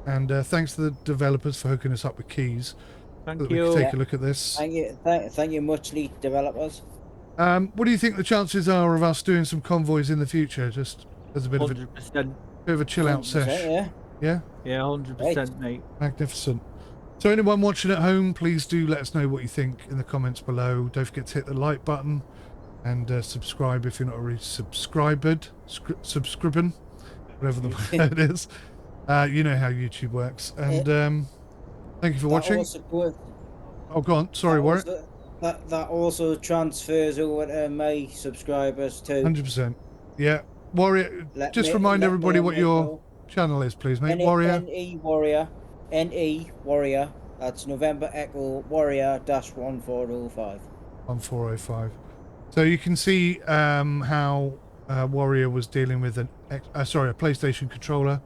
And thanks to the developers for hooking us up with keys so Thank that we you. can take Yeah. a look at this. Thank you, thank you muchly, developers. What do you think the chances are of us doing some convoys in the future? Just as a bit of a 100%. chill out 100%, sesh. yeah. Yeah. Yeah, 100%, mate. Magnificent. So anyone watching at home, please do let us know what you think in the comments below. Don't forget to hit the like button and subscribe if you're not already subscribed. Subscribing, whatever the word is. You know how YouTube works. And thank you for watching. Oh, go on. Sorry, Warwick. That also transfers over to my subscribers too. 100%. Yeah. Warrior, just remind everybody what your channel is, please, mate. Warrior. NE Warrior. NE Warrior. That's November Echo Warrior -1405. 1405. So you can see how Warrior was dealing with a PlayStation controller,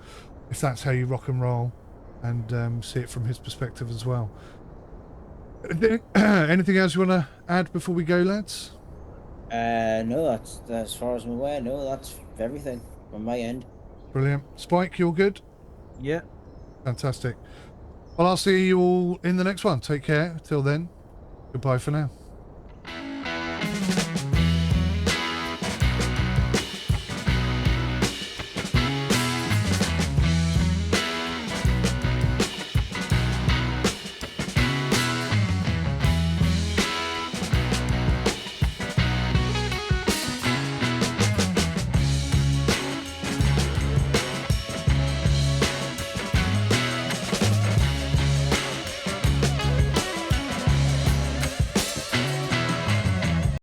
if that's how you rock and roll, and see it from his perspective as well. Anything else you want to add before we go, lads? No, that's as far as I'm aware. No, that's everything from my end. Brilliant. Spike, you're good? Yeah. Fantastic. Well, I'll see you all in the next one. Take care. Till then, goodbye for now.